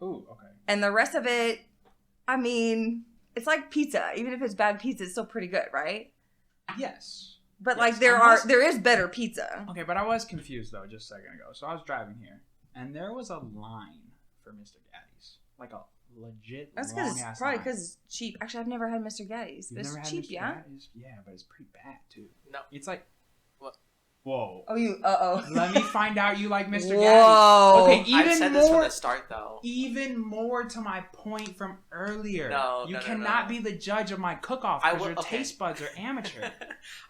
Ooh, okay. And the rest of it, I mean, it's like pizza. Even if it's bad pizza, it's still pretty good, right? Yes. But yes. like there is better pizza. Okay, but I was confused though just a second ago. So I was driving here, and there was a line for Mr. Gaddy's, like a legit. That's because it's probably because it's cheap. Actually, I've never had Mr. Gaddy's. You've It's never had cheap, Mr. yeah. Gaddy's? Yeah, but it's pretty bad too. No, it's like what? Whoa. Oh, you. Uh-oh. Let me find out you like Mr. Gaddy's. Whoa. Okay, even I've said more. this from the start, though. Even more to my point from earlier. You No, cannot be the judge of my cook-off because your taste buds are amateur.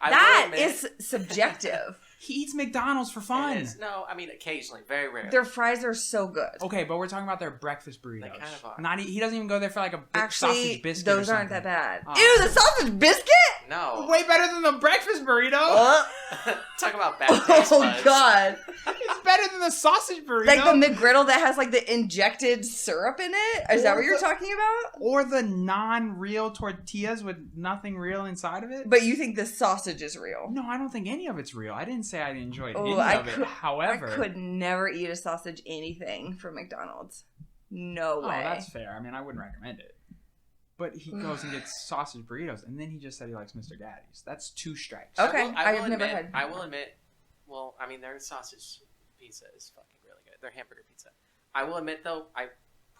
That is subjective. He eats McDonald's for fun. No, I mean occasionally, very rarely. Their fries are so good. Okay, but we're talking about their breakfast burritos. They kind of are. He doesn't even go there for like a sausage biscuit. Those or aren't that bad. Oh. Ew, the sausage biscuit? No. Way better than the breakfast burrito. Talk about bad taste Oh buds. God. It's better than the sausage burrito. Like the McGriddle that has like the injected syrup in it? Is that what you're talking about? Or the non-real tortillas with nothing real inside of it? But you think the sausage is real? No, I don't think any of it's real. I didn't say I enjoyed any of it. However, I could never eat a sausage anything from McDonald's. No way. Oh, that's fair. I mean, I wouldn't recommend it. But he goes and gets sausage burritos, and then he just said he likes Mr. Gaddy's. That's 2 strikes. Okay, I will admit, well, I mean, their sausage pizza is fucking really good. Their hamburger pizza. I will admit, though,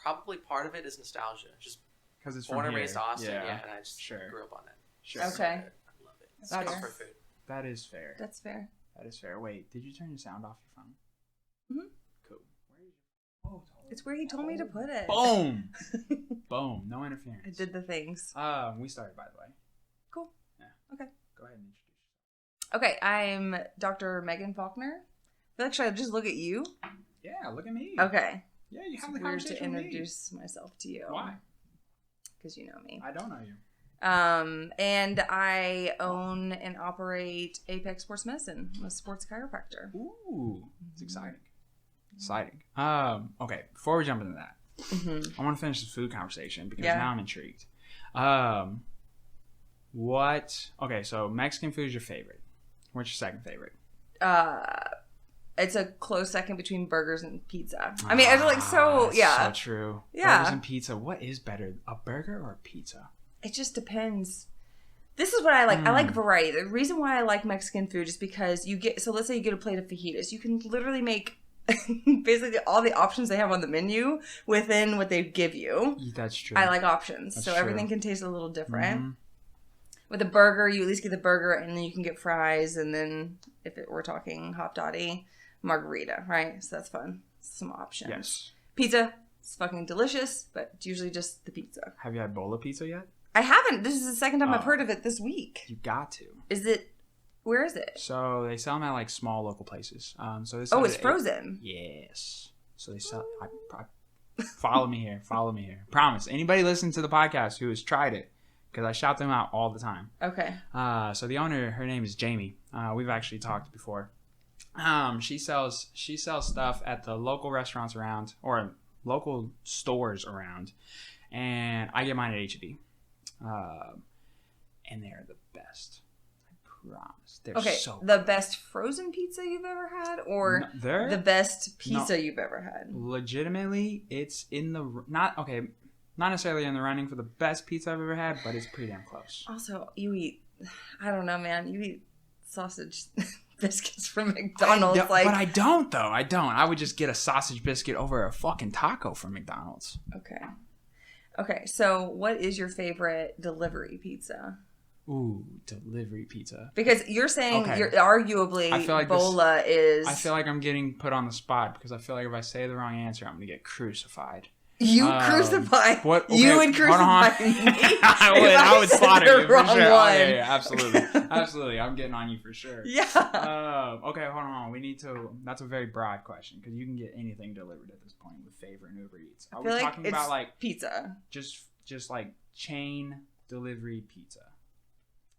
probably part of it is nostalgia. Just because it's born from and here. raised Austin, yeah, and I just grew up on that. Sure. Okay. I love it. It's comfort food. That is fair. That's fair. That is fair. Wait, did you turn your sound off your phone? Mm-hmm. Cool. It's where he told me to put it. Boom. Boom. No interference. I did the things. We started, by the way. Cool. Yeah. Okay. Go ahead and introduce yourself. Okay, I'm Dr. Meghan Faulkner. I feel like should I just look at you? Yeah, look at me. Okay. Yeah, you have it's the weird conversation to with me. introduce myself to you. Why? Because you know me. I don't know you. And I own and operate Apex Sports Medicine. I'm a sports chiropractor. Ooh, it's exciting. Exciting. Okay, before we jump into that, I want to finish this food conversation because now I'm intrigued. Okay, so Mexican food is your favorite. What's your second favorite? It's a close second between burgers and pizza. I mean, I feel like so true. Yeah. Burgers and pizza. What is better, a burger or a pizza? It just depends. This is what I like. I like variety. The reason why I like Mexican food is because let's say you get a plate of fajitas. You can literally make basically all the options they have on the menu within what they give you. That's true. I like options. That's so true. Everything can taste a little different. With a burger, you at least get the burger and then you can get fries. And then we're talking hot dotty, margarita, right? So that's fun. Some options. Yes. Pizza, it's fucking delicious, but it's usually just the pizza. Have you had bowl of pizza yet? I haven't. This is the second time I've heard of it this week. You got to. Where is it? So they sell them at like small local places. It's frozen. Yes. So they sell. Follow me here. Follow me here. Promise. Anybody listening to the podcast who has tried it, because I shout them out all the time. Okay. So the owner, her name is Jamie. We've actually talked before. She sells stuff at the local restaurants around or local stores around, and I get mine at H-E-B. And they're the best. I promise. They're so the best frozen pizza you've ever had, or the best pizza you've ever had? Legitimately, it's in the not necessarily in the running for the best pizza I've ever had, but it's pretty damn close. Also, you eat, I don't know, man. You eat sausage biscuits from McDonald's, But I don't though. I don't. I would just get a sausage biscuit over a fucking taco from McDonald's. Okay, so what is your favorite delivery pizza? Ooh, delivery pizza. Because you're saying you're arguably I feel like Bola is... I feel like I'm getting put on the spot because I feel like if I say the wrong answer, I'm going to get crucified. You crucify? What? Okay, you would crucify me? I would slaughter you for sure. Yeah, absolutely. Absolutely. I'm getting on you for sure. Yeah. Okay, hold on. We need to... That's a very broad question because you can get anything delivered at this point with Favor and Uber Eats. Are we talking about like... pizza. Just like chain delivery pizza.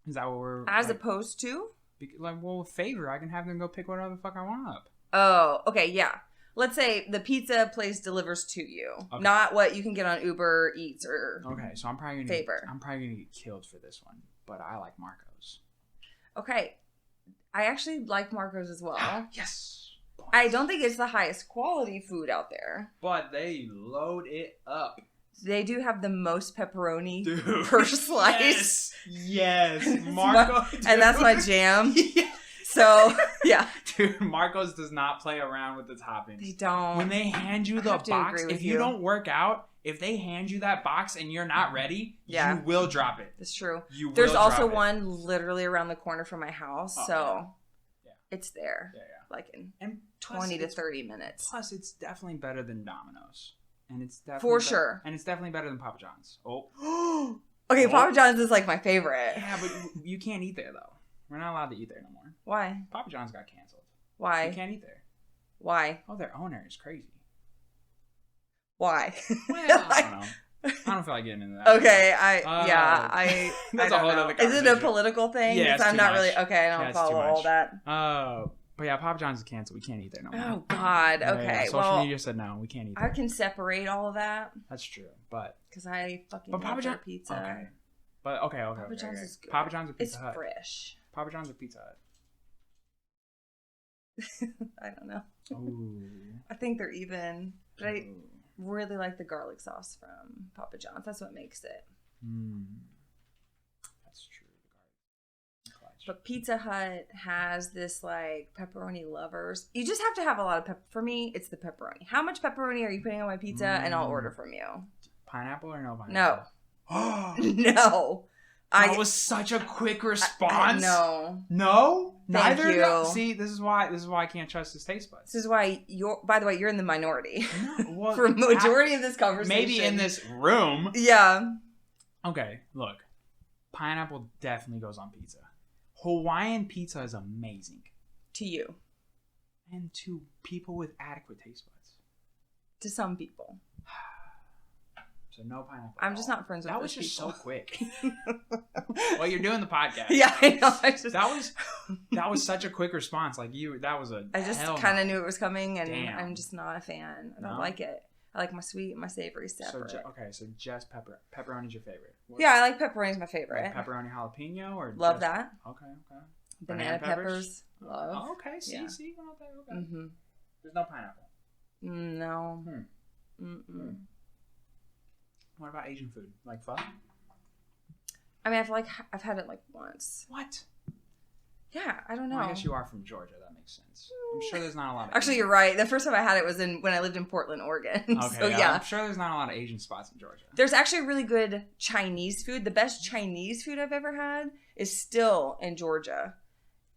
Is that what we're... As opposed to? With Favor, I can have them go pick whatever the fuck I want up. Oh, okay, yeah. Let's say the pizza place delivers to you, not what you can get on Uber Eats or Okay, so I'm probably gonna get killed for this one, but I like Marco's. Okay. I actually like Marco's as well. Yes. points. I don't think it's the highest quality food out there. But they load it up. They do have the most pepperoni Dude. per slice. Yes. Marco. And that's my jam. Yeah. So, yeah. Dude, Marco's does not play around with the toppings. They don't. When they hand you the box, if you don't work out, if they hand you that box and you're not ready, you will drop it. That's true. There's also one literally around the corner from my house, yeah. It's there. Yeah. Like in And 20 to 30 minutes. Plus, it's definitely better than Domino's. And it's definitely For sure. And it's definitely better than Papa John's. Oh. Okay, Papa John's is like my favorite. Yeah, but you can't eat there, though. We're not allowed to eat there no more. Why? Papa John's got canceled. Why? You can't eat there. Why? Oh, their owner is crazy. Why? Well, I don't know. I don't feel like getting into that. Okay, That's a whole other Is it a political thing? Yeah, it's I'm too not much. really. Okay, I don't follow all that. But yeah, Papa John's is canceled. We can't eat there no more. Oh God. Okay. Yeah, social media said no. We can't eat there. I can separate all of that. That's true, but because I fucking Papa love John their pizza. Okay. But okay. Papa John's is good. Papa John's or Pizza It's Hut? fresh. Papa John's or Pizza Hut? I don't know. Ooh. I think they're even, but I Ooh. really like the garlic sauce from Papa John's. That's what makes it. That's true. The garlic. But Pizza Hut has this like pepperoni lovers. You just have to have a lot of pepper. For me, it's the pepperoni. How much pepperoni are you putting on my pizza? And I'll order from you. Pineapple or no pineapple? No. Oh. No. That was such a quick response. No. No? Thank Neither? you. No? See, this is why I can't trust his taste buds. This is why by the way, you're in the minority. No, well, For majority of this conversation. Maybe in this room. Yeah. Okay, look. Pineapple definitely goes on pizza. Hawaiian pizza is amazing. To you. And to people with adequate taste buds. To some people. So no pineapple. I'm just not friends with that those was just people. so quick. Well, you're doing the podcast. Yeah, I know. That was such a quick response. Like that was a. I just kind of knew it was coming, and Damn. I'm just not a fan. I don't like it. I like my sweet and my savory separate. So just pepperoni's your favorite. Yeah, I like pepperoni's my favorite. Like pepperoni jalapeno or love that. Okay. Banana peppers. Love. Oh, okay. See. Okay. Mm-hmm. There's no pineapple. No. What about Asian food? Like pho? I mean, I feel like I've had it like once. What? Yeah, I don't know. Well, I guess you are from Georgia. That makes sense. I'm sure there's not a lot of Actually, you're right. The first time I had it was when I lived in Portland, Oregon. Okay, so, yeah. I'm sure there's not a lot of Asian spots in Georgia. There's actually really good Chinese food. The best Chinese food I've ever had is still in Georgia.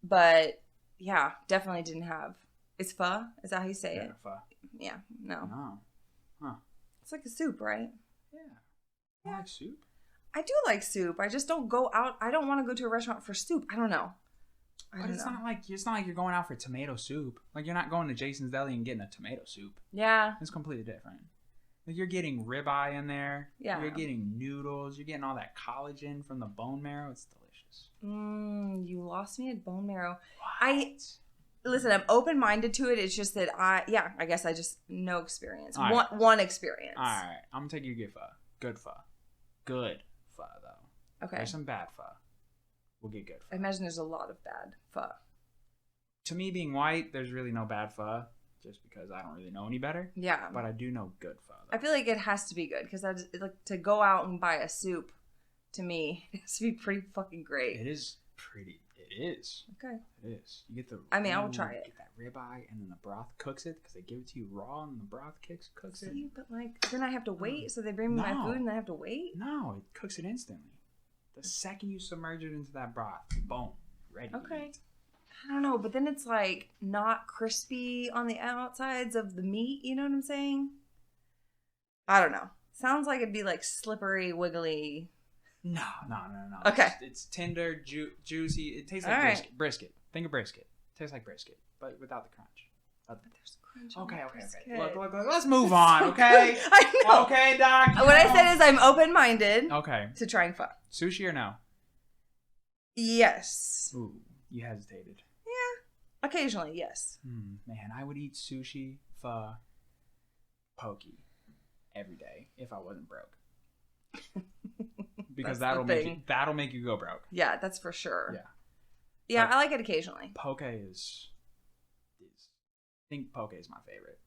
But, yeah, definitely didn't have. It's pho? Is that how you say it? Pho. Yeah, no. No. Huh. It's like a soup, right? You like soup? I do like soup. I just don't go out. I don't want to go to a restaurant for soup. I don't know. But it's not like you're going out for tomato soup. Like you're not going to Jason's Deli and getting a tomato soup. Yeah. It's completely different. Like you're getting ribeye in there. Yeah. You're getting noodles. You're getting all that collagen from the bone marrow. It's delicious. You lost me at bone marrow. What? Listen, I'm open-minded to it. It's just that I guess I just no experience. Right. One experience. All right. I'm going to take you to get pho. Good pho. Good pho, though. Okay. There's some bad pho. We'll get good pho. I imagine there's a lot of bad pho. To me, being white, there's really no bad pho, just because I don't really know any better. Yeah. But I do know good pho, though. I feel like it has to be good because like to go out and buy a soup, to me, it has to be pretty fucking great. It is pretty. It is. Okay. It is. You get the. I mean, I will try it. Get that ribeye, and then the broth cooks it because they give it to you raw, and the broth cooks it. See, but like then I have to wait. So they bring me my food, and I have to wait. No, it cooks it instantly. The second you submerge it into that broth, boom, ready. Okay. To eat. I don't know, but then it's like not crispy on the outsides of the meat. You know what I'm saying? I don't know. Sounds like it'd be like slippery, wiggly. No. Okay. It's tender, juicy. It tastes like All right. brisket. Think of brisket. It tastes like brisket, but without the crunch. But there's crunch. on Okay. the brisket. Look. Let's move on, okay? I know. Okay, Doc. What I said is I'm open-minded Okay. to trying pho. Sushi or no? Yes. Ooh, you hesitated. Yeah. Occasionally, yes. Man, I would eat sushi, pho, poke every day if I wasn't broke. Because that'll make you go broke. Yeah, that's for sure. Yeah. Yeah, Like, I like it occasionally. Poke is think poke is my favorite.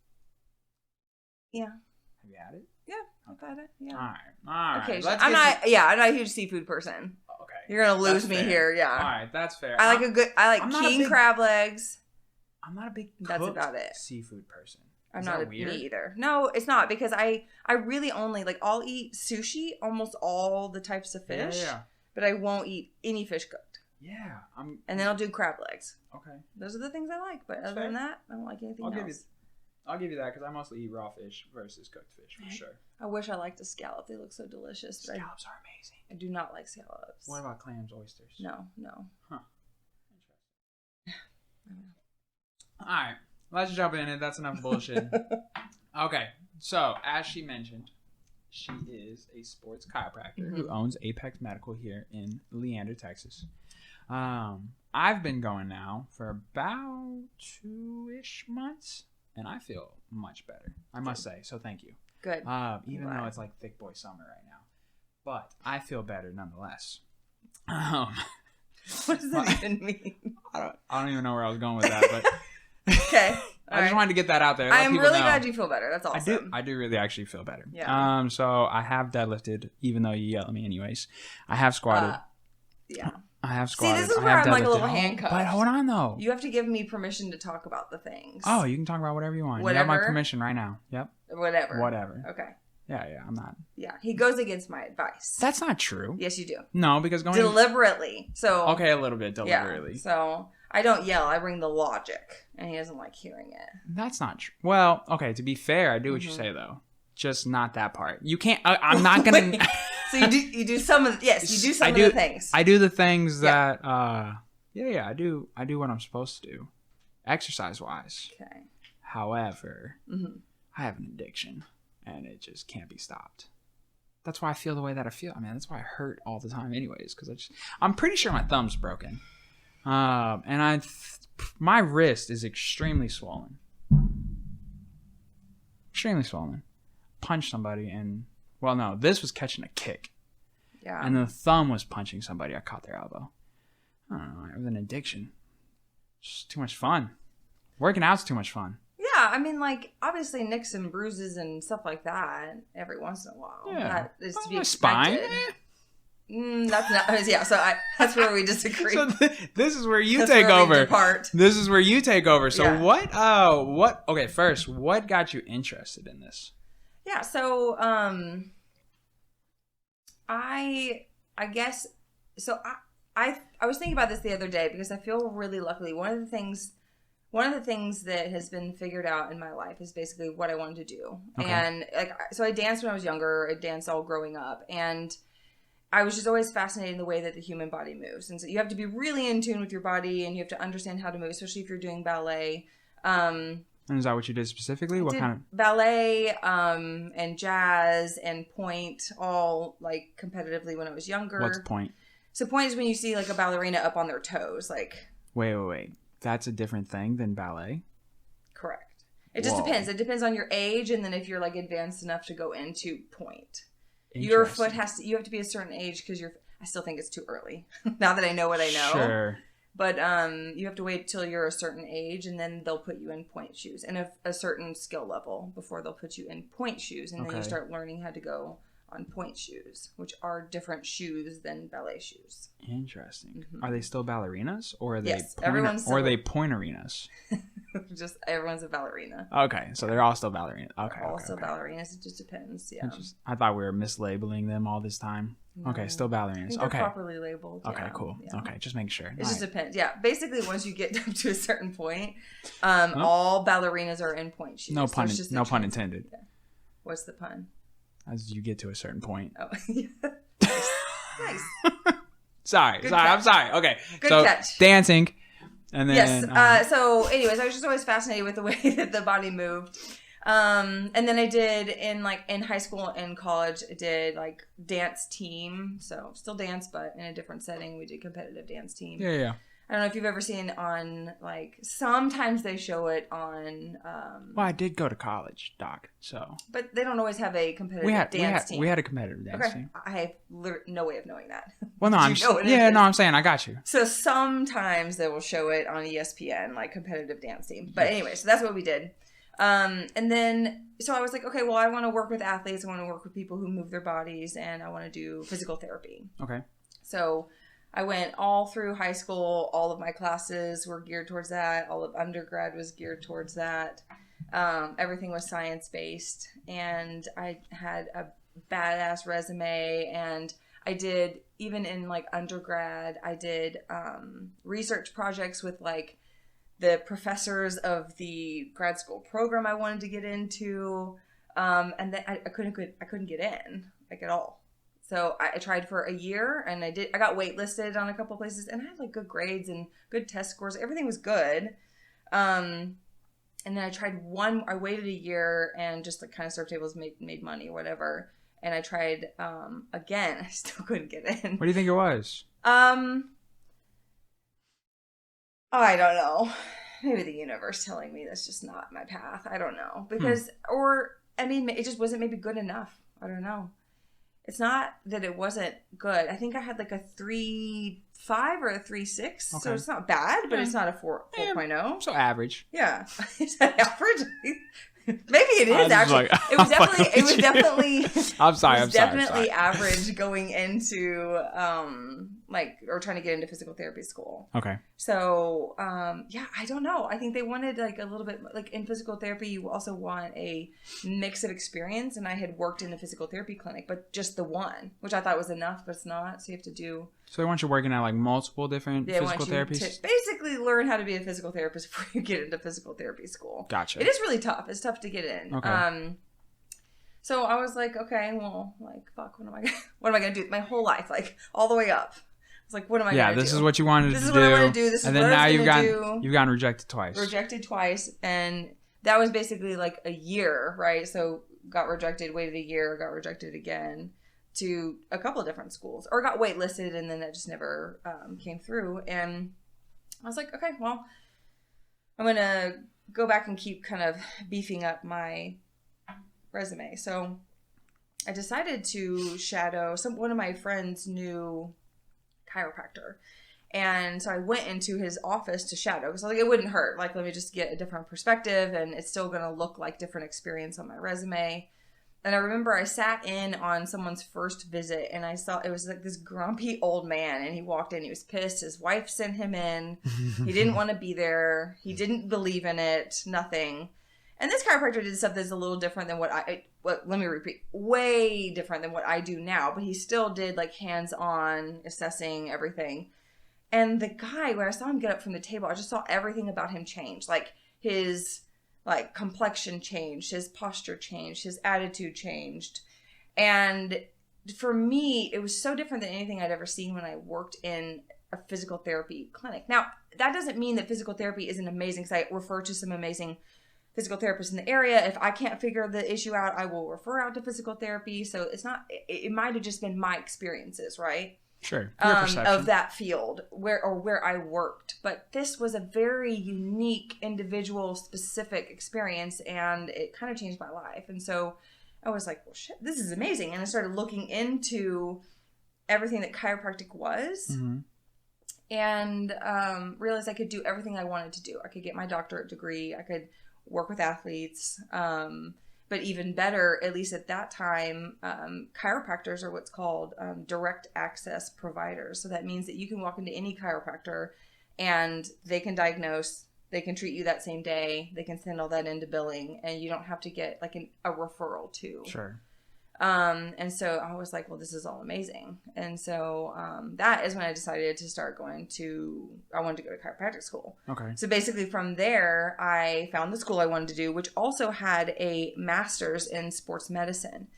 Yeah. Have you had it? Yeah, I've had it. Yeah. All right. Okay, Let's I'm get not a huge seafood person. Okay. You're gonna lose That's me fair. here. Yeah. All right, that's fair. I like I'm not a king big- crab legs. I'm not a big That's cooked about it. seafood person. I'm Is not that a weird? me either. No, it's not because I really only like I'll eat sushi, almost all the types of fish, Yeah. but I won't eat any fish cooked. Yeah. And then I'll do crab legs. Okay. Those are the things I like, but That's other than fair. that, I don't like anything else. I'll give you that because I mostly eat raw fish versus cooked fish for sure. I wish I liked a scallop. They look so delicious. But Scallops are amazing. I do not like scallops. What about clams, oysters? No. Huh. All right. Let's jump in it. That's enough bullshit. Okay. So, as she mentioned, she is a sports chiropractor who owns Apex Medical here in Leander, Texas. I've been going now for about 2-ish months, and I feel much better, I must say. So thank you. Good. Even though it's like thick boy summer right now, but I feel better nonetheless. What does that even mean? I don't even know where I was going with that, but okay. I just wanted to get that out there. I'm really glad you feel better. That's awesome. I do really actually feel better. Yeah. So I have deadlifted, even though you yell at me anyways. I have squatted. Yeah. I have squatted. See, this is where I'm like a little deadlifted. handcuffed. But hold on though. You have to give me permission to talk about the things. Oh, you can talk about whatever you want. Whatever. You have my permission right now. Yep. Whatever. Okay. Yeah, I'm not. Yeah, he goes against my advice. That's not true. Yes, you do. No, because going deliberately. So okay, a little bit deliberately. Yeah, so I don't yell. I bring the logic, and he doesn't like hearing it. That's not true. Well, okay. To be fair, I do what you say though. Just not that part. You can't. I'm not gonna. So you do some of the things. I do the things that. Yeah. I do what I'm supposed to do, exercise wise. Okay. However, I have an addiction, and it just can't be stopped. That's why I feel the way that I feel. I mean, that's why I hurt all the time, anyways. Because I'm pretty sure my thumb's broken, and my wrist is extremely swollen. Extremely swollen. Punched somebody and. Well, no, this was catching a kick. Yeah. And the thumb was punching somebody. I caught their elbow. I don't know. It was an addiction. Just too much fun. Working out's too much fun. Yeah, I mean, like, obviously nicks and bruises and stuff like that every once in a while. Yeah. That is to be expected. Spine? That's not, yeah, so that's where we disagree. So this is where you That's take where we over. depart. This is where you take over. So Yeah. okay, first, what got you interested in this? Yeah, so I guess so I was thinking about this the other day because I feel really lucky. One of the things that has been figured out in my life is basically what I wanted to do. Okay. And so I danced when I was younger. I danced all growing up, and I was just always fascinated in the way that the human body moves. And so you have to be really in tune with your body, and you have to understand how to move, especially if you're doing ballet. And is that what you did specifically? What kind of ballet, and jazz and point, all like competitively when I was younger. What's point? So point is when you see like a ballerina up on their toes, like. Wait. That's a different thing than ballet? Correct. It just depends. It depends on your age, and then if you're like advanced enough to go into point. Your foot you have to be a certain age because I still think it's too early now that I know what I know. Sure. But you have to wait till you're a certain age, and then they'll put you in point shoes and a certain skill level before they'll put you in point shoes, and then you start learning how to go on point shoes, which are different shoes than ballet shoes. Interesting. Are they still ballerinas, or are they pointerinas? Just everyone's a ballerina. Okay, so they're all still ballerinas. Okay, they're all still ballerinas. It just depends. Yeah. I thought we were mislabeling them all this time. No. Okay, still ballerinas. They're properly labeled. Okay, cool. Yeah. Okay, just making sure. It just depends. Yeah, basically, once you get up to a certain point, all ballerinas are in point shoes. No pun intended. Yeah. What's the pun? As you get to a certain point. Oh, yeah. Nice. Sorry. I'm sorry. Okay. Good catch. Dancing. And then. Yes. So, anyways, I was just always fascinated with the way that the body moved. And then I did in high school and college, I did like dance team. So still dance, but in a different setting. We did competitive dance team. Yeah. I don't know if you've ever seen on, like, sometimes they show it on... well, I did go to college, Doc, so... But they don't always have a competitive dance team. We had a competitive dance team. I have no way of knowing that. Well, no, I'm saying I got you. So sometimes they will show it on ESPN, like, competitive dance team. But anyway, so that's what we did. And then, so I was like, okay, well, I want to work with athletes. I want to work with people who move their bodies, and I want to do physical therapy. Okay. So I went all through high school. All of my classes were geared towards that. All of undergrad was geared towards that. Everything was science-based, and I had a badass resume, and I did, even in, like, undergrad, I did research projects with, like, the professors of the grad school program I wanted to get into, and then I couldn't get in, like, at all. So I tried for a year, and I got waitlisted on a couple places, and I had, like, good grades and good test scores. Everything was good. And then I waited a year and just, like, kind of served tables, made money or whatever. And I tried again. I still couldn't get in. What do you think it was? I don't know. Maybe the universe telling me that's just not my path. I don't know. Because, it just wasn't maybe good enough. I don't know. It's not that it wasn't good. I think I had like a 3.5 or a 3.6. Okay. So it's not bad, but it's not a 4.0. So average. Yeah. Is that average? Maybe it is actually. It was definitely. I'm sorry. Definitely average going into or trying to get into physical therapy school. Okay. So I don't know. I think they wanted like a little bit like in physical therapy. You also want a mix of experience, and I had worked in a physical therapy clinic, but just the one, which I thought was enough, but it's not. So you have to do. So they want you working at like multiple different physical therapies? To basically learn how to be a physical therapist before you get into physical therapy school. Gotcha. It is really tough. It's tough to get in. Okay. So I was like, okay, well, like, fuck, what am I going to do my whole life? Like, all the way up. I was like, what am I going to do? Yeah, this is what you wanted to do. This is what I want to do. This is what I was going to do. You've gotten rejected twice. Rejected twice. And that was basically like a year, right? So got rejected, waited a year, got rejected again to a couple of different schools. Or got waitlisted, and then that just never came through. And I was like, okay, well, I'm going to go back and keep kind of beefing up my resume. So I decided to shadow one of my friends' new chiropractor. And so I went into his office to shadow because I was like, it wouldn't hurt. Like, let me just get a different perspective, and it's still going to look like different experience on my resume. And I remember I sat in on someone's first visit, and I saw it was like this grumpy old man, and he walked in. He was pissed. His wife sent him in. He didn't want to be there. He didn't believe in it. Nothing. And this chiropractor did stuff that's a little different than let me repeat, way different than what I do now. But he still did like hands-on assessing everything. And the guy, when I saw him get up from the table, I just saw everything about him change. Like his complexion changed, his posture changed, his attitude changed. And for me, it was so different than anything I'd ever seen when I worked in a physical therapy clinic. Now, that doesn't mean that physical therapy isn't amazing, because I refer to some amazing physical therapists in the area. If I can't figure the issue out, I will refer out to physical therapy. So it's not, it might have just been my experiences, right? Sure. Of that field where I worked. But this was a very unique, individual, specific experience, and it kind of changed my life. And so I was like, well, shit, this is amazing. And I started looking into everything that chiropractic was, and realized I could do everything I wanted to do. I could get my doctorate degree. I could work with athletes. But even better, at least at that time, chiropractors are what's called direct access providers. So that means that you can walk into any chiropractor and they can diagnose, they can treat you that same day, they can send all that into billing, and you don't have to get like a referral too. Sure. And so I was like, well, this is all amazing. And so that is when I decided to start I wanted to go to chiropractic school. Okay. So basically from there, I found the school I wanted to do, which also had a master's in sports medicine.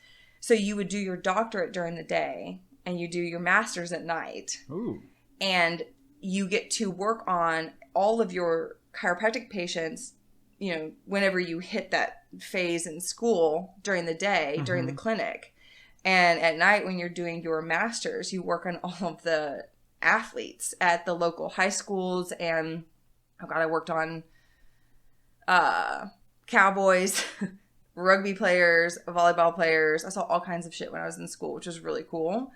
So you would do your doctorate during the day, and you do your master's at night. Ooh. And you get to work on all of your chiropractic patients, you know, whenever you hit that phase in school during the day, during the clinic. And at night, when you're doing your master's, you work on all of the athletes at the local high schools. And oh God, I worked on cowboys, rugby players, volleyball players. I saw all kinds of shit when I was in school, which was really cool.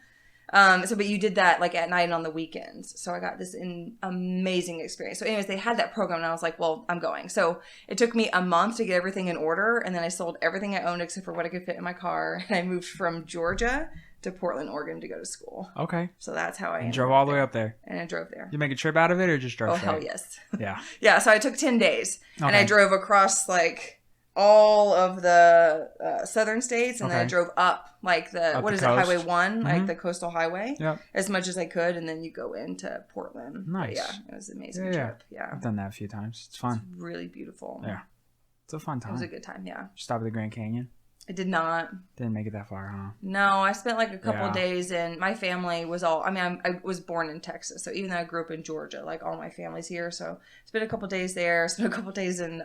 But you did that like at night and on the weekends. So I got this amazing experience. So anyways, they had that program and I was like, well, I'm going. So it took me a month to get everything in order. And then I sold everything I owned except for what I could fit in my car. And I moved from Georgia to Portland, Oregon to go to school. Okay. So that's how I drove all the way up there. And I drove there. You make a trip out of it or just drove straight? Oh, hell yes. Yeah. Yeah. So I took 10 days and Okay. I drove across like all of the southern states, and then I drove up like Up what the is coast. it, Highway 1, like the coastal highway, Yep. as much as I could, and then you go into Portland. Nice. But yeah, it was an amazing Yeah. trip. Yeah, I've done that a few times. It's fun. it's really beautiful. Yeah. It's a fun It time. was a good time. Yeah, Stop at the Grand Canyon. I did not. Didn't make it that far, huh? No, I spent like a couple Yeah. days, and my family was all. I mean, I was born in Texas, so even though I grew up in Georgia, like all my family's here. So spent a couple days there. Spent a couple days in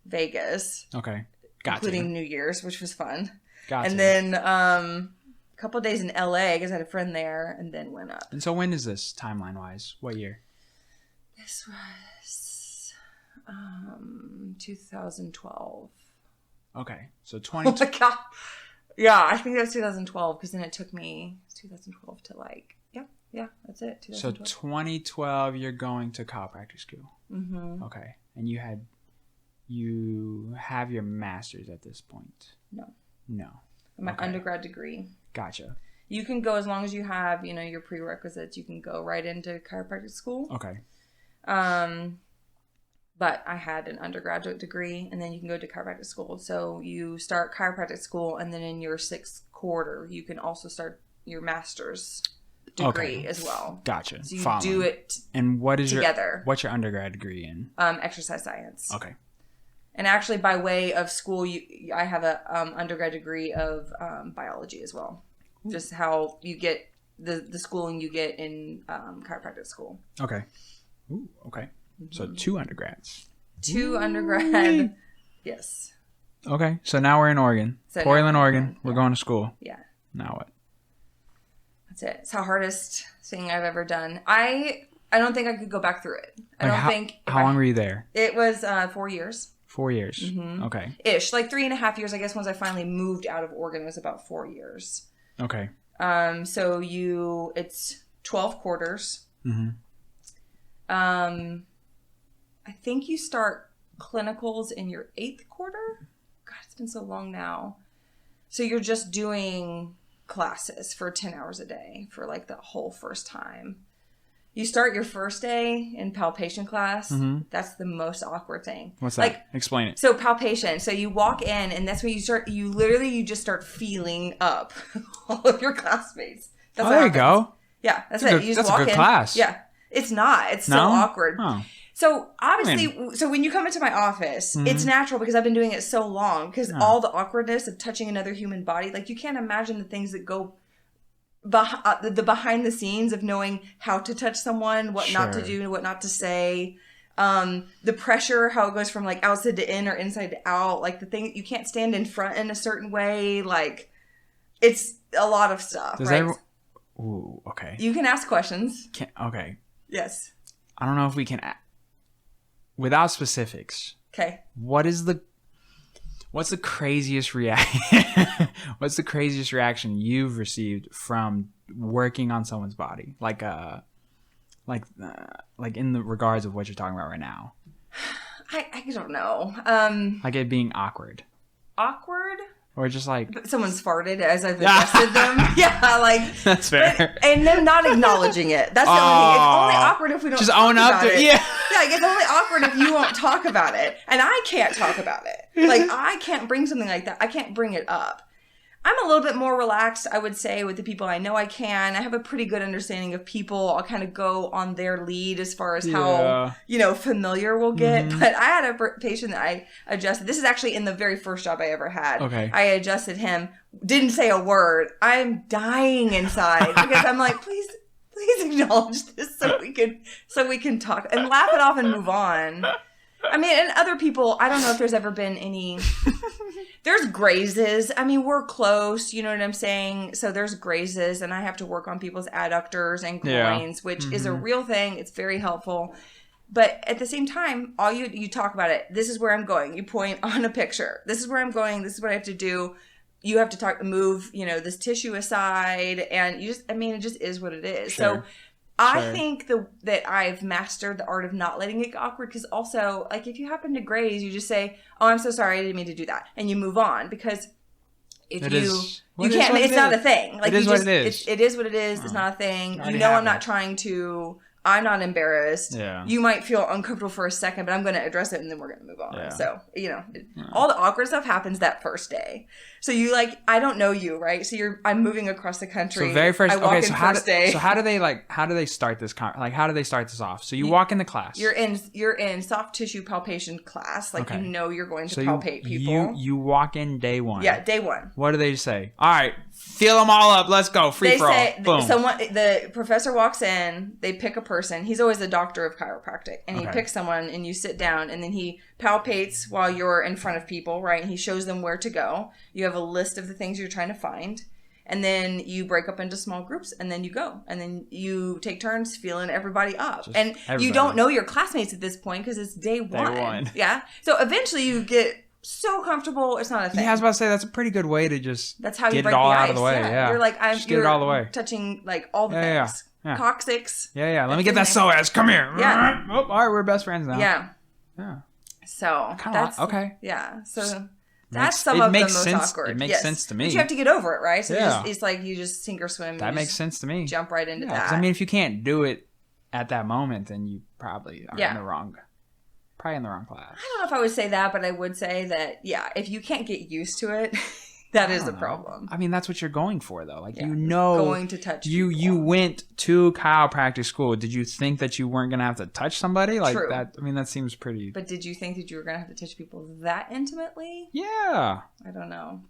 Vegas. Okay. Gotcha. Including New Year's, which was fun. Gotcha. And then a couple of days in LA because I had a friend there, and then went up. And so when is this timeline wise? What year? This was 2012. Okay. So Oh 20. my God. Yeah, I think that was 2012 because then it took me 2012 to like, yeah, that's it. So 2012. 2012, you're going to chiropractic school. Mm-hmm. Okay. And you have your master's at this point? No. My Okay. undergrad degree. Gotcha. You can go as long as you have, your prerequisites. You can go right into chiropractic school. Okay. But I had an undergraduate degree, and then you can go to chiropractic school. So you start chiropractic school, and then in your 6th quarter, you can also start your master's degree as well. Gotcha. So you Following. do it And what is together. what's your undergrad degree in? Exercise science. Okay. And actually, by way of school, I have a undergrad degree of biology as well. Just how you get the schooling you get in chiropractic school. Okay. Ooh, okay. So Mm-hmm. 2 undergrads. 2 undergrad. Yes. Okay. So now we're in Oregon. So now Portland, we're in Oregon. Oregon, We're yeah. going to school. Yeah. Now what? That's it. It's the hardest thing I've ever done. I don't think I could go back through it. I Like, don't think. How long were you there? It was 4 years. 4 years. Mhm. Okay. Ish. Like 3.5 years, I guess, once I finally moved out of Oregon, it was about 4 years. Okay. So it's 12 quarters. Mm-hmm. I think you start clinicals in your 8th quarter. God, it's been so long now. So you're just doing classes for 10 hours a day for like the whole first time. You start your first day in palpation class. Mhm. That's the most awkward thing. What's that? Like, Explain it. so palpation. So you walk in, and that's when you just start feeling up all of your classmates. That's Oh, what there you happens. go. Yeah, that's That's a it. good- You just that's a walk good in. class. Yeah, it's not. It's No? so awkward. Oh. So obviously, so when you come into my office, it's natural because I've been doing it so long. Because all the awkwardness of touching another human body, like you can't imagine the things that go the behind the scenes of knowing how to touch someone, what not to Sure. do, what not to say. The pressure, how it goes from like outside to in or inside to out. Like the thing, you can't stand in front in a certain way. Like it's a lot of stuff. Does right? everyone... Ooh, okay. You can ask questions. Okay. Yes. I don't know if we can... Without specifics, Okay. what's the craziest reaction? What's the craziest reaction you've received from working on someone's body? Like in the regards of what you're talking about right now. I don't know. Like it being awkward. Awkward. Or just like... Someone's farted as I've adjusted them. Yeah, like... That's fair. And them not acknowledging it. That's the only thing. It's only awkward if we don't Just talk own up about to it. Yeah. Yeah, like, it's only awkward if you won't talk about it. And I can't talk about it. Like, I can't bring something like that. I can't bring it up. I'm a little bit more relaxed, I would say, with the people I know I can. I have a pretty good understanding of people. I'll kind of go on their lead as far as how, familiar we'll get. Mhm. But I had a patient that I adjusted. This is actually in the very first job I ever had. Okay. I adjusted him. Didn't say a word. I'm dying inside because I'm like, please acknowledge this so we can talk and laugh it off and move on. I mean, and other people, I don't know if there's ever been any... There's grazes. I mean, we're close, you know what I'm saying? So there's grazes, and I have to work on people's adductors and groins, which is a real thing. It's very helpful. But at the same time, all you talk about it. This is where I'm going. You point on a picture. This is where I'm going. This is what I have to do. You have to move, this tissue aside. And it just is what it is. Sure. So I think that I've mastered the art of not letting it get awkward, because also, like, if you happen to graze, you just say, "Oh, I'm so sorry, I didn't mean to do that," and you move on, because if you can't, it's not a thing. Like, it is what it is. It is what it is. It's not a thing. I'm not trying to. I'm not embarrassed. Yeah. You might feel uncomfortable for a second, but I'm going to address it, and then we're going to move on. Yeah. So, all the awkward stuff happens that first day. So I don't know you, right? So I'm moving across the country. So very first, I walk in so first day. So how do they start this? How do they start this off? So you walk into class. You're in soft tissue palpation class. Like, you're going to palpate people. You walk in day one. Yeah, day one. What do they say? All right, feel them all up. Let's go. Free for all. Boom. The professor walks in. They pick a person. He's always the doctor of chiropractic, and he picks someone, and you sit down, and then he palpates while you're in front of people, right? And he shows them where to go. You have a list of the things you're trying to find, and then you break up into small groups, and then you go, and then you take turns feeling everybody up. Just and everybody. You don't know your classmates at this point because it's day one. Yeah. So eventually you get so comfortable, it's not a thing. Yeah, I was about to say, that's a pretty good way to just that's how you get break it all the out ice. of the way. Yeah. You're like, get it all the way. Touching like all the things. Yeah. Coccyx. Yeah. Let me get that psoas. Come here. Yeah. Oh, all right, we're best friends now. Yeah. So that's okay. Yeah. So that's some of the most awkward. It makes sense to me. But you have to get over it, right? So it's like you just sink or swim. That makes sense to me. Jump right into that. I mean, if you can't do it at that moment, then you probably are in the wrong class. I don't know if I would say that, but I would say that, if you can't get used to it, that is a problem. I mean, that's what you're going for, though. Like, going to touch people. You went to chiropractic school. Did you think that you weren't going to have to touch somebody? Like True. that? I mean, that seems pretty... But did you think that you were going to have to touch people that intimately? Yeah. I don't know.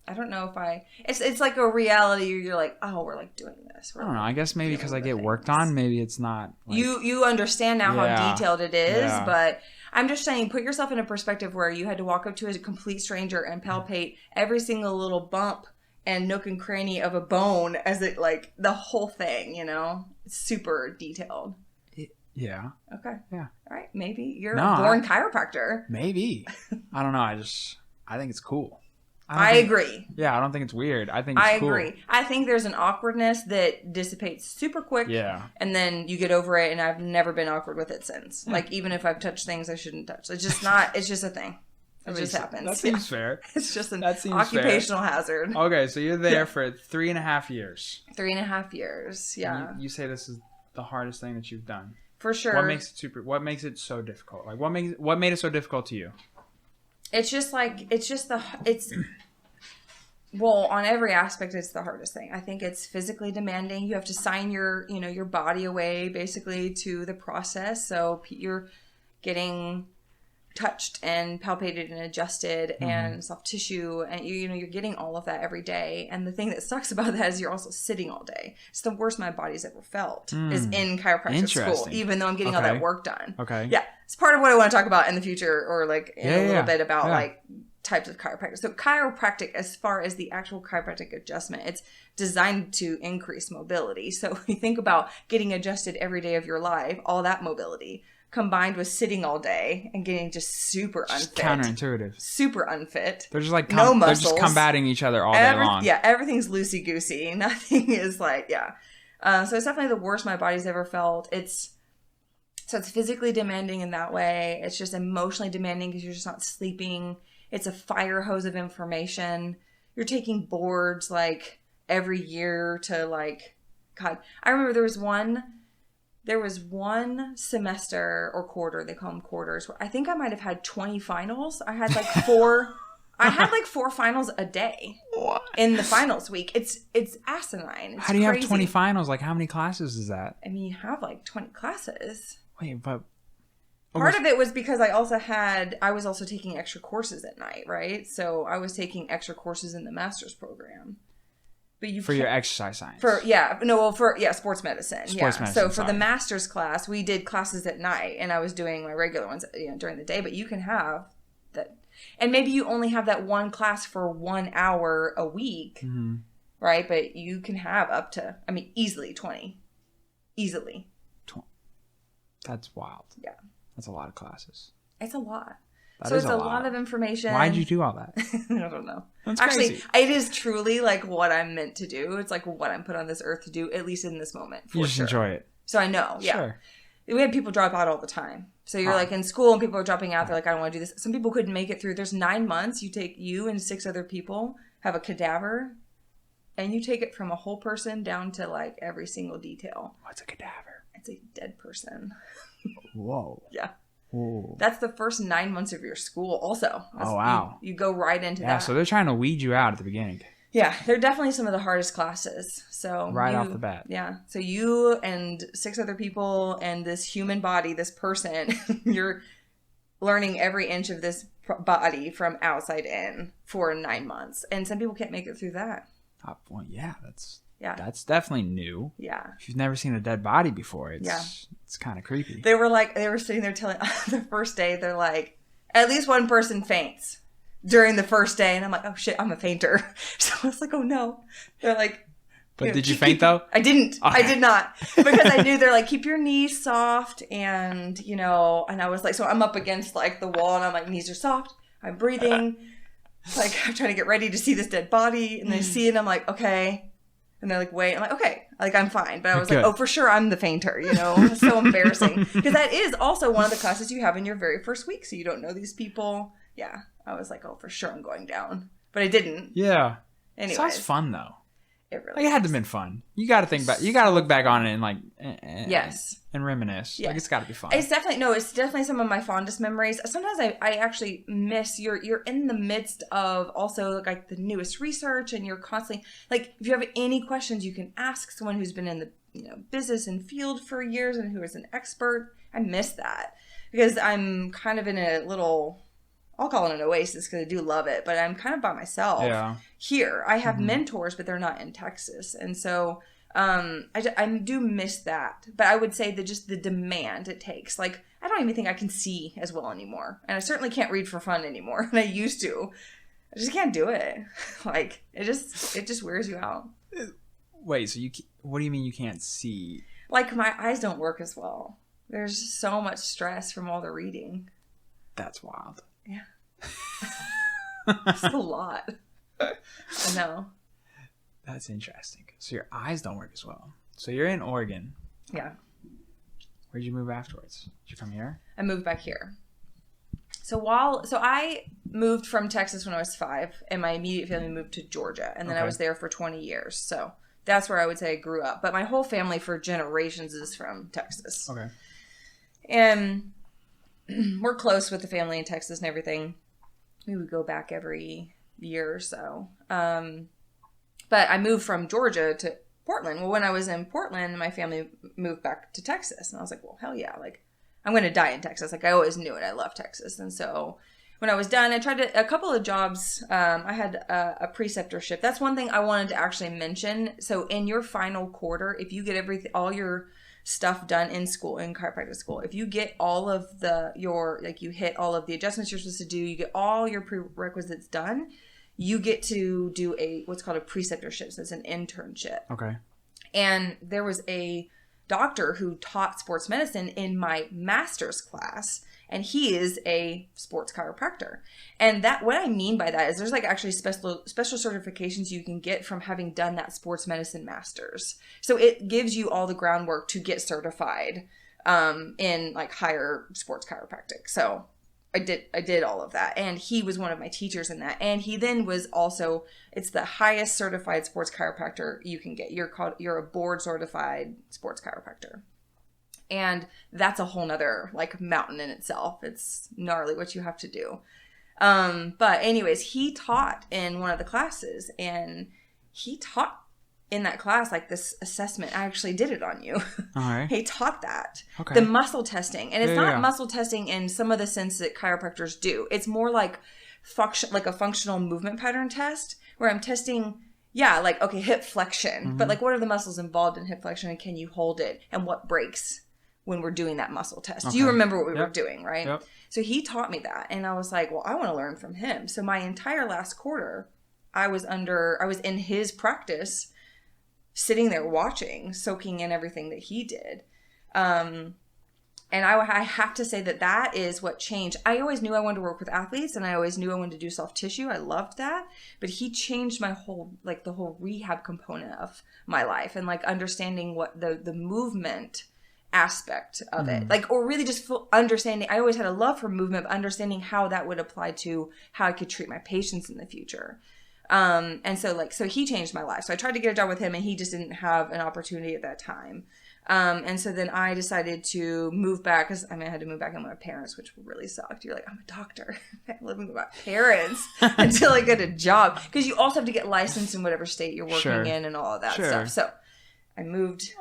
I don't know if it's like a reality where you're like, oh, we're like doing this. I don't know. I guess maybe because I get worked on, maybe it's not. Like, you understand now how detailed it is, but I'm just saying, put yourself in a perspective where you had to walk up to a complete stranger and palpate every single little bump and nook and cranny of a bone as it, like, the whole thing, It's super detailed. Yeah. Okay. Yeah. All right. Maybe you're a born chiropractor. Maybe. I don't know. I think it's cool. I agree. Yeah, I don't think it's weird. I think it's cool. I agree. I think there's an awkwardness that dissipates super quick. Yeah. And then you get over it, and I've never been awkward with it since. Yeah. Like, even if I've touched things I shouldn't touch. It's just not, it's just a thing. It just happens. That seems fair. It's just an occupational hazard. Okay, so you're there for 3.5 years. 3.5 years, yeah. You say this is the hardest thing that you've done. For sure. What makes it so difficult? Like, what made it so difficult to you? It's just well, on every aspect, it's the hardest thing. I think it's physically demanding. You have to sign your body away basically to the process. So you're getting touched and palpated and adjusted and soft tissue, and you're getting all of that every day. And the thing that sucks about that is you're also sitting all day. It's the worst my body's ever felt is in chiropractic school, even though I'm getting all that work done. Okay. Yeah. It's part of what I want to talk about in the future, or like in a little bit about like types of chiropractic. So chiropractic, as far as the actual chiropractic adjustment, it's designed to increase mobility. So you think about getting adjusted every day of your life, all that mobility combined with sitting all day and getting just super unfit. Counterintuitive. Super unfit. They're just like no muscles. They're just combating each other all day long. Yeah, everything's loosey goosey. Nothing is like so it's definitely the worst my body's ever felt. It's physically demanding in that way. It's just emotionally demanding because you're just not sleeping. It's a fire hose of information. You're taking boards like every year to like, God, I remember there was one semester or quarter, they call them quarters, where I think I might have had 20 finals. I had like four finals a day. What? In the finals week. It's asinine. It's how do you crazy. have 20 finals? Like, how many classes is that? I mean, you have like 20 classes. Wait, but... Part of it was because I was also taking extra courses at night, right? So I was taking extra courses in the master's program. But you for your exercise science. Sports medicine. Sports medicine. So for the master's class, we did classes at night, and I was doing my regular ones during the day. But you can have that, and maybe you only have that one class for 1 hour a week, right? But you can have up to, easily 20, easily. 20. That's wild. Yeah, that's a lot of classes. It's a lot. That so is it's a lot of information. Why'd you do all that? I don't know. That's Actually, crazy. it is truly like what I'm meant to do. It's like what I'm put on this earth to do, at least in this moment. You just enjoy it. So I know, yeah. Sure. We had people drop out all the time. So you're like in school and people are dropping out. They're like, I don't want to do this. Some people couldn't make it through. There's 9 months. You take you and 6 other people, have a cadaver, and you take it from a whole person down to like every single detail. What's a cadaver? It's a dead person. Whoa. Yeah. Ooh. That's the first 9 months of your school also. Oh, wow. You go right into that. Yeah, so they're trying to weed you out at the beginning. Yeah, they're definitely some of the hardest classes. So right off the bat. Yeah. So you and 6 other people and this human body, this person, you're learning every inch of this body from outside in for 9 months. And some people can't make it through that. Well, yeah, that's definitely new. Yeah. If you've never seen a dead body before, it's kind of creepy. They were sitting there telling the first day, they're like, at least one person faints during the first day. And I'm like, oh shit, I'm a fainter. So I was like, oh no. They're like, but did you faint though? I didn't. Okay. I did not. Because I knew they're like, keep your knees soft. And, and I was like, so I'm up against like the wall and I'm like, knees are soft. I'm breathing. Like, I'm trying to get ready to see this dead body. And they see it and I'm like, okay. And they're like, wait. I'm like, okay. Like, I'm fine. But I was like, oh, for sure, I'm the fainter, It's so embarrassing. Because that is also one of the classes you have in your very first week. So you don't know these people. Yeah. I was like, oh, for sure I'm going down. But I didn't. Yeah. Anyways. Sounds fun, though. It really it had to have been fun. You got to think back. You got to look back on it and like, yes, and reminisce. Yeah. Like it's got to be fun. It's definitely some of my fondest memories. Sometimes I actually miss you're in the midst of also like the newest research, and you're constantly like, if you have any questions, you can ask someone who's been in the business and field for years and who is an expert. I miss that because I'm kind of in a little, I'll call it an oasis because I do love it, but I'm kind of by myself here. I have mentors, but they're not in Texas. And so I do miss that. But I would say that just the demand it takes. Like, I don't even think I can see as well anymore. And I certainly can't read for fun anymore. And I used to. I just can't do it. Like, it just wears you out. Wait, so what do you mean you can't see? Like, my eyes don't work as well. There's so much stress from all the reading. That's wild. Yeah. It's a lot. I know. That's interesting. So your eyes don't work as well. So you're in Oregon. Yeah. Where'd you move afterwards? Did you come here? I moved back here. So I moved from Texas when I was 5, and my immediate family moved to Georgia, and then I was there for 20 years. So that's where I would say I grew up. But my whole family for generations is from Texas. Okay. And we're close with the family in Texas and everything. We would go back every year or so. But I moved from Georgia to Portland. Well, when I was in Portland, my family moved back to Texas. And I was like, well, hell yeah. Like, I'm going to die in Texas. Like, I always knew it. I love Texas. And so when I was done, I tried a couple of jobs. I had a preceptorship. That's one thing I wanted to actually mention. So in your final quarter, if you get all your stuff done in school, in chiropractic school, if you get all of you hit all of the adjustments you're supposed to do, you get all your prerequisites done, you get to do what's called a preceptorship. So it's an internship. Okay. And there was a doctor who taught sports medicine in my master's class, and he is a sports chiropractor. And what I mean by that is there's like actually special certifications you can get from having done that sports medicine master's. So it gives you all the groundwork to get certified in like higher sports chiropractic. So I did all of that, and he was one of my teachers in that. And he then was also, it's the highest certified sports chiropractor you can get. You're a board certified sports chiropractor. And that's a whole nother like mountain in itself. It's gnarly what you have to do. But anyways, he taught in one of the classes, and he taught in that class like this assessment. I actually did it on you. All right. He taught that. Okay. The muscle testing. And it's not muscle testing in some of the sense that chiropractors do. It's more like a functional movement pattern test, where I'm testing yeah, like, okay, hip flexion. But like, what are the muscles involved in hip flexion, and can you hold it? And what breaks when we're doing that muscle test? Do you remember what we were doing, right? Yep. So he taught me that. And I was like, well, I want to learn from him. So my entire last quarter, I was in his practice, sitting there watching, soaking in everything that he did. And I have to say that is what changed. I always knew I wanted to work with athletes, and I always knew I wanted to do soft tissue. I loved that. But he changed my whole, like, the whole rehab component of my life, and like understanding what the movement aspect of it, like, or really just understanding. I always had a love for movement, but understanding how that would apply to how I could treat my patients in the future. And so he changed my life. So I tried to get a job with him, and he just didn't have an opportunity at that time. And so then I decided to move back, because I had to move back in with my parents, which really sucked. You're like, I'm a doctor. I'm living with my parents until I get a job. Because you also have to get licensed in whatever state you're working in and all of that stuff. So I moved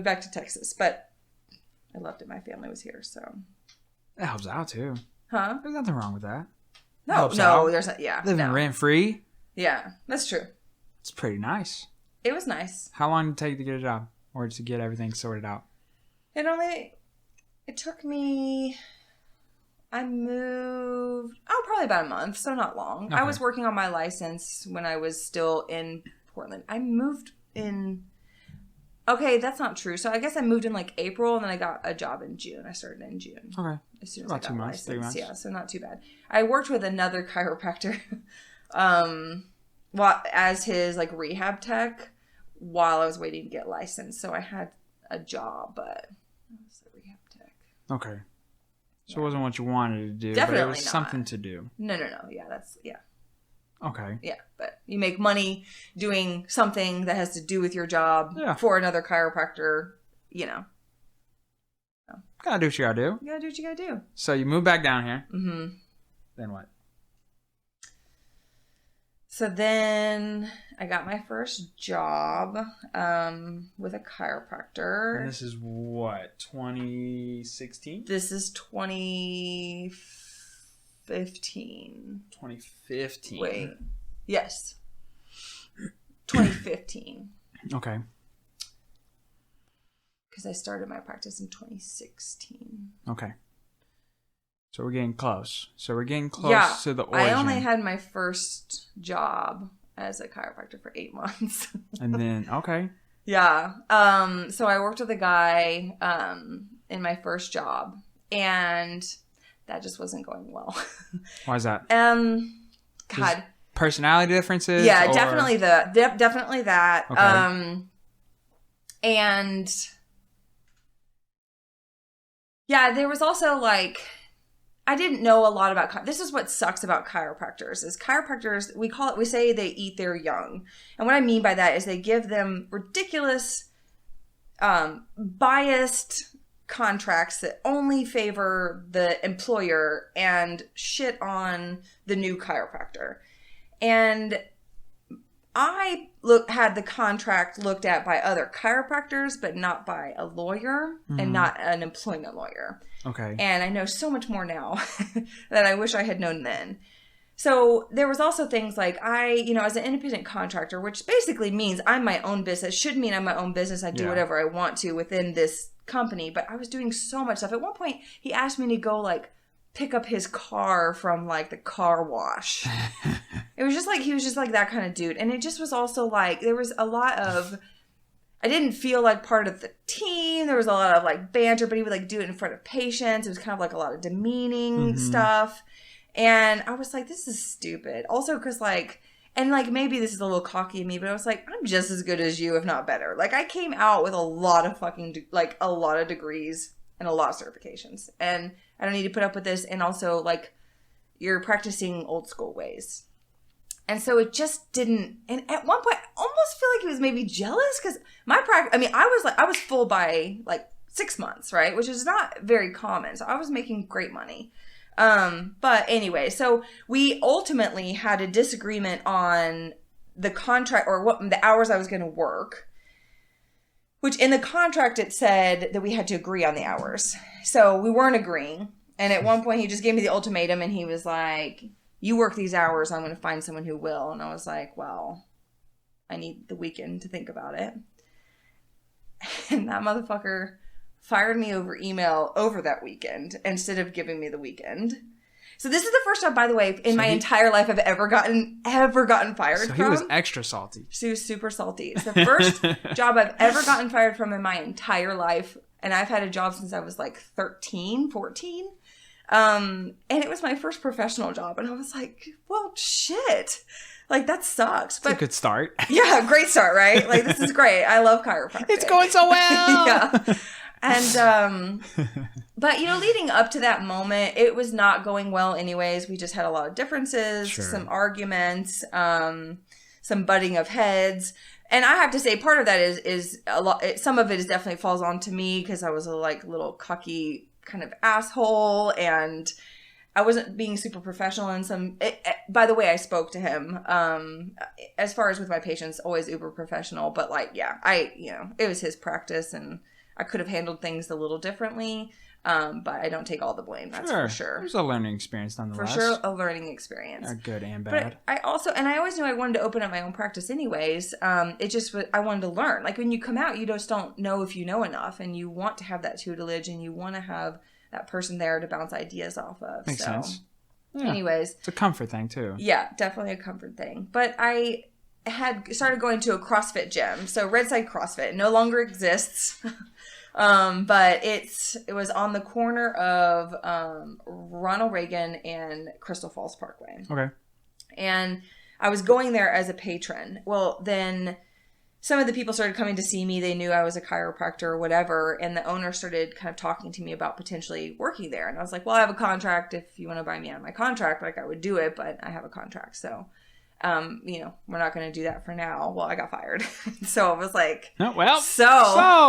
back to Texas. But I loved it. My family was here, so. It helps out, too. Huh? There's nothing wrong with that. No, there's not. Yeah. Living rent-free. Yeah, that's true. It's pretty nice. It was nice. How long did it take to get a job? Or to get everything sorted out? It took me, I moved, probably about a month, so not long. Okay. I was working on my license when I was still in Portland. I moved in, okay, that's not true. So I guess I moved in like April, and then I got a job in June. I started in June. Okay. As soon as about I got 2 months, 3 months. Yeah, so not too bad. I worked with another chiropractor as his like rehab tech, while I was waiting to get licensed. So I had a job, but I was a rehab tech. Okay. So it wasn't what you wanted to do, Definitely but it was not. something to do. No. Yeah, Okay. Yeah, but you make money doing something that has to do with your job for another chiropractor, you know. So. Gotta do what you gotta do. You gotta do what you gotta do. So you moved back down here. Mm-hmm. Then what? So then I got my first job with a chiropractor. And this is what, 2016? This is 2015. 2015. Wait. Yes. 2015. Okay. Because I started my practice in 2016. Okay. So we're getting close. To the origin. I only had my first job as a chiropractor for 8 months. And then, okay. Yeah. So I worked with a guy in my first job, and that just wasn't going well. Why is that? God. Personality differences? Yeah, definitely definitely that. Okay. And yeah, there was also like, I didn't know a lot about, this is what sucks about chiropractors, is chiropractors, we say they eat their young. And what I mean by that is they give them ridiculous, biased contracts that only favor the employer and shit on the new chiropractor. And I had the contract looked at by other chiropractors, but not by a lawyer and not an employment lawyer. Okay. And I know so much more now that I wish I had known then. So there was also things like as an independent contractor, which basically means I'm my own business, should mean I'm my own business. I do whatever I want to within this company. But I was doing so much stuff. At one point, he asked me to go pick up his car from the car wash. It was just he was just that kind of dude. And it just was also there was a lot of, I didn't feel like part of the team. There was a lot of banter, but he would do it in front of patients. It was kind of a lot of demeaning stuff. And I was like, this is stupid. Also because maybe this is a little cocky of me, but I was like, I'm just as good as you, if not better. I came out with a lot of a lot of degrees and a lot of certifications. And I don't need to put up with this. And also you're practicing old school ways. And so it just didn't, and at one point, I almost feel like he was maybe jealous because my practice, I was full by 6 months, right? Which is not very common. So I was making great money. But anyway, so we ultimately had a disagreement on the contract or what the hours I was going to work, which in the contract, it said that we had to agree on the hours. So we weren't agreeing. And at one point he just gave me the ultimatum and he was like, you work these hours, I'm going to find someone who will. And I was like, well, I need the weekend to think about it. And that motherfucker fired me over email over that weekend instead of giving me the weekend. So this is the first time, by the way, in my entire life I've ever gotten fired from. So he was extra salty. She was super salty. It's the first job I've ever gotten fired from in my entire life. And I've had a job since I was like 13, 14. And it was my first professional job. And I was like, well, shit. Like, that sucks. But, it's a good start. Yeah, great start, right? Like, this is great. I love chiropractic. It's going so well. Yeah. And, but, you know, leading up to that moment, it was not going well anyways. We just had a lot of differences, some arguments, some butting of heads. And I have to say, part of that is a lot. Some of it is definitely falls onto me because I was a little cocky kind of asshole, and I wasn't being super professional in some. By the way, I spoke to him. As far as with my patients, always uber professional. But it was his practice, and I could have handled things a little differently. But I don't take all the blame. That's for sure. It was a learning experience nonetheless. For sure, a learning experience. Good and bad. But I always knew I wanted to open up my own practice anyways. It just, I wanted to learn. Like when you come out, you just don't know if you know enough, and you want to have that tutelage, and you want to have that person there to bounce ideas off of. Makes sense. Yeah. Anyways. It's a comfort thing too. Yeah, definitely a comfort thing. But I had started going to a CrossFit gym. So Redside CrossFit no longer exists. But it was on the corner of Ronald Reagan and Crystal Falls Parkway. Okay. And I was going there as a patron. Well, then some of the people started coming to see me. They knew I was a chiropractor or whatever. And the owner started kind of talking to me about potentially working there. And I was like, well, I have a contract. If you want to buy me out of my contract, I would do it, but I have a contract. So, we're not going to do that for now. Well, I got fired. So I was like, oh, well, so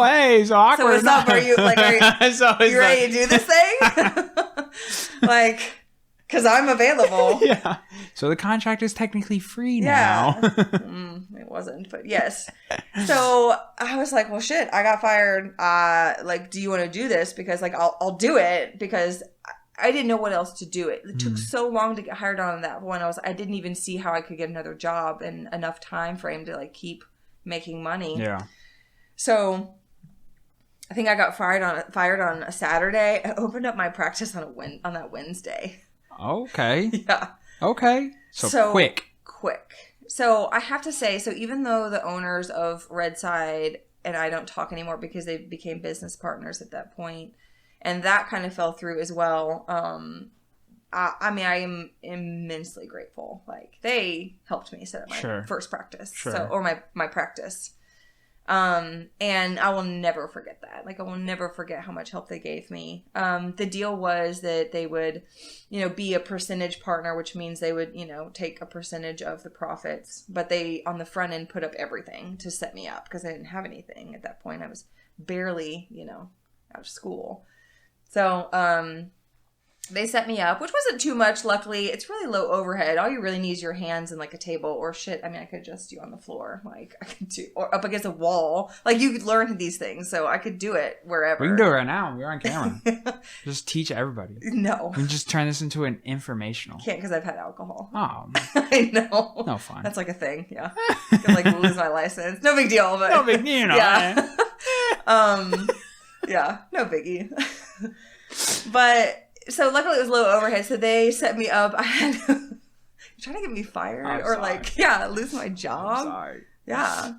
hey, so awkward. So what's up? Are you ready to do this thing? Because I'm available. Yeah. So the contract is technically free now. It wasn't, but yes. So I was like, well, shit, I got fired. Do you want to do this? Because I'll do it because I didn't know what else to do. It took so long to get hired on that one. I didn't even see how I could get another job in enough time frame to keep making money. Yeah. So I think I got fired on a Saturday. I opened up my practice on that Wednesday. Okay. Yeah. Okay. So quick. So I have to say, even though the owners of Redside and I don't talk anymore because they became business partners at that point, and that kind of fell through as well. I am immensely grateful. They helped me set up my first practice, or my practice. And I will never forget that. I will never forget how much help they gave me. The deal was that they would, be a percentage partner, which means they would, take a percentage of the profits, but they, on the front end, put up everything to set me up because I didn't have anything at that point. I was barely, out of school. So, they set me up, which wasn't too much. Luckily, it's really low overhead. All you really need is your hands and a table or shit. I mean, I could just do on the floor. I could do, or up against a wall. You could learn these things. So I could do it wherever. We can do it right now. We're on camera. Just teach everybody. No. We can just turn this into an informational. Can't because I've had alcohol. Oh. I know. No fun. That's a thing. Yeah. I could lose my license. No big deal. But no big deal. Yeah. Yeah. No biggie. But so luckily it was low overhead, so they set me up. I had you're trying to get me fired or lose my job. I'm sorry. Yeah.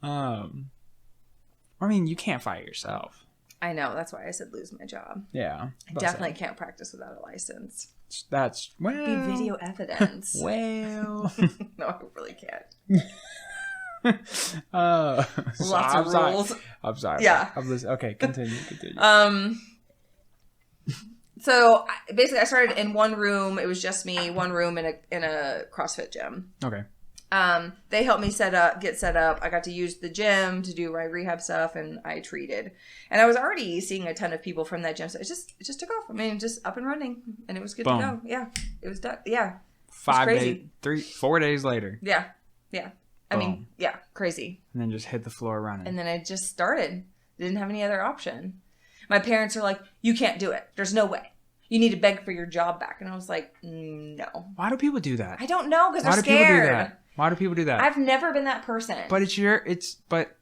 I mean, you can't fire yourself. I know. That's why I said lose my job. Yeah. I definitely can't practice without a license. That's be video evidence. Well. No, I really can't. Lots of rules. I'm sorry. Yeah. I'm listening. Okay, continue. So basically, I started in one room. It was just me, one room in a CrossFit gym. Okay. They helped me get set up. I got to use the gym to do my rehab stuff, and I treated. And I was already seeing a ton of people from that gym, so it just took off. I mean, just up and running, and it was good to go. Yeah, it was done. Yeah, 4 days later. Yeah. I mean, yeah, crazy. And then just hit the floor running. And then I just started. Didn't have any other option. My parents are like, "You can't do it. There's no way. You need to beg for your job back." And I was like, "No." Why do people do that? I don't know, because they're scared. Why do people do that? I've never been that person. But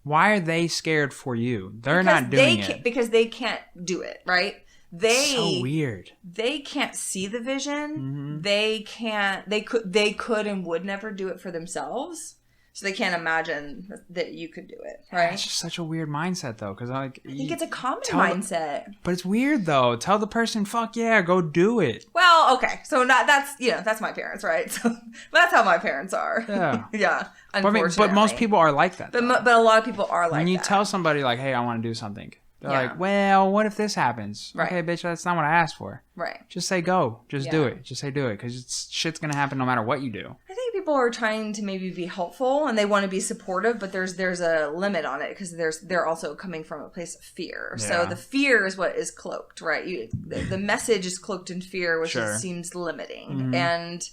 why are they scared for you? They're not doing it. Because they can't do it, right? So weird. They can't see the vision. Mm-hmm. They could and would never do it for themselves. So they can't imagine that you could do it, right? It's just such a weird mindset, though, because I think it's a common mindset. But it's weird, though. Tell the person, "Fuck yeah, go do it." Well, okay, so that's my parents, right? So that's how my parents are. Yeah, yeah. Unfortunately, but most people are like that. But a lot of people are like that. When you tell somebody like, "Hey, I want to do something," they're Yeah. like, "Well, what if this happens?" Right. Okay, bitch, that's not what I asked for. Right. Just say go. Just do Yeah. it. Just say do it, because shit's gonna happen no matter what you do. I think people are trying to maybe be helpful and they want to be supportive, but there's a limit on it because they're also coming from a place of fear. Yeah. So the fear is what is cloaked, right? The message is cloaked in fear, which Sure. seems limiting. Mm-hmm. And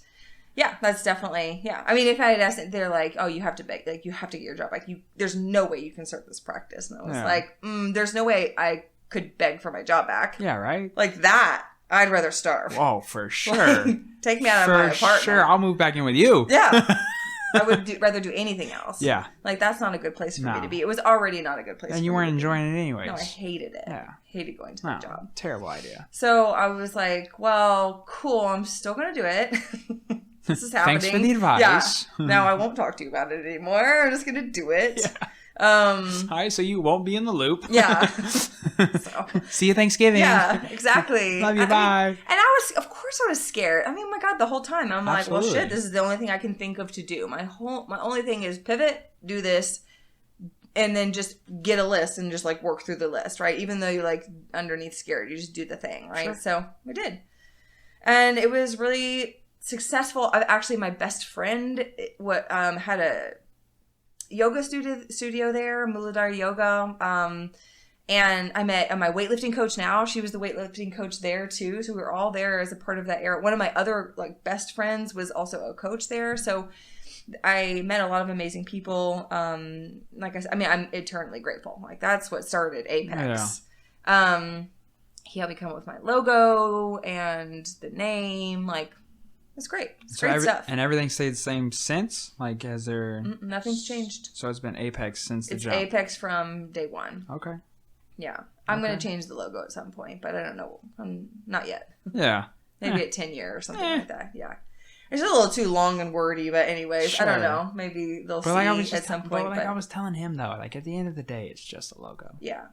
yeah, that's definitely, yeah. I mean, if I had asked it, they're like, oh, you have to beg, like you have to get your job back. There's no way you can start this practice. And I was like, there's no way I could beg for my job back. Yeah, right. Like that, I'd rather starve. Oh, for sure. Take me out of my apartment. For sure, I'll move back in with you. Yeah. I would rather do anything else. Yeah. Like, that's not a good place for me to be. It was already not a good place for me. And you weren't enjoying it anyways. No, I hated it. Yeah. Hated going to my job. Terrible idea. So I was like, well, cool. I'm still going to do it. This is happening. Thanks for the advice. Yeah. Now I won't talk to you about it anymore. I'm just going to do it. Yeah. All right, so you won't be in the loop. Yeah. So. See you Thanksgiving. Yeah, exactly. Love you, bye. And of course I was scared. I mean, my God, the whole time. I'm Absolutely. like, well, shit, this is the only thing I can think of to do. My only thing is pivot, do this, and then just get a list and just like work through the list, right? Even though you're like underneath scared, you just do the thing, right? Sure. So I did. And it was really successful. Actually, my best friend had a yoga studio there, Muladhara Yoga. And I met my weightlifting coach now. She was the weightlifting coach there too. So we were all there as a part of that era. One of my other like best friends was also a coach there. So I met a lot of amazing people. Like I said, I mean, I'm eternally grateful. Like that's what started Apex. Yeah. He helped me come up with my logo and the name. Like, it's great. It's great stuff. And everything stayed the same since? Like, has there... Nothing's changed. So it's been Apex since the jump? It's Apex from day one. Okay. Yeah. I'm going to change the logo at some point, but I don't know. Not yet. Yeah. Maybe at 10 year or something like that. Yeah. It's a little too long and wordy, but anyways, sure. I don't know. Maybe they'll see at some point. But I was telling him, though, like, at the end of the day, it's just a logo. Yeah.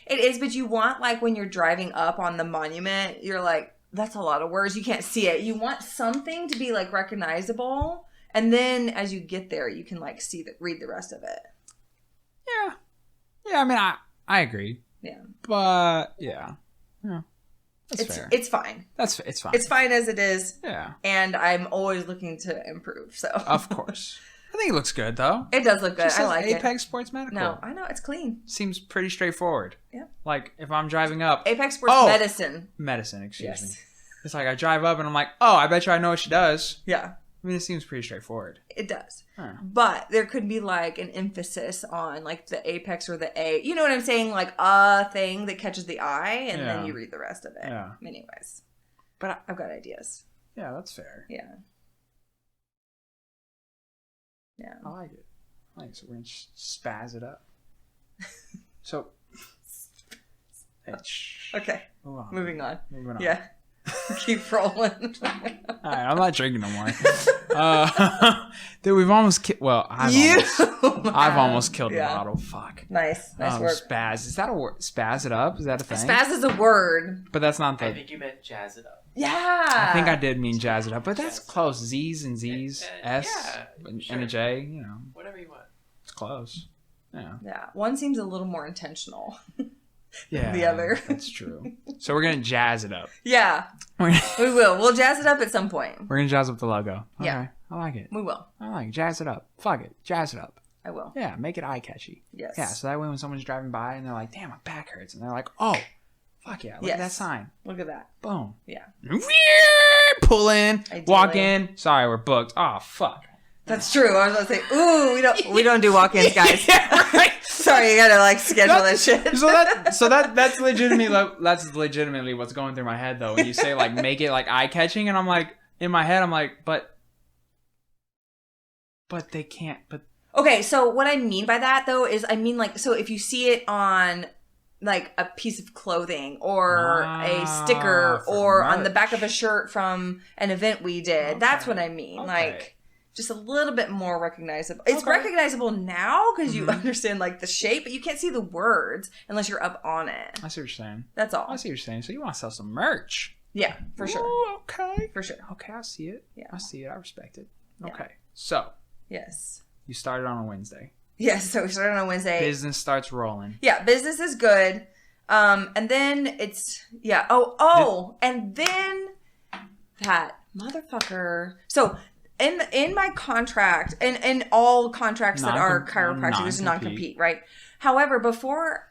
It is, but you want, like, when you're driving up on the monument, you're like, that's a lot of words. You can't see it. You want something to be like recognizable, and then as you get there, you can like read the rest of it. Yeah. I mean, I agree. Yeah. But yeah. That's fair. It's fine. It's fine. It's fine as it is. Yeah. And I'm always looking to improve. So. Of course. I think it looks good though. It does look good. I like it. Apex Sports Medical. No, I know it's clean. Seems pretty straightforward. Yeah. Like if I'm driving up. Apex Sports Medicine. Medicine, excuse me. It's like I drive up and I'm like, oh, I bet you I know what she does. Yeah. I mean, it seems pretty straightforward. It does. Huh. But there could be like an emphasis on like the apex or the A. You know what I'm saying? Like a thing that catches the eye and then you read the rest of it. Yeah. Anyways. But I've got ideas. Yeah, that's fair. Yeah. Yeah. I like it. So we're going to spaz it up. So. Okay. Moving on. Moving on. Yeah. Keep rolling. Alright, I'm not drinking no more. Dude, we've almost I've almost killed the bottle. Fuck. Nice work. Spaz. Is that a word? Spaz it up? Is that a thing? Spaz is a word. But that's not the... I think you meant jazz it up. Yeah. I think I did mean jazz it up, but that's close. Z's and Z's. S sure. and a J, you know. Whatever you want. It's close. Yeah. Yeah. One seems a little more intentional. Yeah, the other. That's true. So we're gonna jazz it up. Yeah, we will. We'll jazz it up at some point. We're gonna jazz up the logo. Okay. Yeah, I like it. We will. I like it. Jazz it up. Fuck it. Jazz it up. I will. Yeah, make it eye catchy. Yes. Yeah, so that way when someone's driving by and they're like, "Damn, my back hurts," and they're like, "Oh, fuck yeah, look at that sign. Look at that. Boom. Yeah. Pull in. Ideally. Walk in. Sorry, we're booked. Oh fuck. That's true. I was about to say, ooh, we don't do walk-ins, guys. Yeah, right. Sorry, you gotta like schedule that shit. That's legitimately what's going through my head though. When you say like make it like eye catching, and I'm like in my head I'm like, but But they can't. But okay, so what I mean by that though is I mean like so if you see it on like a piece of clothing or a sticker or merch. on the back of a shirt from an event we did, Okay. that's what I mean. Okay. Like just a little bit more recognizable. It's Okay. recognizable now because you Mhm. understand like the shape, but you can't see the words unless you're up on it. I see what you're saying. That's all. I see what you're saying. So you want to sell some merch? Yeah, for sure. Ooh, okay. For sure. Okay, I see it. Yeah. I see it. I respect it. Yeah. Okay. So Yes. you started on a Wednesday. Yes, so we started on Wednesday. Business starts rolling. Yeah, business is good. And then it's and then that motherfucker. So in my contract and all contracts that are chiropractic, there's a non-compete, right? However, before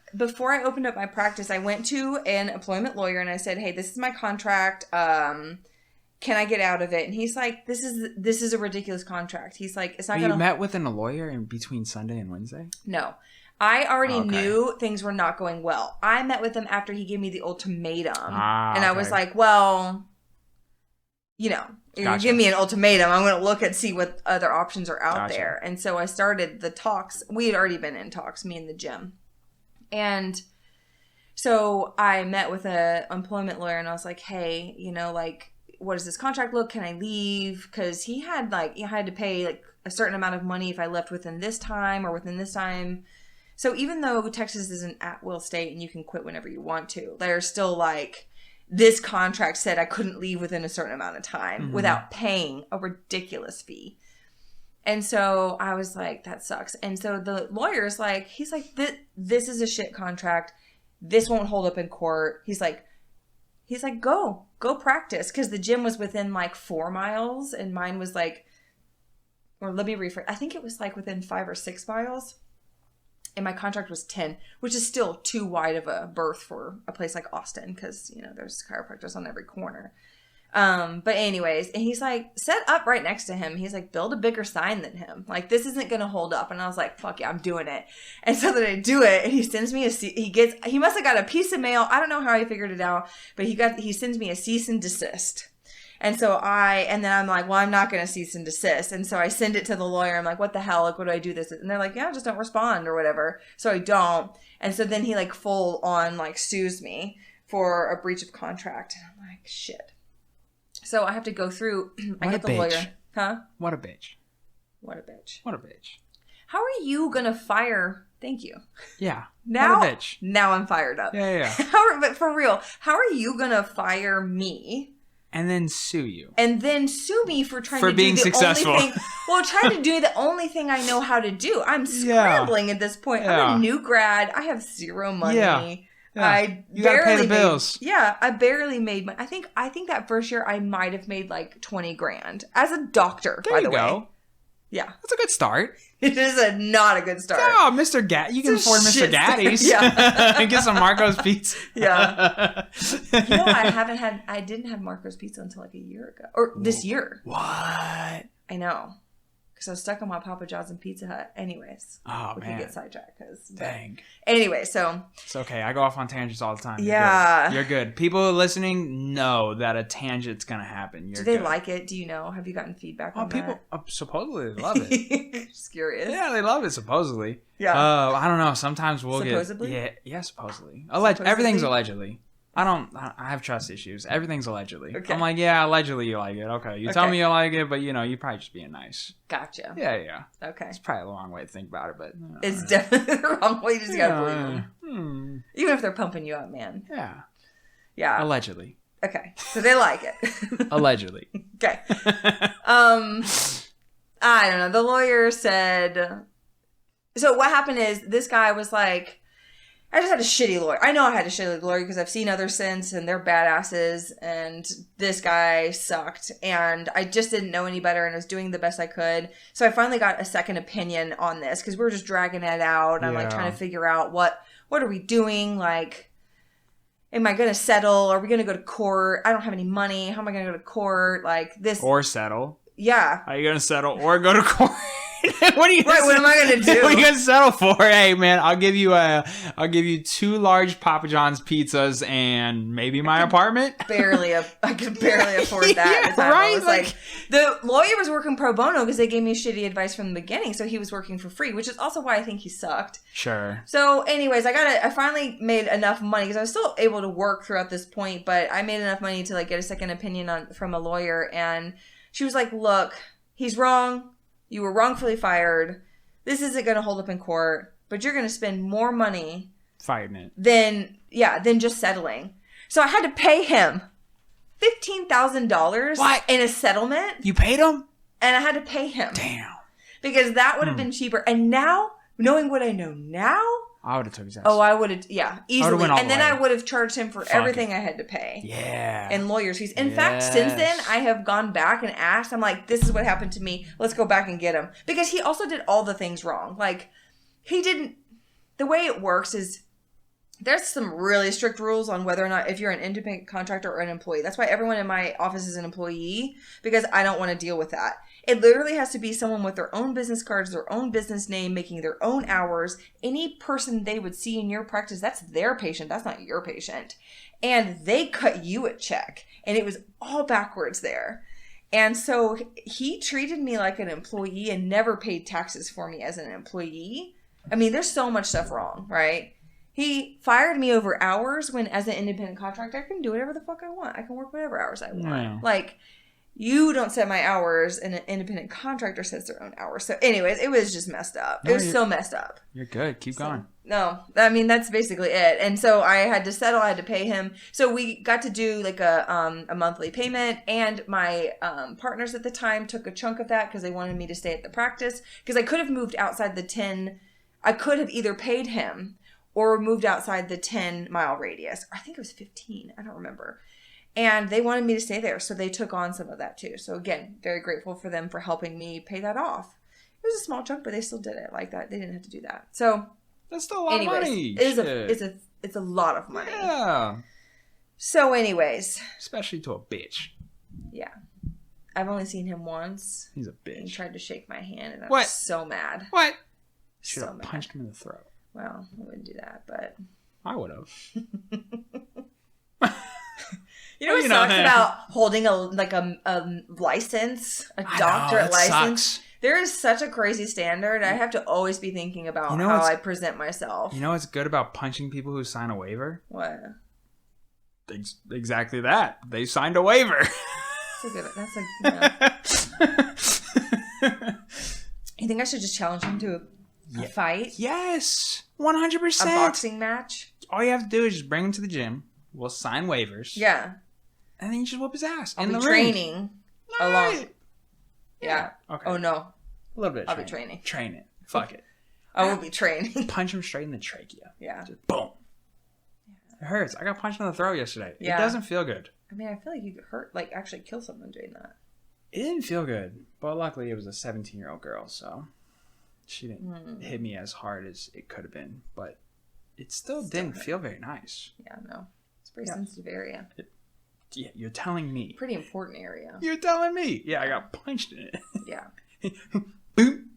I opened up my practice, I went to an employment lawyer and I said, "Hey, this is my contract. Can I get out of it?" And he's like, "This is a ridiculous contract." He's like, "It's not You gonna." met with a lawyer in between Sunday and Wednesday? No. I already Okay. knew things were not going well. I met with him after he gave me the ultimatum. And I was Okay. like, well, you know, if you Gotcha. give me an ultimatum, I'm going to look and see what other options are out Gotcha. there. And so I started the talks. We had already been in talks, me and the gym. And so I met with an employment lawyer and I was like, hey, you know, like, what does this contract look? Can I leave? Because he had to pay like a certain amount of money if I left within this time or within this time. So even though Texas is an at-will state and you can quit whenever you want to, there's still like this contract said I couldn't leave within a certain amount of time without paying a ridiculous fee. And so I was like, that sucks. And so the lawyer's like, he's like, this is a shit contract. This won't hold up in court. He's like, go practice. Because the gym was within like 4 miles and mine was like, or let me rephrase. I think it was like within 5 or 6 miles. And my contract was 10, which is still too wide of a berth for a place like Austin because, you know, there's chiropractors on every corner. But anyways, and he's like, set up right next to him. He's like, build a bigger sign than him. Like, this isn't going to hold up. And I was like, fuck yeah, I'm doing it. And so then I do it, and he sends me he must have got a piece of mail. I don't know how he figured it out, but he sends me a cease and desist. And so then I'm like, well, I'm not going to cease and desist. And so I send it to the lawyer. I'm like, what the hell? Like, what do I do this? And they're like, yeah, just don't respond or whatever. So I don't. And so then he like full on like sues me for a breach of contract. And I'm like, shit. So I have to go through. I get the lawyer. Huh? What a bitch. What a bitch. What a bitch. How are you going to fire? Thank you. Yeah. Now, what a bitch. Now I'm fired up. Yeah. But for real, how are you going to fire me? And then sue you. And then sue me for trying For to being do the successful. only thing. Well, trying to do the only thing I know how to do. I'm scrambling at this point. Yeah. I'm a new grad. I have zero money. Yeah. You barely gotta pay the bills. I barely made money. I think that first year I might have made like 20 grand as a doctor. There by you the go. way. Yeah, That's a good start. it is not a good start. Oh, Mr. Gat. You can It's a afford Mr. shit start. Gatti's. Yeah. Get some Marco's pizza. Yeah. You know, I didn't have Marco's Pizza until like a year ago. Or this year. What? I know. Because I was stuck on my Papa John's and Pizza Hut. Anyways. Oh, we man. could get sidetracked. Dang. Anyway, so. It's okay. I go off on tangents all the time. Yeah. You're good. People listening know that a tangent's going to happen. You're Do they good. like it? Do you know? Have you gotten feedback on People supposedly they love it. that? Just curious. Yeah, they love it, supposedly. Yeah. I don't know. Sometimes we'll Supposedly? get... Yeah, supposedly. Supposedly? Everything's allegedly. I have trust issues. Everything's allegedly. Okay. I'm like, yeah, allegedly you like it. Okay. You tell me you like it, but, you know, you're probably just being nice. Gotcha. Yeah. Okay. It's probably the wrong way to think about it, but... It's definitely the wrong way. You just gotta believe them. Hmm. Even if they're pumping you up, man. Yeah. Yeah. Allegedly. Okay. So they like it. Allegedly. Okay. I don't know. The lawyer said... So what happened is this guy was like... I just had a shitty lawyer. I know I had a shitty lawyer because I've seen others since and they're badasses and this guy sucked and I just didn't know any better and I was doing the best I could. So I finally got a second opinion on this because we were just dragging it out and I'm like trying to figure out what are we doing? Like, am I going to settle? Are we going to go to court? I don't have any money. How am I going to go to court? Like this. Or settle. Yeah. Are you going to settle or go to court? What are you? Right, what am I gonna do? What are you gonna settle for? Hey, man, I'll give you 2 large Papa John's pizzas and maybe my apartment. I could barely afford that. Yeah, at the time. right? I was like, the lawyer was working pro bono because they gave me shitty advice from the beginning, so he was working for free, which is also why I think he sucked. Sure. So, anyways, I finally made enough money because I was still able to work throughout this point, but I made enough money to like get a second opinion from a lawyer, and she was like, "Look, he's wrong. You were wrongfully fired. This isn't going to hold up in court, but you're going to spend more money fighting it than just settling." So I had to pay him $15,000 in a settlement. You paid him? And I had to pay him. Damn. Because that would have been cheaper. And now, knowing what I know now, I would have took his ass. oh, I would have, easily. And then the way. I would have charged him for everything I had to pay. Yeah. And lawyers' fees. In fact, since then, I have gone back and asked, I'm like, this is what happened to me. Let's go back and get him. Because he also did all the things wrong. Like, he didn't, the way it works is, there's some really strict rules on whether or not, if you're an independent contractor or an employee. That's why everyone in my office is an employee, because I don't want to deal with that. It literally has to be someone with their own business cards, their own business name, making their own hours. Any person they would see in your practice, that's their patient. That's not your patient. And they cut you a check. And it was all backwards there. And so he treated me like an employee and never paid taxes for me as an employee. I mean, there's so much stuff wrong, right? He fired me over hours when, as an independent contractor, I can do whatever the fuck I want. I can work whatever hours I want. Yeah. Like, you don't set my hours, and an independent contractor sets their own hours. So, anyways, it was just messed up. It was so messed up. You're good. Keep going. No, I mean, that's basically it. And so I had to settle. I had to pay him. So we got to do like a monthly payment, and my partners at the time took a chunk of that because they wanted me to stay at the practice. Because I could have moved outside the 10. I could have either paid him or moved outside the 10-mile radius. I think it was 15. I don't remember. And they wanted me to stay there, so they took on some of that too. So again, very grateful for them for helping me pay that off. It was a small chunk, but they still did it like that. They didn't have to do that. So that's still a lot of money. It's a lot of money. Yeah. So anyways. Especially to a bitch. Yeah. I've only seen him once. He's a bitch. He tried to shake my hand, and I What? was so mad. What? Should So have mad. punched him in the throat. Well, I wouldn't do that, but... I would have. You know what sucks about holding a license, a doctorate license? Sucks. There is such a crazy standard. I have to always be thinking about how I present myself. You know what's good about punching people who sign a waiver? What? Exactly that. They signed a waiver. You think I should just challenge him to a fight? Yes. 100%. A boxing match? All you have to do is just bring him to the gym. We'll sign waivers. Yeah. And then you just whoop his ass. I'll be training along. Yeah. Okay. Oh, no. A little bit of I'll be training. Train it. Fuck it. I will be training. Punch him straight in the trachea. Yeah. Just boom. It hurts. I got punched in the throat yesterday. Yeah. It doesn't feel good. I mean, I feel like you could hurt, like actually kill someone doing that. It didn't feel good. But luckily it was a 17-year-old girl, so she didn't hit me as hard as it could have been. But it still didn't feel very nice. Yeah, no. It's a very sensitive area. Yeah, you're telling me. Pretty important area. You're telling me. Yeah, I got punched in it. Yeah. Boom.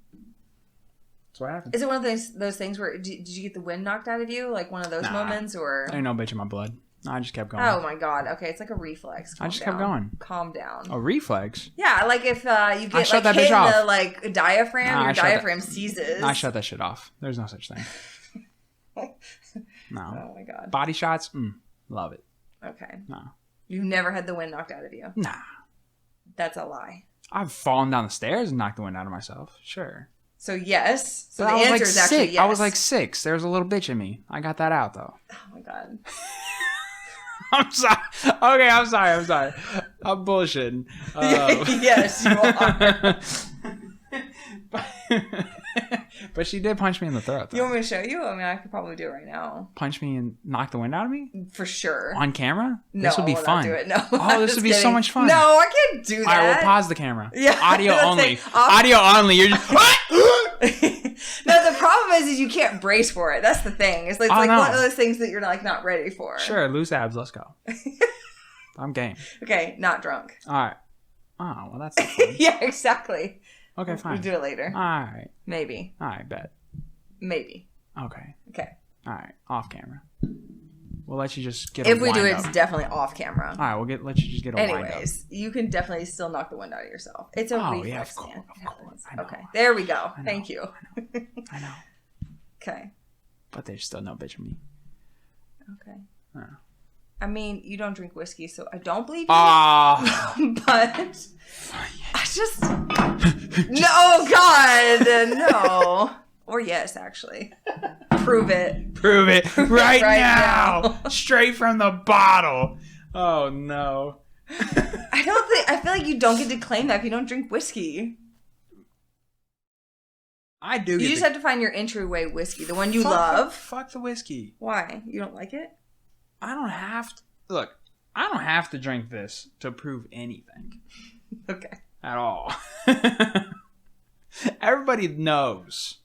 That's what happened. Is it one of those things where, did you get the wind knocked out of you? Like one of those moments, or? Ain't no bitch in my blood. No, I just kept going. Oh my God. Okay, it's like a reflex. I just kept going. Calm down. A reflex? Yeah, like if you get like hit in the like diaphragm, your diaphragm seizes. I shut that shit off. There's no such thing. No. Oh my God. Body shots? Love it. Okay. No. You've never had the wind knocked out of you? Nah. That's a lie. I've fallen down the stairs and knocked the wind out of myself. Sure. So yes. So but the answer is actually yes. I was like 6. There was a little bitch in me. I got that out though. Oh my God. I'm sorry. Okay, I'm sorry. I'm bullshitting. Yes, you are. But she did punch me in the throat, though. You want me to show you? I mean, I could probably do it right now. Punch me and knock the wind out of me? For sure. On camera? No, this would be I will fun. not do it. No. Oh, this would be so much fun. No, I can't do that. All right, we'll pause the camera. Yeah. Audio only. Audio only. You're just... No, the problem is you can't brace for it. That's the thing. It's like, one of those things that you're like not ready for. Sure, loose abs. Let's go. I'm game. Okay, not drunk. All right. Oh, well, that's fun. Yeah, exactly. Okay, fine. We'll do it later. All right. Maybe. All right, bet. Maybe. Okay. Okay. All right. Off camera. We'll let you just get If a we do it, wind it's up. definitely off camera. All right, let you just get a wind up. Anyways, you can definitely still knock the wind out of yourself. It's a reflex, yeah, of course, man. of It course. happens. I know, Okay, there we go. I know, Thank you. I know. Okay. But there's still no bitch of me. Okay. Oh. I mean, you don't drink whiskey, so I don't believe you. Ah. But I just no, God, no. Or yes, actually. Prove it. Prove it right, right now. Straight from the bottle. Oh no. I feel like you don't get to claim that if you don't drink whiskey. I do. You just have to find your entryway whiskey, the one you love. Fuck the whiskey. Why? You don't like it? I don't have to. Look, I don't have to drink this to prove anything. Okay. At all. Everybody knows.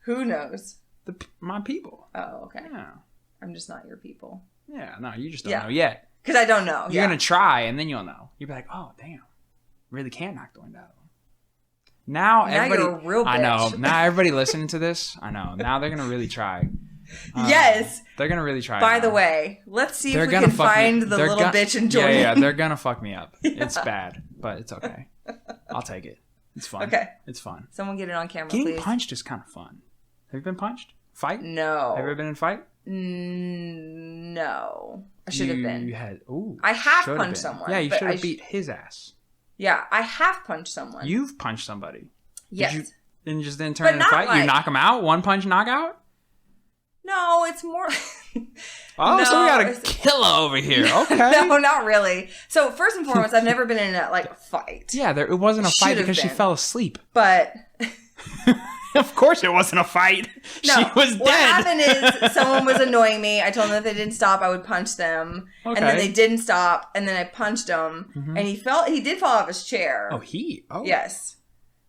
Who knows? My people. Oh, okay. Yeah. I'm just not your people. Yeah, no, you just don't know yet. Because I don't know. You're going to try, and then you'll know. You'll be like, oh, damn. Really can't knock the wind out of them. Now everybody... you're a real bitch. I know. Now everybody listening to this, I know. Now they're going to really try. Yes. They're going to really try. By now. the way, let's see They're if we gonna can fuck find me. the They're little gonna- bitch and join Yeah, in. they're going to fuck me up. It's bad, but it's okay. I'll take it. It's fun. Okay. It's fun. Someone get it on camera, Getting please. punched is kind of fun. Have you been punched? Fight? No. Have you ever been in a fight? No. I should have been. You had. Ooh. I have should've punched been. someone, Yeah, you but should I have beat his ass. Yeah, I have punched someone. You've punched somebody. Yes. Did you, and just didn't But turn in a not fight? You like- knock him out? One punch knockout? No, it's more... Oh, so we got a it's- killer over here. Okay. No, not really. So first and foremost, I've never been in a fight. Yeah, it wasn't a fight Should've because she been. fell asleep. But Of course it wasn't a fight. no, She was what dead. happened is someone was annoying me. I told them if they didn't stop, I would punch them. Okay. And then they didn't stop, and then I punched him, Mhm. and he did fall off his chair. Oh, he? Oh. Yes.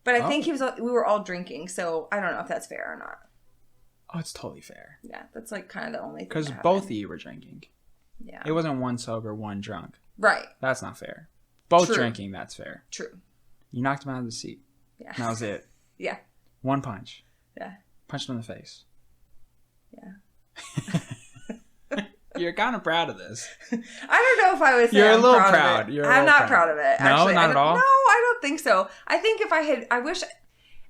But I think Oh. we were all drinking, so I don't know if that's fair or not. Oh, it's totally fair. Yeah, that's kind of the only thing. Because that both of happened. you were drinking. Yeah. It wasn't one sober, one drunk. Right. That's not fair. Both True. drinking, that's fair. True. You knocked him out of the seat. Yeah. And that was it. Yeah. One punch. Yeah. Punched him in the face. Yeah. You're kind of proud of this. I don't know if I would say You're a I'm little proud. proud. Of it. You're a I'm little not proud of it. No, Actually. not at all? No, I don't think so. I think I wish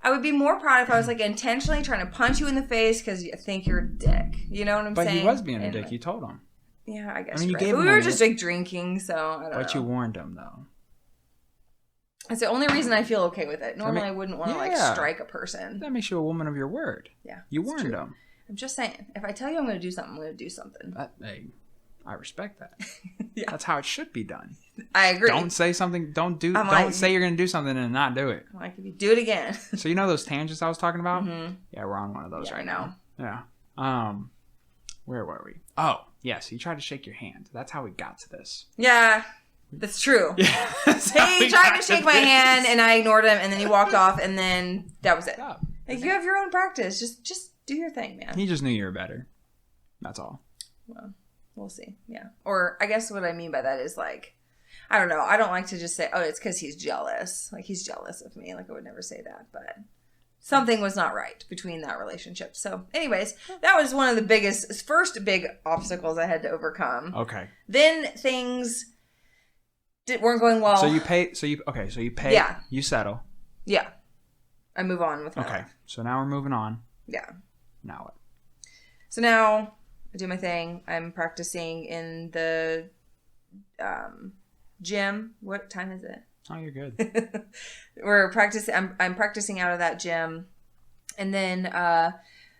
I would be more proud if I was intentionally trying to punch you in the face because you think you're a dick. You know what I'm But saying? he was being a And, dick. You told him. Yeah, I guess. I mean, you you're gave right. him We a were just drinking, so I don't know. But you warned him, though. That's the only reason I feel okay with it. Normally, I, mean, wouldn't want to yeah. strike a person. That makes you a woman of your word. Yeah, You it's warned true. him. I'm just saying, if I tell you I'm going to do something, I'm going to do something. Hey, I respect that. Yeah. That's how it should be done. I agree. Don't say something. Don't like- say you're gonna do something and not do it. If you do it again. So you know those tangents I was talking about? Mhm. Yeah, we're on one of those Yeah, right I know. now. Yeah. Where were we? Oh, yes. He tried to shake your hand. That's how we got to this. Yeah, that's true. Yeah. That's how He we tried got to shake my hand, and I ignored him, and then he walked off, and then that was it. Stop. You have your own practice. Just do your thing, man. He just knew you were better. That's all. Well, we'll see. Yeah. Or I guess what I mean by that is I don't know. I don't like to just say, oh, it's because he's jealous. He's jealous of me. I would never say that, but something was not right between that relationship. So anyways, that was one of the first big obstacles I had to overcome. Okay. Then things weren't going well. So you pay. So you pay. Yeah. You settle. Yeah. I move on with my Okay. life. So now we're moving on. Yeah. Now what? So now I do my thing. I'm practicing in the gym. What time is it? Oh, you're good. We're practicing. I'm practicing out of that gym, and then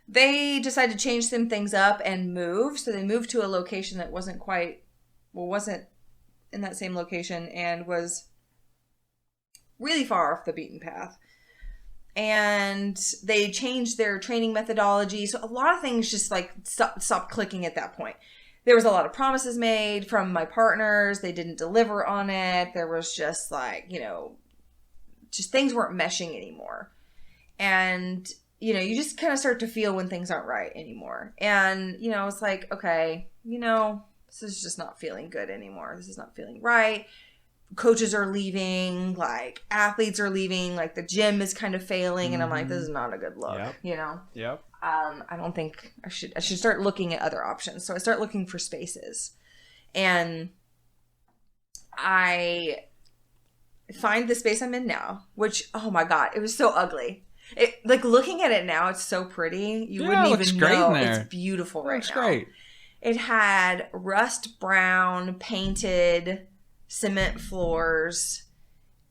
they decided to change some things up and move. So they moved to a location that wasn't in that same location and was really far off the beaten path. And they changed their training methodology. So a lot of things just stopped clicking at that point. There was a lot of promises made from my partners. They didn't deliver on it. There was just just things weren't meshing anymore. And, you just kind of start to feel when things aren't right anymore. And, it's okay, this is just not feeling good anymore. This is not feeling right. coaches are leaving, like athletes are leaving, like the gym is kind of failing, and I'm like, this is not a good look, you know? Yep. I don't think I should start looking at other options. So I start looking for spaces, and I find the space I'm in now, which, oh my God, it was so ugly. It, like, looking at it now, it's so pretty. You wouldn't even know. It's beautiful right now. Looks great. It had rust brown painted cement floors.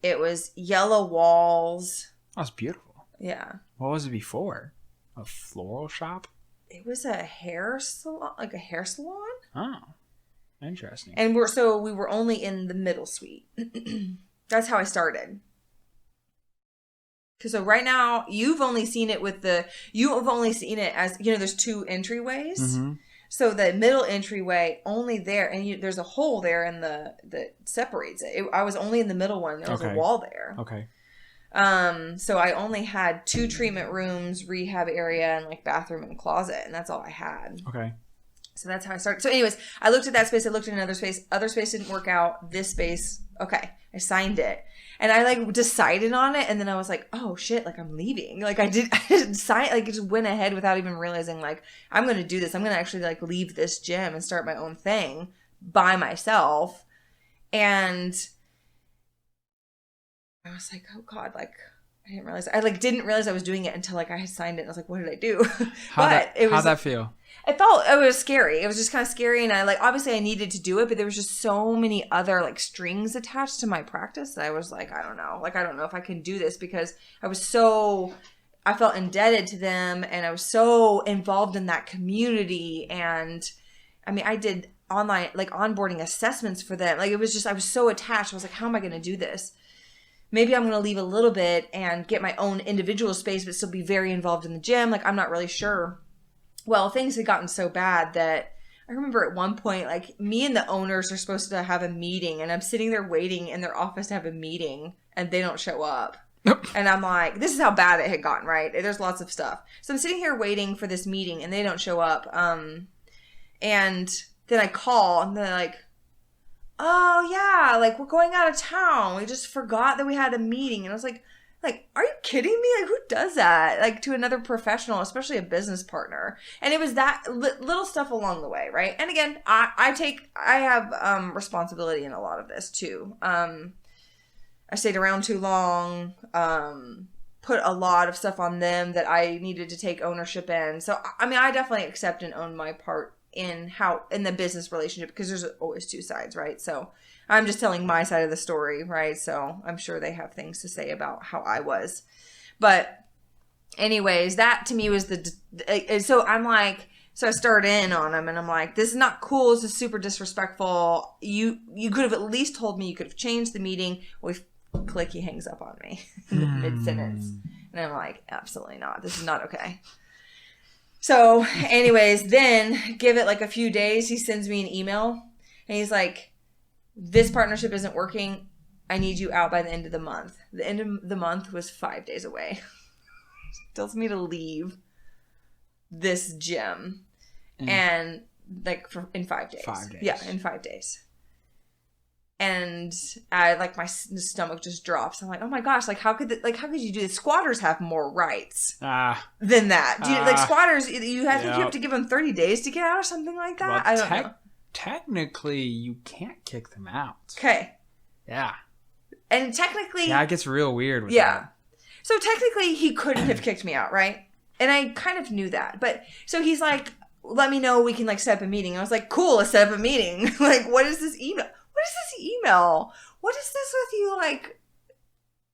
It was yellow walls. Oh, it's beautiful. Yeah. What was it before? A floral shop? It was a hair salon, like a hair salon. Oh, interesting. And we were only in the middle suite. That's how I started. Because so right now you've only seen it as, you know, there's 2 entryways. Mm-hmm. So the middle entryway only there, and there's a hole there that separates it. I was only in the middle one. There was a wall there. Okay. So I only had 2 treatment rooms, rehab area, and like bathroom and closet, and that's all I had. Okay. So that's how I started. So anyways, I looked at that space. I looked at another space. Other space didn't work out. This space, okay. I signed it. And I like decided on it, and then I was like, oh shit, like I'm leaving. Like I didn't sign, like it just went ahead without even realizing, like, I'm going to do this. I'm going to actually like leave this gym and start my own thing by myself. And I was like, oh God, like I didn't realize I was doing it until like I had signed it. And I was like, what did I do? How'd that feel? It was scary. It was just kind of scary. And I like, obviously I needed to do it, but there was just so many other like strings attached to my practice that I was like, I don't know if I can do this, because I felt indebted to them, and I was so involved in that community. And I mean, I did online, like onboarding assessments for them. Like it was just, I was so attached. I was like, how am I going to do this? Maybe I'm going to leave a little bit and get my own individual space, but still be very involved in the gym. Like, I'm not really sure. Well, things had gotten so bad that I remember at one point, like, me and the owners are supposed to have a meeting, and I'm sitting there waiting in their office to have a meeting, and they don't show up. And I'm like, this is how bad it had gotten, right? There's lots of stuff. So I'm sitting here waiting for this meeting, and they don't show up. And then I call, and they're like, oh, yeah, like, we're going out of town. We just forgot that we had a meeting. And I was like, are you kidding me? Like, who does that? Like, to another professional, especially a business partner. And it was that little stuff along the way, right? And again, I have responsibility in a lot of this, too. I stayed around too long, put a lot of stuff on them that I needed to take ownership in. So, I mean, I definitely accept and own my part in the business relationship, because there's always 2 sides, right? So I'm just telling my side of the story, right? So I'm sure they have things to say about how I was. But anyways, that to me was so I'm like, so I started in on them, and I'm like, this is not cool. This is super disrespectful. You could have at least told me. You could have changed the meeting. He hangs up on me in the mid-sentence. And I'm like, absolutely not. This is not okay. So anyways, then give it like a few days. He sends me an email, and he's like, this partnership isn't working. I need you out by the end of the month. The end of the month was 5 days away. Tells me to leave this gym and like in 5 days. 5 days. Yeah, in 5 days. And I like my stomach just drops. I'm like, oh my gosh, like how could you do this? Squatters have more rights than that. Do you like squatters? You have to give them 30 days to get out or something like that. Well, I don't know. Technically, you can't kick them out. Okay. Yeah. And technically, it gets real weird with that. So technically, he couldn't have kicked me out, right? And I kind of knew that. But so he's like, let me know, we can like set up a meeting. I was like, cool, let's set up a meeting. Like, what is this email? What is this with you? Like,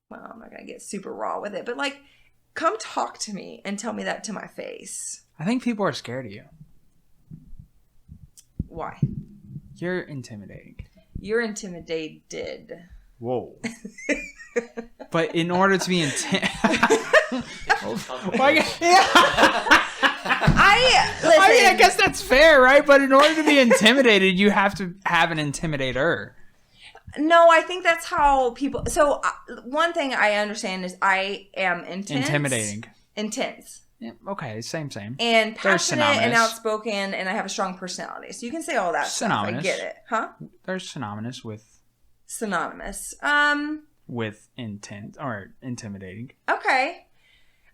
well, I'm not going to get super raw with it, but like, come talk to me and tell me that to my face. I think people are scared of you. Why? You're intimidating. You're intimidated. Whoa. But in order to be I guess that's fair, right? But in order to be intimidated, you have to have an intimidator. No, I think that's how people... So, one thing I understand is I am intense. Intimidating. Intense. Yeah, okay, same. And passionate and outspoken, and I have a strong personality. So you can say all that synonymous. Stuff. I get it. Huh? They're synonymous with... synonymous. With intent or intimidating. Okay.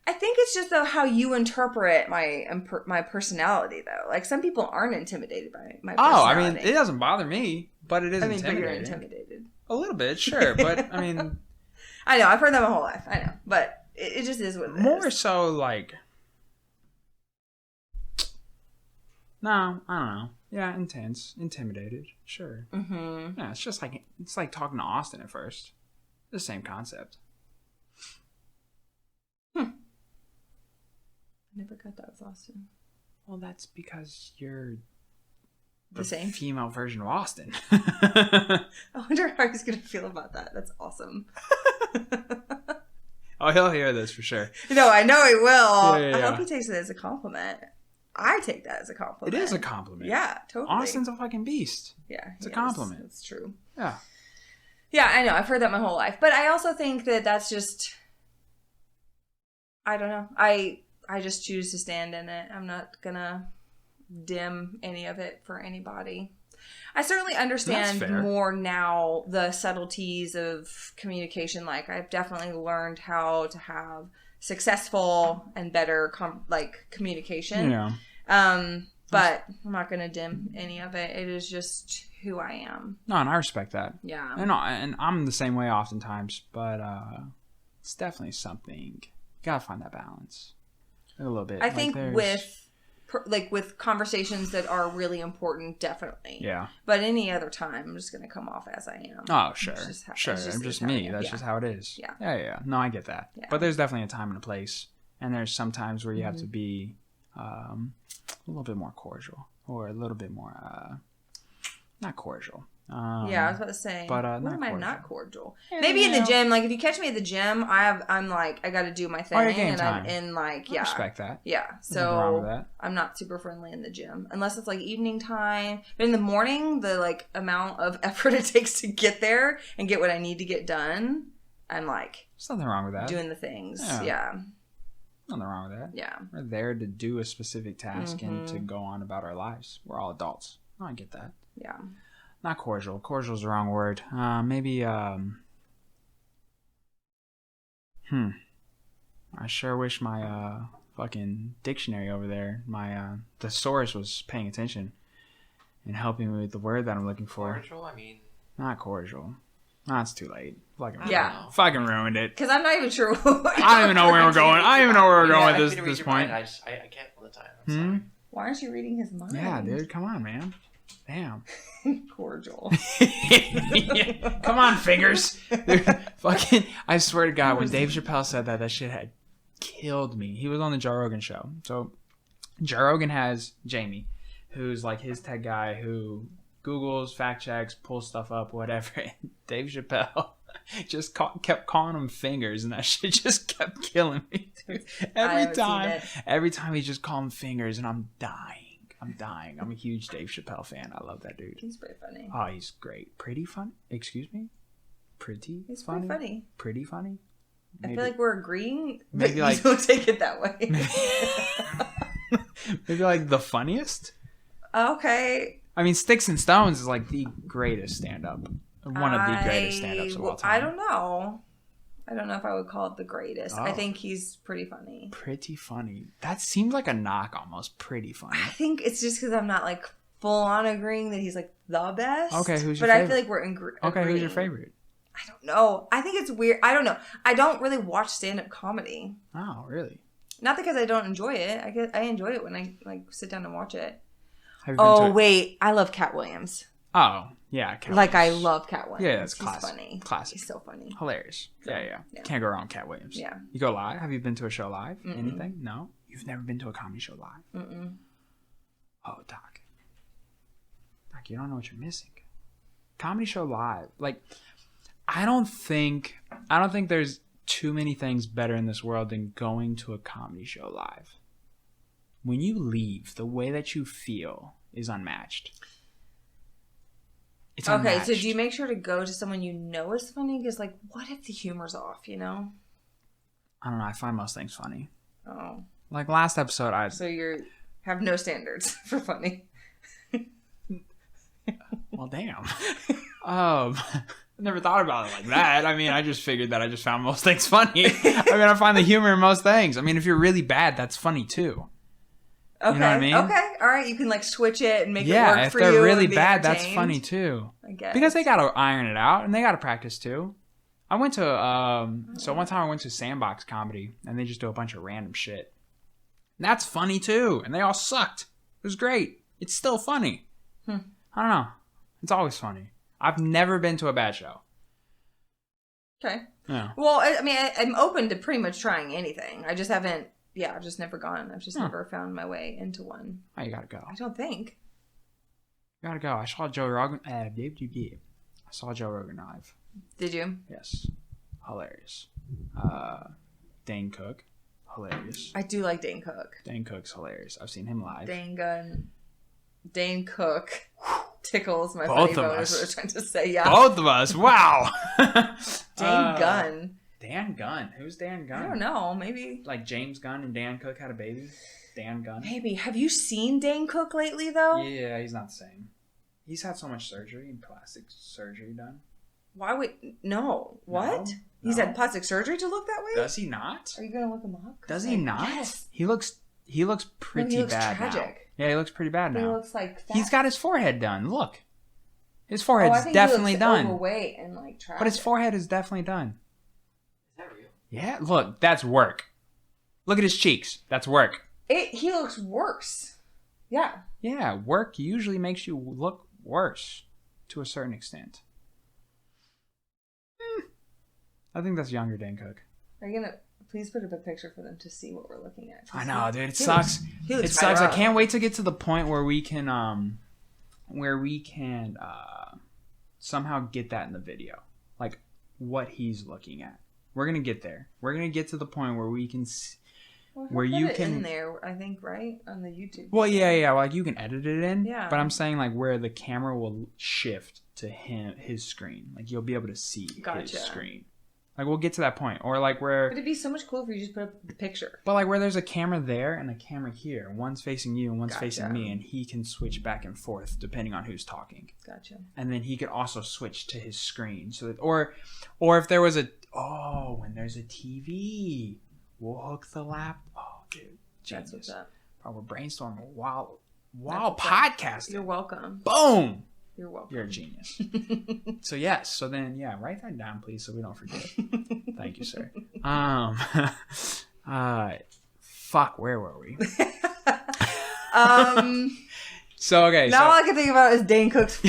I think it's just though how you interpret my personality though. Like some people aren't intimidated by my personality. Oh, I mean, it doesn't bother me, but it is intimidating. But you're intimidated. A little bit, sure, but I mean, I know, I've heard that my whole life. I know, but it just is what it is. More so like, no, I don't know. Yeah, intense, intimidated, sure. Mm-hmm. Yeah, it's like talking to Austin at first. The same concept. I never got that with Austin. Well, that's because you're the same female version of Austin. I wonder how he's gonna feel about that. That's awesome. Oh, he'll hear this for sure. No, I know he will. Yeah. I hope he takes it as a compliment. I take that as a compliment. It is a compliment. Yeah, totally. Austin's a fucking beast. Yeah, it's a compliment. It's true. Yeah. Yeah, I know. I've heard that my whole life, but I also think that that's just. I don't know. I just choose to stand in it. I'm not gonna dim any of it for anybody. I certainly understand more now the subtleties of communication. Like I've definitely learned how to have successful and better communication. Yeah. But I'm not gonna dim any of it. It is just who I am. No, and I respect that. Yeah. And I'm the same way oftentimes, but it's definitely something. You gotta find that balance. A little bit. I think with conversations that are really important, definitely. Yeah. But any other time, I'm just going to come off as I am. Oh, sure. I'm just me. That's just how it is. Yeah. Yeah. No, I get that. Yeah. But there's definitely a time and a place. And there's some times where you have to be a little bit more cordial or a little bit more, not cordial. Yeah, I was about to say. But what am I cordial. not cordial? Maybe in the gym. Like if you catch me at the gym, I'm like I got to do my thing, and I'm in like I respect that. Yeah, so nothing wrong with that. I'm not super friendly in the gym unless it's like evening time. But in the morning, the like amount of effort it takes to get there and get what I need to get done, I'm like There's nothing wrong with that. doing the things. Yeah. Yeah. Nothing wrong with that. Yeah. We're there to do a specific task and to go on about our lives. We're all adults. Oh, I get that. Yeah. Not cordial. Cordial is the wrong word. Maybe, I sure wish my, fucking dictionary over there, my, thesaurus was paying attention and helping me with the word that I'm looking for. Cordial? I mean... Not cordial. No, it's too late. Fucking ruined it. Because I'm not even sure. I don't even know where we're going. I don't even know where we're going at this point. I can't all the time. I'm sorry. Why aren't you reading his mind? Yeah, dude. Come on, man. Damn. Cordial. Yeah. Come on, fingers. Fucking, I swear to God, when Dave Chappelle said that shit had killed me. He was on the Joe Rogan show. So Joe Rogan has Jamie, who's like his tech guy who Googles, fact checks, pulls stuff up, whatever. And Dave Chappelle just kept calling him fingers, and that shit just kept killing me. Every time he just called him fingers, and I'm dying. I'm a huge Dave Chappelle fan. I love that dude. He's pretty funny. Oh, he's great. Pretty fun. Excuse me? Pretty He's funny? pretty funny. Pretty funny? Maybe. I feel like we're agreeing, maybe but like, you don't take it that way. Maybe like the funniest? Okay. I mean, Sticks and Stones is like the greatest stand-up. One of the greatest stand-ups of all time. I don't know if I would call it the greatest. Oh. I think he's pretty funny. Pretty funny. That seems like a knock almost. Pretty funny. I think it's just because I'm not like full on agreeing that he's like the best. Okay, who's your favorite? favorite? I feel like we're Okay, agreeing. who's your favorite? I don't know. I think it's weird. I don't know. I don't really watch stand-up comedy. Oh, really? Not because I don't enjoy it. I enjoy it when I like sit down and watch it. Wait, I love Cat Williams. Oh, yeah. Cat Williams. I love Cat Williams. Yeah, that's He's classic. funny. Classic. He's so funny. Hilarious. So, yeah. Can't go wrong with Cat Williams. Yeah. You go live? Have you been to a show live? Anything? No? You've never been to a comedy show live? Mm-mm. Oh, Doc. Doc, you don't know what you're missing. Comedy show live. Like, I don't think there's too many things better in this world than going to a comedy show live. When you leave, the way that you feel is unmatched. It's unmatched. Okay, so do you make sure to go to someone you know is funny? Because, like, what if the humor's off, you know? I don't know. I find most things funny. Oh. Like, last episode, So you have no standards for funny. Well, damn. never thought about it like that. I mean, I just figured that I just found most things funny. I find the humor in most things. I mean, if you're really bad, that's funny too. Okay. You know what I mean? Okay. All right. You can like switch it and make it Yeah, work if for you. they're really and be bad, that's entertained. funny too. I guess. Because they gotta iron it out and they gotta practice too. I went to so one time I went to Sandbox Comedy and they just do a bunch of random shit. And that's funny too, and they all sucked. It was great. It's still funny. I don't know. It's always funny. I've never been to a bad show. Okay. Yeah. Well, I mean, I'm open to pretty much trying anything. I just haven't. Yeah, I've just never gone. I've just never found my way into one. Oh, you gotta go. I don't think. You gotta go. I saw Joe Rogan. I saw Joe Rogan live. Did you? Yes. Hilarious. Dane Cook. Hilarious. I do like Dane Cook. Dane Cook's hilarious. I've seen him live. Dane Cook tickles my Both funny of bone is what I us. was trying to say. Yeah. Both of us. Wow. Dane Gunn. Dan Gunn. Who's Dan Gunn? I don't know. Maybe. Like James Gunn and Dan Cook had a baby? Dan Gunn? Maybe. Have you seen Dane Cook lately, though? Yeah, he's not the same. He's had so much surgery and plastic surgery done. Why would... No. What? No. He's had plastic surgery to look that way? Does he not? Are you going to look him up? Does he not? Yes. He looks pretty he looks bad tragic. now. Yeah, he looks pretty bad He now. looks like fat. He's got his forehead done. Look. His I forehead's think definitely he looks done. overweight and like tragic. But his forehead is definitely done. Is that real? Yeah, look, that's work. Look at his cheeks. That's work. He looks worse. Yeah. Yeah, work usually makes you look worse to a certain extent. I think that's younger Dan Cook. Are you gonna please put up a picture for them to see what we're looking at? I know, dude. It sucks. He looks It sucks. I rough. can't wait to get to the point where we can somehow get that in the video, like what he's looking at. We're gonna get there. We're gonna get to the point where we can where put you it can in there. I think right on the YouTube. Well, yeah, like you can edit it in. Yeah. But I'm saying like where the camera will shift to his screen, like you'll be able to see Gotcha. his screen. Like we'll get to that point, or like where. But it'd be so much cooler if you just put up the picture. But like where there's a camera there and a camera here, one's facing you and one's Gotcha. facing me, and he can switch back and forth depending on who's talking. Gotcha. And then he could also switch to his screen, so that, or if there was when there's a TV, we'll hook the lap. Oh, dude, That's genius. what's up. Oh, we're brainstorming while That's podcasting. You're welcome. Boom. You're welcome. You're a genius. So yes. So then, yeah, write that down, please, so we don't forget. Thank you, sir. Fuck, where were we? So okay. Now all I can think about is Dane Cook's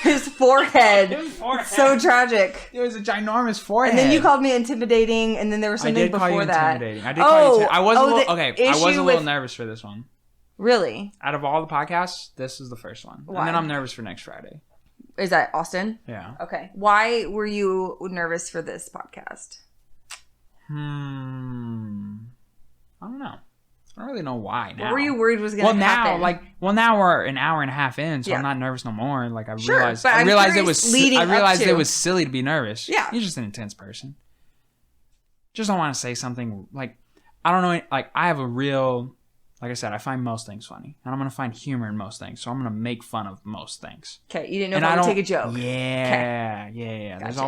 his forehead. His forehead. So tragic. It was a ginormous forehead. And then you called me intimidating, and then there was I something did call you before that. intimidating. I did call you. I was a little the okay. I was issue a little with- nervous for this one. Really? Out of all the podcasts, this is the first one. Why? And then I'm nervous for next Friday. Is that Austin? Yeah. Okay. Why were you nervous for this podcast? I don't know. I don't really know why now. What were you worried was going to happen? Now we're an hour and a half in, so Yeah. I'm not nervous no more. Like I Sure, realized, but I I'm realized it curious was, leading I realized up to- it was silly to be nervous. Yeah. You're just an intense person. Just don't want to say something like, I don't know. Like I have a real, like I said, I find most things funny, and I'm gonna find humor in most things. So I'm gonna make fun of most things. Okay, you didn't know And if I would don't take a joke. Yeah, yeah. There's Gotcha.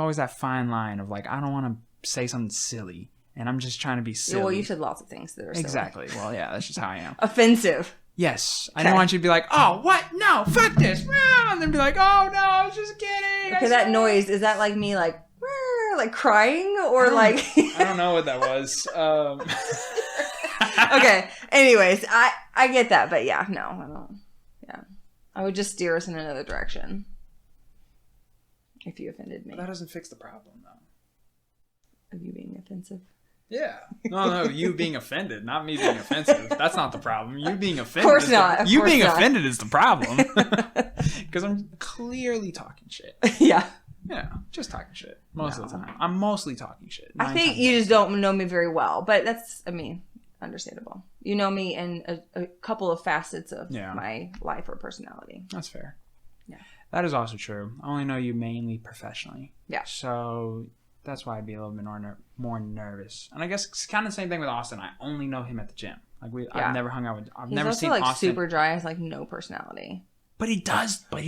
always that fine line of like I don't want to say something silly, and I'm just trying to be silly. Well, you said lots of things that are silly. Exactly. Well, yeah, that's just how I am. Offensive. Yes, I Okay. don't want you to be like, oh, what? No, fuck this, and then be like, oh no, I was just kidding. Okay, that noise, is that like me like crying or like I don't know what that was. Okay. Anyways, I get that, but yeah, no, I don't. Yeah. I would just steer us in another direction. If you offended me. That doesn't fix the problem, though. Of you being offensive. Yeah. No, you being offended, not me being offensive. That's not the problem. You being offended. Of course not. Of You course being not. offended is the problem. Because I'm clearly talking shit. Yeah. Yeah, just talking shit most of the time. I'm mostly talking shit. I think you just don't know me very well, but that's, understandable. You know me in a couple of facets of my life or personality. That's fair. Yeah. That is also true. I only know you mainly professionally. Yeah. So that's why I'd be a little bit more nervous. And I guess it's kind of the same thing with Austin. I only know him at the gym. Like I've never hung out with. I've He's never also seen like Austin. super dry. Has like no personality. But he does. Though.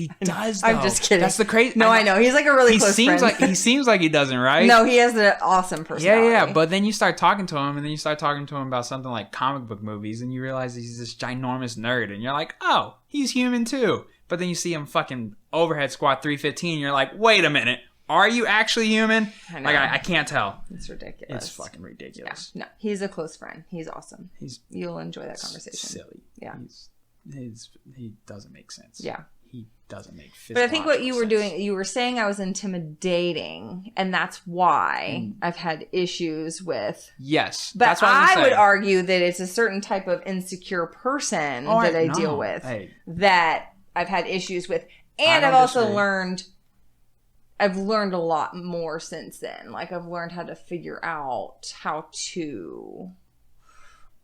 I'm just kidding. That's the crazy. No, I know. He's like a really close friend. He seems like he doesn't, right? No, he has an awesome personality. Yeah. But then you start talking to him, and then you start talking to him about something like comic book movies, and you realize he's this ginormous nerd, and you're like, oh, he's human too. But then you see him fucking overhead squat 315, and you're like, wait a minute. Are you actually human? I know. Like, I can't tell. It's ridiculous. It's fucking ridiculous. Yeah. No, he's a close friend. He's awesome. You'll enjoy that conversation. Silly. Yeah. He doesn't make sense. Yeah. He doesn't make sense. But I think what you were doing, you were saying I was intimidating, and that's why I've had issues with. Yes. But that's what I would argue that it's a certain type of insecure person that I deal with that I've had issues with. And I've also learned a lot more since then. Like, I've learned how to figure out how to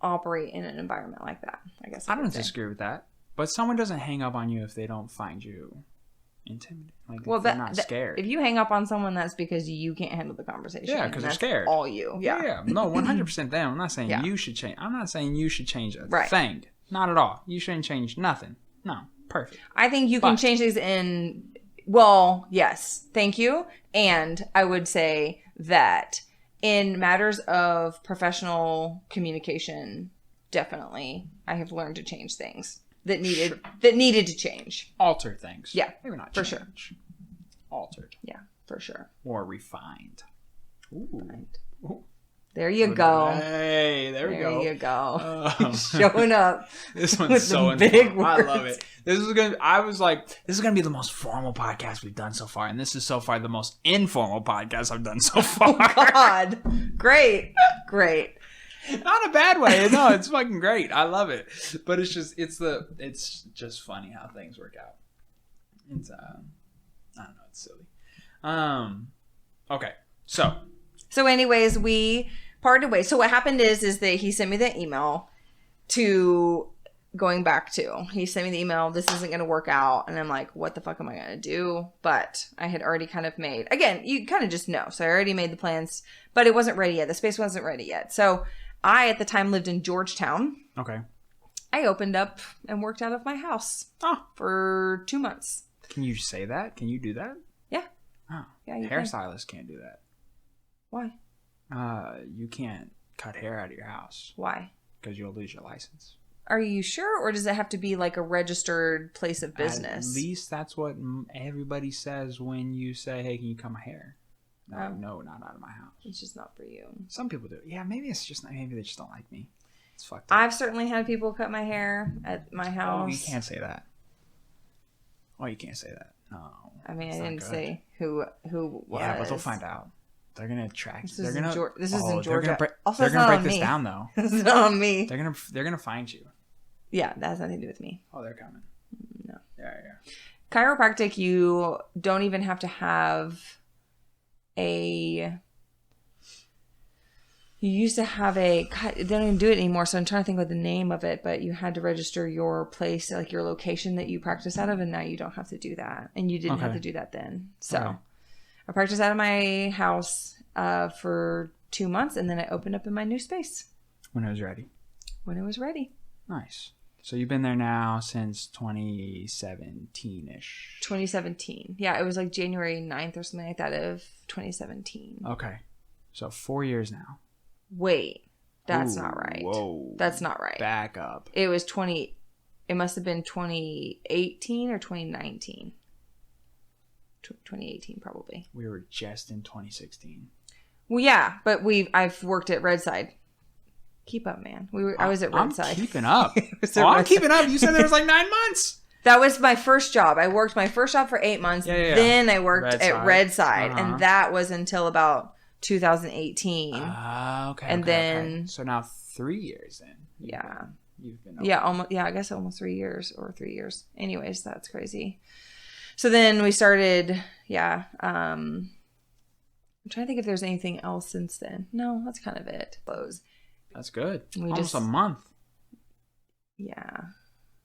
operate in an environment like that, I guess. I don't disagree with that. But someone doesn't hang up on you if they don't find you intimidating. Like, well, they're not scared. If you hang up on someone, that's because you can't handle the conversation. Yeah, because they're scared. All you. Yeah. No, 100% them. I'm not saying you should change. I'm not saying you should change a thing. Not at all. You shouldn't change nothing. No. Perfect. I think you can change things in... Well, yes. Thank you. And I would say that in matters of professional communication, definitely, I have learned to change things that needed to change. Alter things. Yeah. Maybe not for change. Sure. Altered. Yeah, for sure. More refined. Ooh. There you go. Hey, there we go. There you go. Showing up. This one's so big. I love it. I was like, this is gonna be the most formal podcast we've done so far, and this is so far the most informal podcast I've done so far. Oh God, great. Not a bad way. No, it's fucking great. I love it. But it's just funny how things work out. It's I don't know. It's silly. Okay. So anyways, we parted ways. So what happened is that he sent me the email to going back to. He sent me the email, this isn't going to work out. And I'm like, what the fuck am I going to do? But I had already kind of made, again, you kind of just know. So I already made the plans, but it wasn't ready yet. The space wasn't ready yet. So I, at the time, lived in Georgetown. Okay. I opened up and worked out of my house for 2 months. Can you say that? Can you do that? Yeah. Oh. Yeah, hairstylists can't do that. Why? You can't cut hair out of your house. Why? Because you'll lose your license. Are you sure? Or does it have to be like a registered place of business? At least that's what everybody says when you say, hey, can you cut my hair? No, not out of my house. It's just not for you. Some people do. Yeah, maybe they just don't like me. It's fucked up. I've certainly had people cut my hair at my house. Oh, you can't say that. Oh, you can't say that. No. I mean, I didn't say who was. Yeah, but they'll find out. They're gonna track. This is in Georgia. They're gonna break this down, though. It's not on me. They're gonna find you. Yeah, that has nothing to do with me. Oh, they're coming. No. Yeah. Chiropractic, you don't even have to have a. You used to have they don't even do it anymore, so I'm trying to think of the name of it, but you had to register your place, like your location that you practice out of, and now you don't have to do that. And you didn't have to do that then. So I practiced out of my house for 2 months, and then I opened up in my new space. When it was ready. When it was ready. Nice. So you've been there now since 2017-ish. 2017. Yeah, it was like January 9th or something like that of 2017. Okay. So 4 years now. Wait, that's not right. Whoa. That's not right. Back up. It must have been 2018 or 2019. 2018 probably. We were just in 2016. Well, yeah, but I've worked at Redside. Keep up, man. I was at Redside. I'm keeping up. I'm keeping up. You said there was like 9 months. That was my first job. I worked my first job for 8 months. Yeah. Then I worked at Redside, and that was until about 2018. Okay. And then so now 3 years in. You've been almost. Yeah, I guess almost 3 years or 3 years. Anyways, that's crazy. So then we started. Yeah. I'm trying to think if there's anything else since then. No, that's kind of it. That's good. Almost a month. Yeah.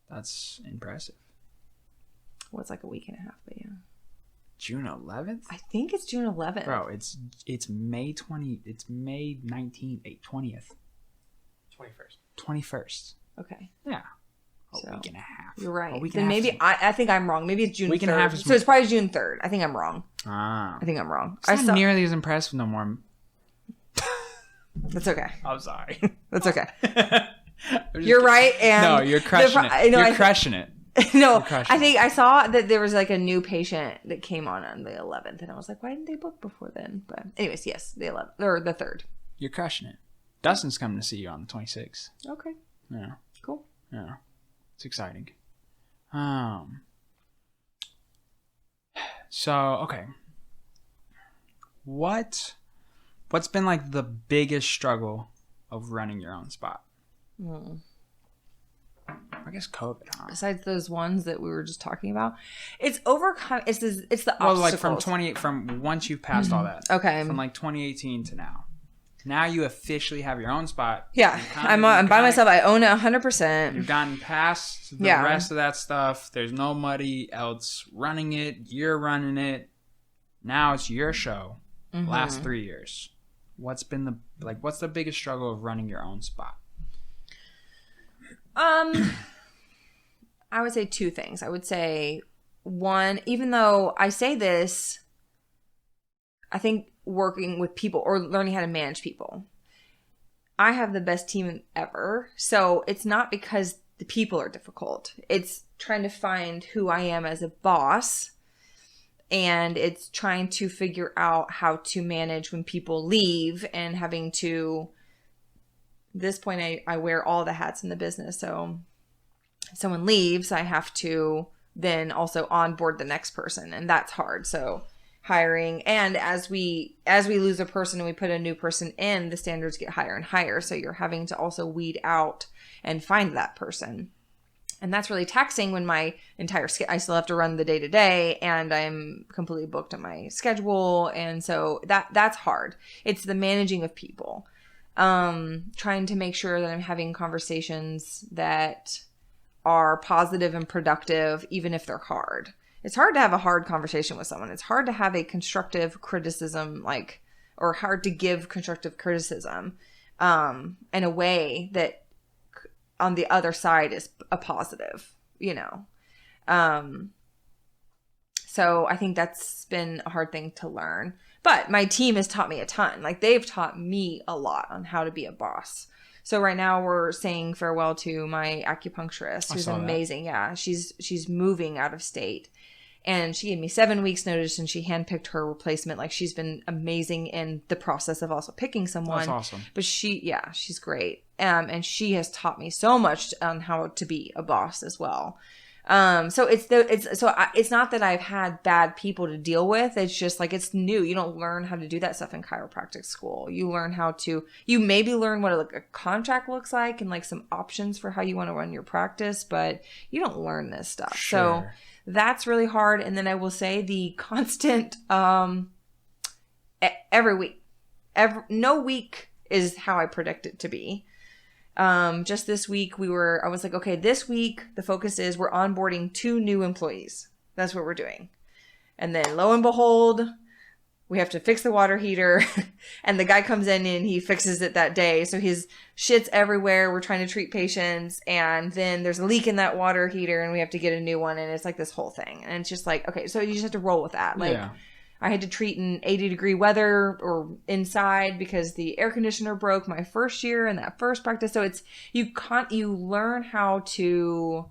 That's impressive. Well, it's like a week and a half, but yeah. June 11th? I think it's June 11th. Bro, it's May 20. It's May 19th, 20th. 21st. 21st. Okay. Yeah. So, week and a half. You're right. A week Then and a maybe half. I think I'm wrong. Maybe it's June Week and a 3rd. half is- So it's probably June 3rd. I think I'm wrong. Ah. I think I'm wrong. It's not nearly as impressive no more. That's okay. I'm sorry. That's okay. You're right. And no, you're crushing it. You're crushing it. No, I think I saw that there was like a new patient that came on the 11th, and I was like, why didn't they book before then? But anyways, yes, the 11th or the 3rd. You're crushing it. Dustin's coming to see you on the 26th. Okay. Yeah. Cool. Yeah. It's exciting. So, okay. What's been like the biggest struggle of running your own spot? I guess COVID, huh? Besides those ones that we were just talking about, it's overcome. It's the Well, obstacles. like from once you've passed all that. Okay. From like 2018 to now. Now you officially have your own spot. Yeah, I'm by myself. I own it 100%. You've gotten past the rest of that stuff. There's nobody else running it. You're running it. Now it's your show. Last 3 years. What's the biggest struggle of running your own spot? I would say two things. I would say one, even though I say this, I think working with people or learning how to manage people, I have the best team ever. So it's not because the people are difficult. It's trying to find who I am as a boss. And it's trying to figure out how to manage when people leave and having to, at this point, I wear all the hats in the business. So if someone leaves, I have to then also onboard the next person. And that's hard. So hiring, and as we lose a person and we put a new person in, the standards get higher and higher. So you're having to also weed out and find that person. And that's really taxing when my entire I still have to run the day to day and I'm completely booked on my schedule. And so that's hard. It's the managing of people. Trying to make sure that I'm having conversations that are positive and productive, even if they're hard. It's hard to have a hard conversation with someone. It's hard to have a constructive criticism, or hard to give constructive criticism, in a way that on the other side is a positive, So I think that's been a hard thing to learn. But my team has taught me a ton. They've taught me a lot on how to be a boss. So right now we're saying farewell to my acupuncturist, who's amazing. Yeah, she's moving out of state. And she gave me 7 weeks notice and she handpicked her replacement. She's been amazing in the process of also picking someone. That's awesome. But she's great. And she has taught me so much on how to be a boss as well. So it's not that I've had bad people to deal with. It's just it's new. You don't learn how to do that stuff in chiropractic school. You learn you maybe learn what a contract looks like and some options for how you want to run your practice, but you don't learn this stuff. Sure. So that's really hard. And then I will say the constant, every week, no week is how I predict it to be. Just this week I was like, okay, this week the focus is we're onboarding 2 new employees. That's what we're doing. And then lo and behold, we have to fix the water heater and the guy comes in and he fixes it that day. So his shit's everywhere. We're trying to treat patients and then there's a leak in that water heater and we have to get a new one. And it's this whole thing. And it's just okay, so you just have to roll with that. I had to treat in 80-degree weather or inside because the air conditioner broke my first year in that first practice. So you learn how to,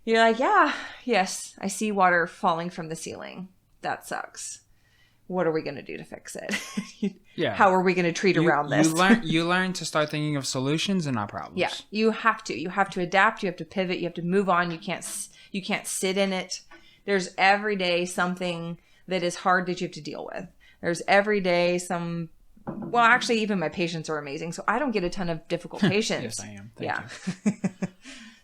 you're yeah, yes, I see water falling from the ceiling. That sucks. What are we going to do to fix it? Yeah. How are we going to treat around this? You learn to start thinking of solutions and not problems. Yeah, you have to adapt. You have to pivot. You have to move on. You can't sit in it. There's every day something that is hard that you have to deal with. There's every day actually even my patients are amazing. So I don't get a ton of difficult patients. Yes, I am. Thank you.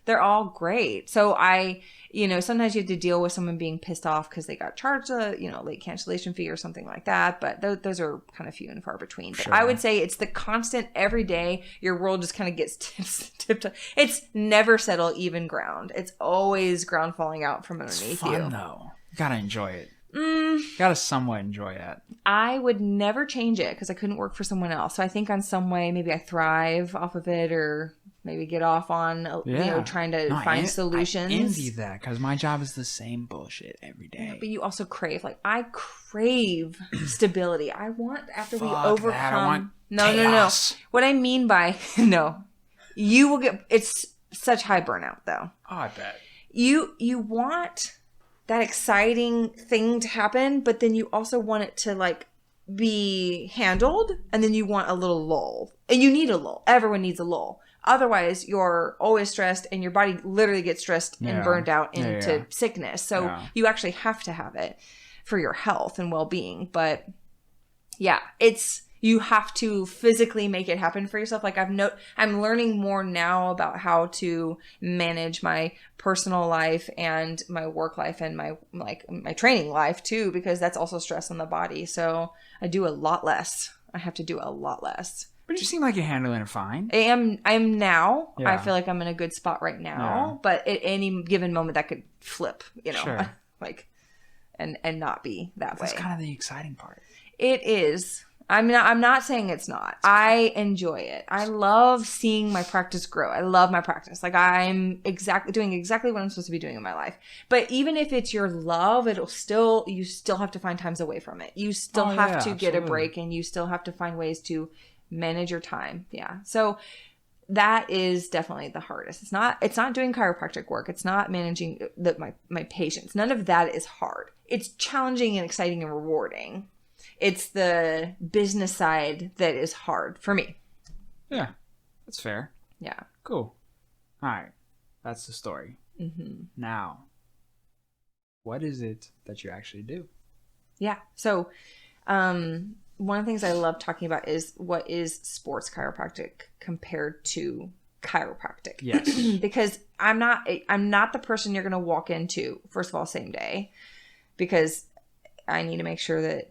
They're all great. So sometimes you have to deal with someone being pissed off because they got charged a, late cancellation fee or something like that. But those are kind of few and far between. But Sure. I would say it's the constant every day. Your world just kind of gets tipped. It's never settle even ground. It's always ground falling out from underneath It's fun, you. though. You gotta enjoy it. Gotta somewhat enjoy that. I would never change it because I couldn't work for someone else. So I think on some way, maybe I thrive off of it, or maybe get off on, trying to find solutions. I envy that because my job is the same bullshit every day. Yeah, but you also crave, I crave stability. I want, after we Fuck overcome. that. I want No. chaos. What I mean by, no, you will get, it's such high burnout though. Oh, I bet. You want that exciting thing to happen, but then you also want it to be handled, and then you want a little lull. And you need a lull. Everyone needs a lull. Otherwise, you're always stressed, and your body literally gets stressed and burned out into sickness. So you actually have to have it for your health and well-being. But yeah, you have to physically make it happen for yourself. I'm learning more now about how to manage my personal life and my work life and my training life too, because that's also stress on the body. So I do a lot less. I have to do a lot less. But you seem like you're handling it fine. I am now. Yeah. I feel like I'm in a good spot right now. But at any given moment that could flip, Sure. and not be that way. That's kind of the exciting part. It is. I'm not saying it's not. I enjoy it. I love seeing my practice grow. I love my practice. I'm doing exactly what I'm supposed to be doing in my life. But even if it's your love, you still have to find times away from it. You still have to get a break, and you still have to find ways to manage your time. Yeah. So that is definitely the hardest. It's not doing chiropractic work. It's not managing my patients. None of that is hard. It's challenging and exciting and rewarding. It's the business side that is hard for me. Yeah, that's fair. Yeah. Cool. All right. That's the story. Mm-hmm. Now, what is it that you actually do? Yeah. So, one of the things I love talking about is what is sports chiropractic compared to chiropractic. Yes. Because I'm not the person you're going to walk into, first of all, same day, because I need to make sure that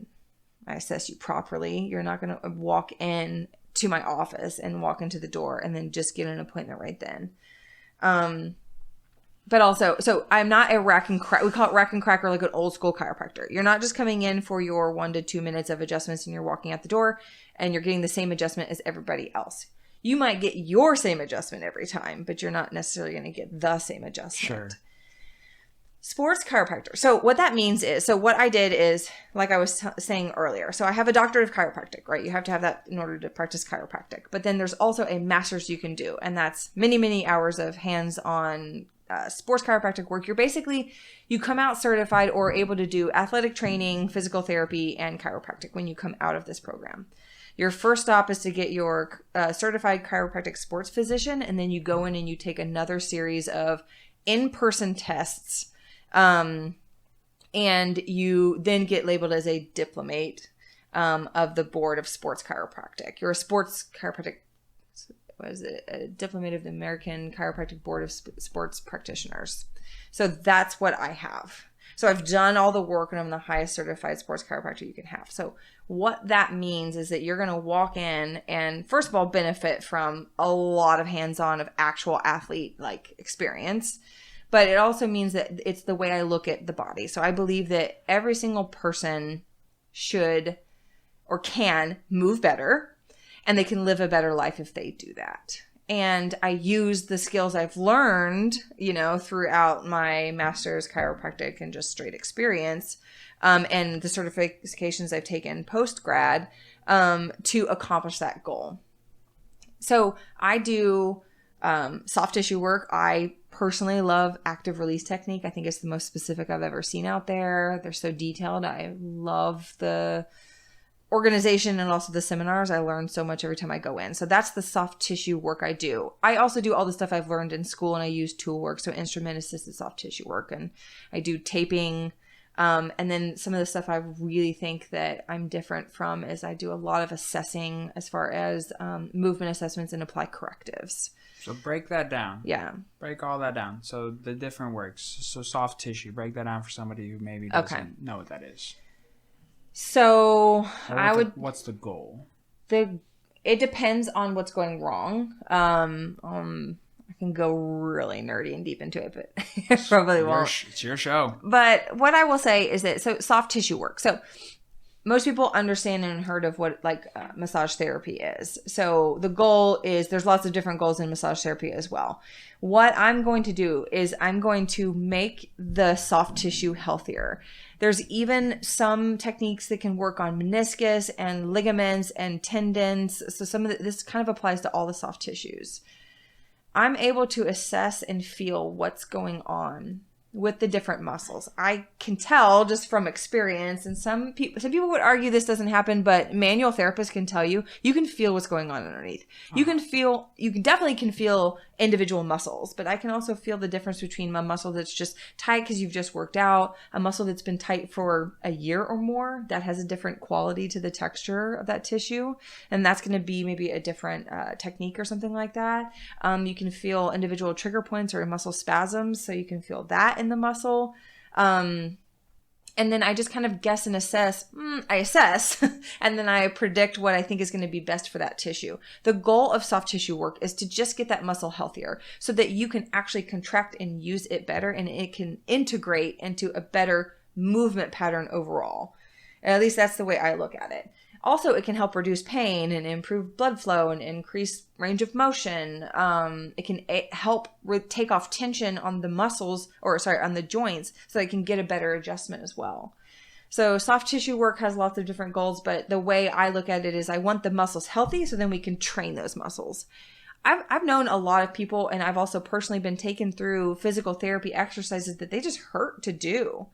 I assess you properly. You're not going to walk in to my office and walk into the door and then just get an appointment right then. But also, so I'm not a rack and crack. We call it rack and crack, or like an old school chiropractor. You're not just coming in for your 1 to 2 minutes of adjustments and you're walking out the door and you're getting the same adjustment as everybody else. You might get your same adjustment every time, but you're not necessarily going to get the same adjustment. Sure. Sports chiropractor. So what that means is, so what I did is, like I was saying earlier, so I have a doctorate of chiropractic, right? You have to have that in order to practice chiropractic. But then there's also a master's you can do, and that's many, many hours of hands-on sports chiropractic work. You come out certified or able to do athletic training, physical therapy, and chiropractic when you come out of this program. Your first stop is to get your certified chiropractic sports physician, and then you go in and you take another series of in-person tests. And you then get labeled as a diplomate of the Board of Sports Chiropractic. You're a sports chiropractic, a diplomate of the American Chiropractic Board of Sports Practitioners. So that's what I have. So I've done all the work, and I'm the highest certified sports chiropractor you can have. So what that means is that you're going to walk in and, first of all, benefit from a lot of hands-on of actual athlete experience. But it also means that it's the way I look at the body. So I believe that every single person should or can move better, and they can live a better life if they do that. And I use the skills I've learned, throughout my master's chiropractic and just straight experience, and the certifications I've taken post-grad, to accomplish that goal. So I do soft tissue work. I personally love active release technique. I think it's the most specific I've ever seen out there. They're so detailed. I love the organization and also the seminars. I learn so much every time I go in. So that's the soft tissue work I do. I also do all the stuff I've learned in school, and I use tool work, so instrument assisted soft tissue work, and I do taping. And then some of the stuff I really think that I'm different from is I do a lot of assessing as far as movement assessments and apply correctives. So break that down. Yeah. Break all that down. So the different works. So soft tissue, break that down for somebody who maybe doesn't know what that is. So what's the goal? It depends on what's going wrong. I can go really nerdy and deep into it, but I probably won't. It's your show. But what I will say is that, so soft tissue work. So most people understand and heard of what massage therapy is. So the goal is, there's lots of different goals in massage therapy as well. What I'm going to do is I'm going to make the soft tissue healthier. There's even some techniques that can work on meniscus and ligaments and tendons. So some of this kind of applies to all the soft tissues. I'm able to assess and feel what's going on with the different muscles. I can tell just from experience, and some people would argue this doesn't happen, but manual therapists can tell you, you can feel what's going on underneath. You definitely can feel individual muscles, but I can also feel the difference between a muscle that's just tight because you've just worked out, a muscle that's been tight for a year or more, that has a different quality to the texture of that tissue. And that's going to be maybe a different technique or something like that. You can feel individual trigger points or muscle spasms. So you can feel that in the muscle. And then I just kind of guess and assess. I assess, and then I predict what I think is going to be best for that tissue. The goal of soft tissue work is to just get that muscle healthier so that you can actually contract and use it better, and it can integrate into a better movement pattern overall. At least that's the way I look at it. Also, it can help reduce pain and improve blood flow and increase range of motion. It can help take off tension on the muscles, on the joints, so it can get a better adjustment as well. So soft tissue work has lots of different goals, but the way I look at it is I want the muscles healthy so then we can train those muscles. I've known a lot of people, and I've also personally been taken through physical therapy exercises that they just hurt to do.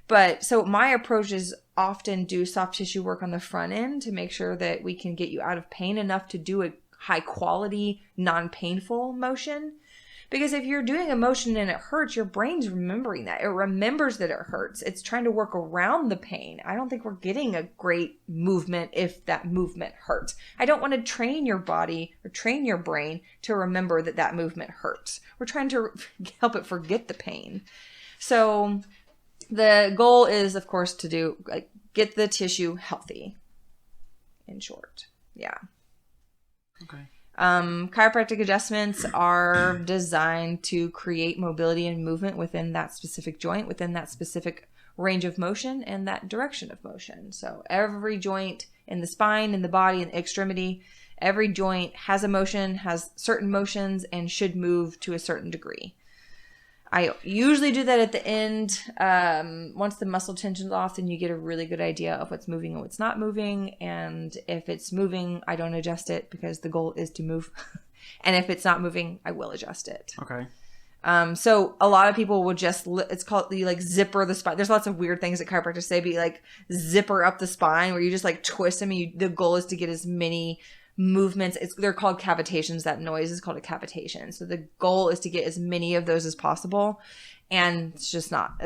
But so my approach is often do soft tissue work on the front end to make sure that we can get you out of pain enough to do a high quality, non-painful motion. Because if you're doing a motion and it hurts, your brain's remembering that. It remembers that it hurts. It's trying to work around the pain. I don't think we're getting a great movement if that movement hurts. I don't want to train your body or train your brain to remember that that movement hurts. We're trying to help it forget the pain. So the goal is, of course, to get the tissue healthy, in short. Yeah. Okay. Chiropractic adjustments are designed to create mobility and movement within that specific joint, within that specific range of motion and that direction of motion. So every joint in the spine, in the body, in the extremity, every joint has a motion, has certain motions, and should move to a certain degree. I usually do that at the end. Once the muscle tension's off, then you get a really good idea of what's moving and what's not moving. And if it's moving, I don't adjust it because the goal is to move. And if it's not moving, I will adjust it. Okay. So a lot of people would it's called, you zipper the spine. There's lots of weird things that chiropractors say, but you zipper up the spine where you just twist them. And the goal is to get as many movements. They're called cavitations. That noise is called a cavitation. So the goal is to get as many of those as possible. And it's just not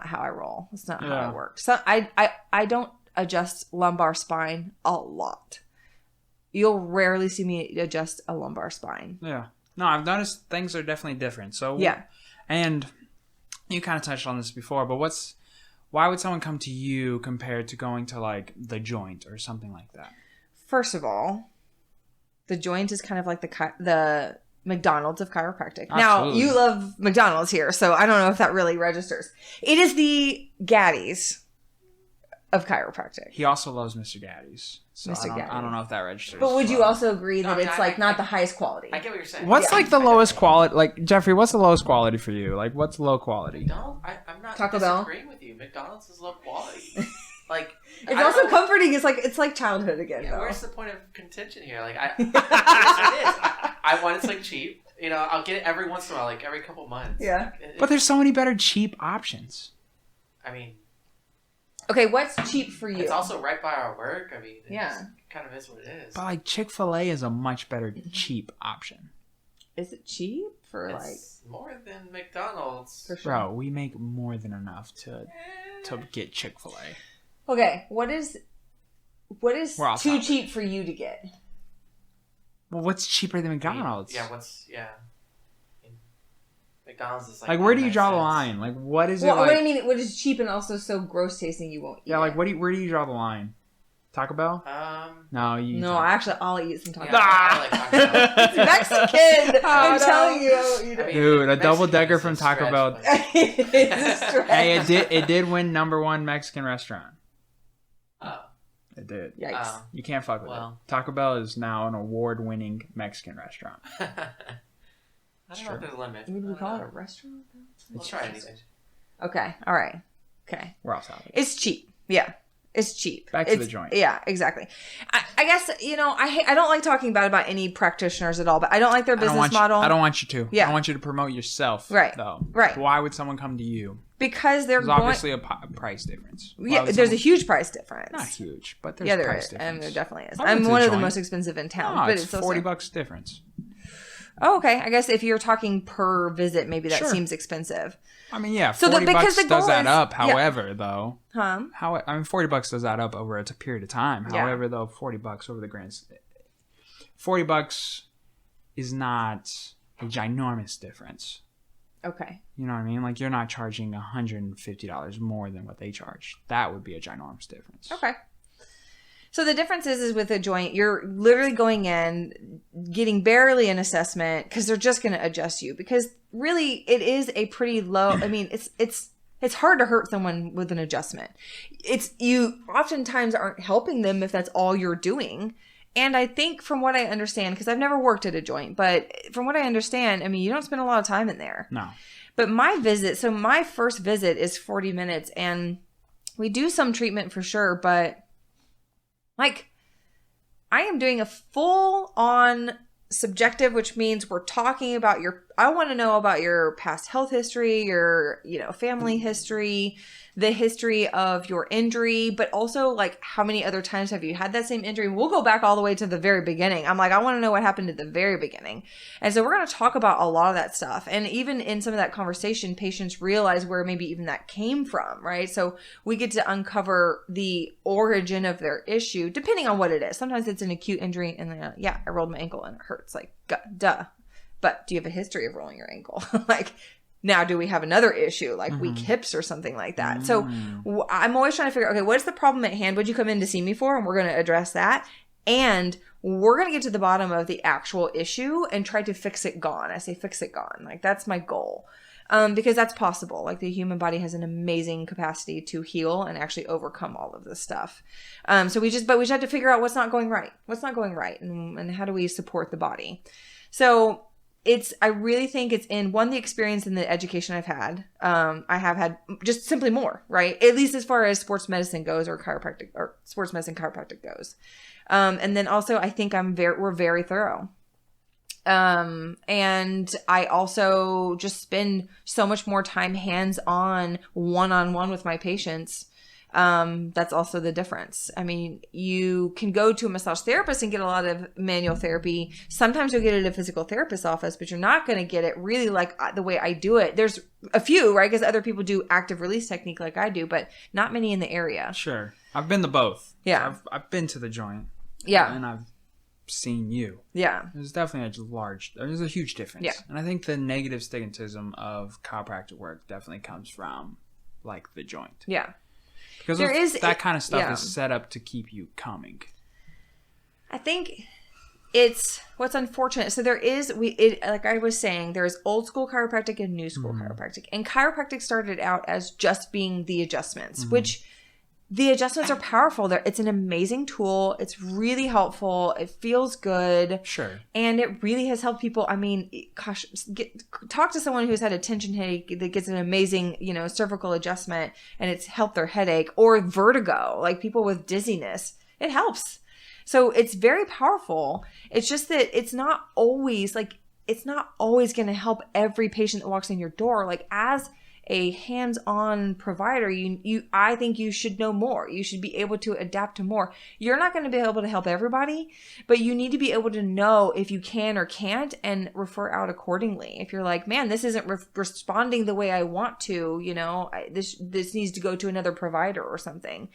how I roll. It's not how I work. So I don't adjust lumbar spine a lot. You'll rarely see me adjust a lumbar spine. Yeah. No, I've noticed things are definitely different. So yeah. And you kind of touched on this before, but why would someone come to you compared to going to the Joint or something like that? First of all, the Joint is kind of like the McDonald's of chiropractic. Absolutely. Now, you love McDonald's here, so I don't know if that really registers. It is the Gaddy's of chiropractic. He also loves Mr. Gaddy's. So Mr. Gaddy. I don't know if that registers. But would you also agree that it's not the highest quality? I get what you're saying. What's the lowest quality? Jeffrey, what's the lowest quality for you? What's low quality? McDonald's? I'm not Taco Bell? disagreeing with you. McDonald's is low quality. It's also comforting. It's like childhood again. Yeah, though. Where's the point of contention here? I want it cheap. I'll get it every once in a while, every couple months. Yeah. But there's so many better cheap options. I mean. Okay, what's cheap for you? It's also right by our work. I mean, it kind of is what it is. But Chick-fil-A is a much better cheap option. Is it cheap it's more than McDonald's? For sure. Bro, we make more than enough to get Chick-fil-A. Okay, what is too cheap for you to get? Well, what's cheaper than McDonald's? McDonald's is where do you draw the line? What is it? What do you mean? What is cheap and also so gross tasting you won't eat? Yeah, where do you draw the line? Taco Bell? No, you. No, actually, I'll eat some Taco Yeah, Bell. I like Taco Bell. It's Mexican. I'm telling you. I'll eat it. Dude, a Mexican double decker is from a Taco stretch, Bell. but- It's a stretch. Hey, it did win #1 Mexican restaurant. Oh. It did. Yikes. You can't fuck with Well. it. Taco Bell is now an award-winning Mexican restaurant. I don't know if there's a limit. Would we call it a restaurant? We'll try anything. Okay. All right. Okay. We're off topic. It's cheap. Yeah. It's cheap. Back to the joint. Yeah, exactly. I guess, I don't like talking about any practitioners at all, but I don't like their business model. I don't want you to. Yeah. I want you to promote yourself. Right. Though. Right. Why would someone come to you? Because they're There's obviously a price difference. Why Yeah, would there's a someone- huge price difference. Not huge, but there's Yeah, there price is. difference. There definitely is. I went I'm to one the of the joint. most expensive in town. No, but it's also- $40 difference. Oh, okay. I guess if you're talking per visit, maybe that Sure. seems expensive. I mean, yeah, So $40 because the does goal add is- up. yeah. However, though, Huh? $40 does add up over a period of time. Yeah. However, though, $40 over the grand, $40 is not a ginormous difference. Okay. You know what I mean? Like, you're not charging $150 more than what they charge. That would be a ginormous difference. Okay. So the difference is with a joint, you're literally going in, getting barely an assessment because they're just going to adjust you. Because really, it is a pretty low. I mean, it's hard to hurt someone with an adjustment. You oftentimes aren't helping them if that's all you're doing. And I think from what I understand, because I've never worked at a joint, but from what I understand, I mean, you don't spend a lot of time in there. No. But my first visit is 40 minutes, and we do some treatment for sure, but like, I am doing a full-on subjective, which means we're talking about I want to know about your past health history, your, family history, the history of your injury, but also like how many other times have you had that same injury? We'll go back all the way to the very beginning. I'm like, I want to know what happened at the very beginning. And so we're going to talk about a lot of that stuff. And even in some of that conversation, patients realize where maybe even that came from, right? So we get to uncover the origin of their issue, depending on what it is. Sometimes it's an acute injury and then, I rolled my ankle and it hurts. Like, duh. But do you have a history of rolling your ankle? Like, now do we have another issue, like weak hips or something like that? So I'm always trying to figure out, okay, what's the problem at hand? What'd you come in to see me for? And we're going to address that. And we're going to get to the bottom of the actual issue and try to fix it gone. I say fix it gone. Like, that's my goal. Because that's possible. Like, the human body has an amazing capacity to heal and actually overcome all of this stuff. So we just have to figure out what's not going right. What's not going right, and how do we support the body? So I really think it's in the experience and the education I've had. I have had just simply more, right? At least as far as sports medicine goes, or chiropractic, or sports medicine chiropractic goes. And then also I think we're very thorough. And I also just spend so much more time hands-on, one-on-one with my patients. That's also the difference. I mean, you can go to a massage therapist and get a lot of manual therapy. Sometimes you'll get it at a physical therapist's office, but you're not going to get it really like the way I do it. There's a few, right? Because other people do active release technique like I do, but not many in the area. Sure. I've been to both. Yeah. So I've been to the joint. Yeah. And I've seen you. Yeah. There's definitely there's a huge difference. Yeah. And I think the negative stigmatism of chiropractic work definitely comes from, like, the joint. Yeah. Because that kind of stuff is set up to keep you coming. I think it's what's unfortunate. So like I was saying, there's old school chiropractic and new school chiropractic. And chiropractic started out as just being the adjustments, which the adjustments are powerful. It's an amazing tool. It's really helpful. It feels good. Sure. And it really has helped people. I mean, gosh, talk to someone who's had a tension headache that gets an amazing, cervical adjustment, and it's helped their headache, or vertigo, like people with dizziness. It helps. So it's very powerful. It's just that it's not always going to help every patient that walks in your door. Like, as a hands-on provider, I think you should know more. You should be able to adapt to more. You're not going to be able to help everybody, but you need to be able to know if you can or can't and refer out accordingly. If you're like, man, this isn't responding the way I want to, this needs to go to another provider or something.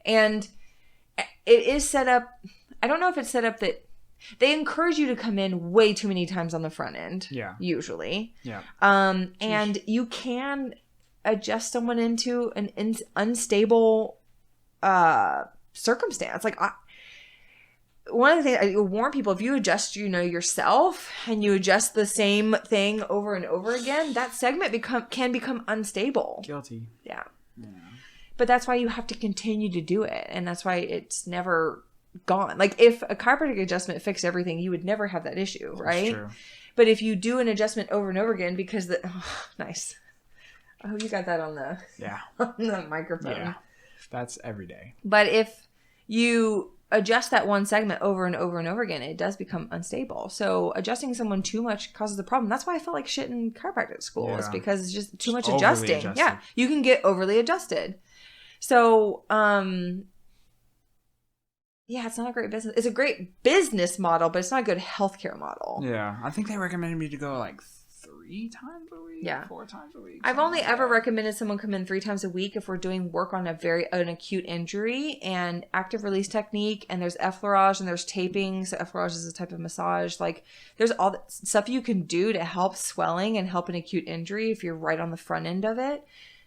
And it is set up, I don't know if it's set up that they encourage you to come in way too many times on the front end. Yeah. Usually. Yeah. And you can adjust someone into an unstable circumstance. Like, one of the things I warn people, if you adjust, yourself, and you adjust the same thing over and over again, that segment can become unstable. Guilty. Yeah. But that's why you have to continue to do it. And that's why it's never gone. Like, if a chiropractic adjustment fixed everything, you would never have that issue, right? That's true. But if you do an adjustment over and over again because nice. Oh, you got that on the on the microphone. Yeah. That's every day. But if you adjust that one segment over and over and over again, it does become unstable. So adjusting someone too much causes a problem. That's why I felt like shit in chiropractic school, is because it's just too much adjusting. Yeah, you can get overly adjusted. So, it's not a great business. It's a great business model, but it's not a good healthcare model. Yeah, I think they recommended me to go like 3 times a week, 4 times a week. I've only ever recommended someone come in 3 times a week if we're doing work on an acute injury and active release technique, and there's effleurage and there's taping. So effleurage is a type of massage. Like, there's all the stuff you can do to help swelling and help an acute injury if you're right on the front end of it.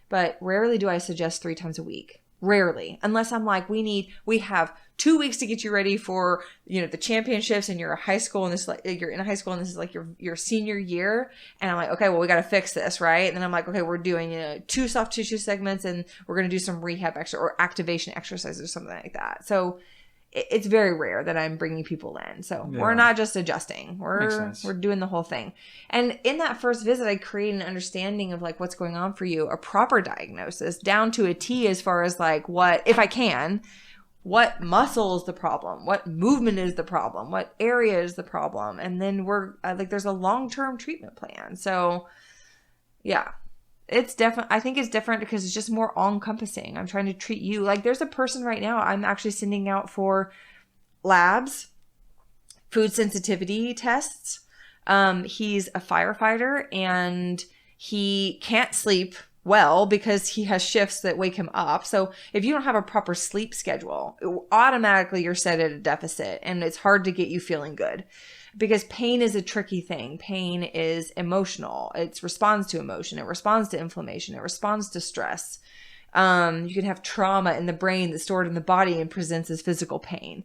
But rarely do I suggest 3 times a week. Rarely. Unless I'm like, we have 2 weeks to get you ready for, the championships, and you're a high school, and this you're in high school, and this is like your senior year. And I'm like, okay, well, we got to fix this, right? And then I'm like, okay, we're doing 2 soft tissue segments, and we're going to do some rehab or activation exercises or something like that. So it's very rare that I'm bringing people in. So we're not just adjusting. We're doing the whole thing. And in that first visit, I create an understanding of like what's going on for you, a proper diagnosis down to a T as far as like what muscle is the problem, what movement is the problem, what area is the problem. And then there's a long-term treatment plan. So yeah. I think it's different because it's just more all-encompassing. I'm trying to treat you. Like, there's a person right now I'm actually sending out for labs, food sensitivity tests. He's a firefighter, and he can't sleep well because he has shifts that wake him up. So if you don't have a proper sleep schedule, automatically you're set at a deficit, and it's hard to get you feeling good. Because pain is a tricky thing. Pain is emotional. It responds to emotion. It responds to inflammation. It responds to stress. You can have trauma in the brain that's stored in the body and presents as physical pain.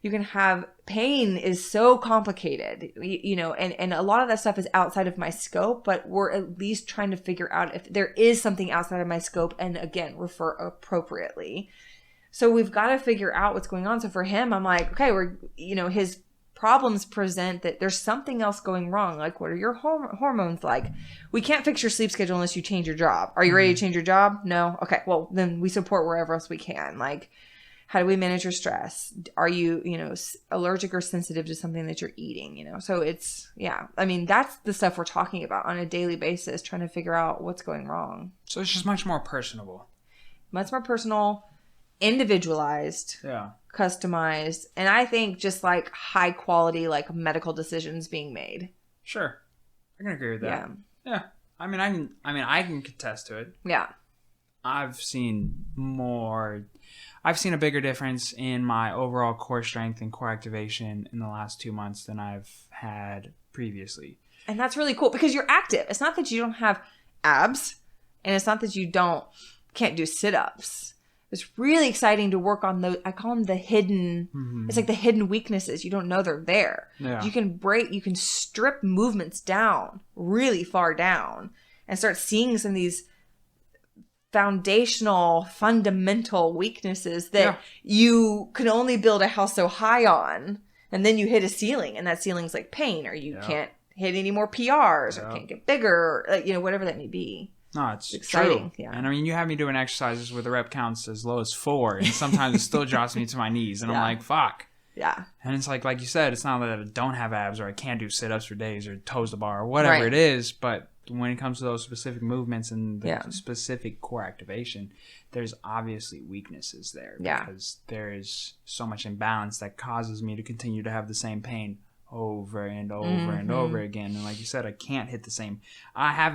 You can have pain is so complicated, and a lot of that stuff is outside of my scope, but we're at least trying to figure out if there is something outside of my scope, and again, refer appropriately. So we've got to figure out what's going on. So for him, I'm like, okay, his problems present that there's something else going wrong. Like, what are your hormones like? We can't fix your sleep schedule unless you change your job. Are you ready to change your job? No? Okay, well, then we support wherever else we can. Like, how do we manage your stress? Are you, allergic or sensitive to something that you're eating, So it's, that's the stuff we're talking about on a daily basis, trying to figure out what's going wrong. So it's just much more personable. Much more personal, individualized. Yeah. Customized, and I think just like high quality, like medical decisions being made. Sure, I can agree with that. Yeah. I can contest to it. Yeah. I've seen a bigger difference in my overall core strength and core activation in the last 2 months than I've had previously. And that's really cool because you're active. It's not that you don't have abs, and it's not that you can't do sit-ups. It's really exciting to work on those. I call them the hidden, it's like the hidden weaknesses. You don't know they're there. Yeah. You can strip movements down really far down and start seeing some of these fundamental weaknesses that you can only build a house so high on. And then you hit a ceiling, and that ceiling's like pain, or you can't hit any more PRs or can't get bigger, or, whatever that may be. No, it's exciting. True. Yeah. And you have me doing exercises where the rep counts as low as 4, and sometimes it still drops me to my knees, and I'm like, fuck. Yeah. And it's like you said, it's not that I don't have abs or I can't do sit-ups for days or toes to bar or whatever it is, but when it comes to those specific movements and the specific core activation, there's obviously weaknesses there because there is so much imbalance that causes me to continue to have the same pain over and over and over again. And like you said, I can't hit the same. I've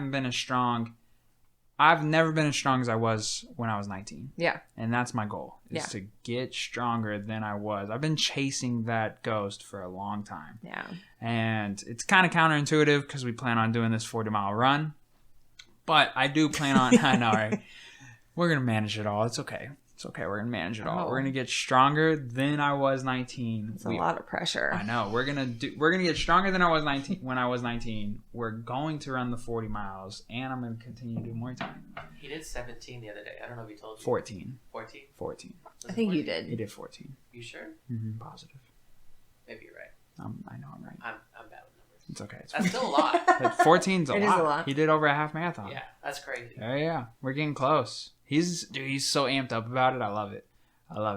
never been as strong as I was when I was 19. Yeah. And that's my goal, is to get stronger than I was. I've been chasing that ghost for a long time. Yeah. And it's kind of counterintuitive because we plan on doing this 40-mile run. But I do plan on, I know, right? We're going to manage it all. It's okay. It's okay. We're gonna manage it all. Oh. We're gonna get stronger than I was 19. It's a lot of pressure. I know. We're gonna get stronger than I was 19 when I was 19. We're going to run the 40 miles, and I'm gonna continue to do Muay Thai. He did 17 the other day. I don't know if he told you. 14. 14. 14. I think you did. He did 14. You sure? Mm-hmm. Positive. Maybe you're right. I know I'm right. I'm bad with numbers. It's okay. That's still a lot. But 14's a It lot. is a lot. He did over a half marathon. Yeah, that's crazy. Yeah. We're getting close. He's so amped up about it. I love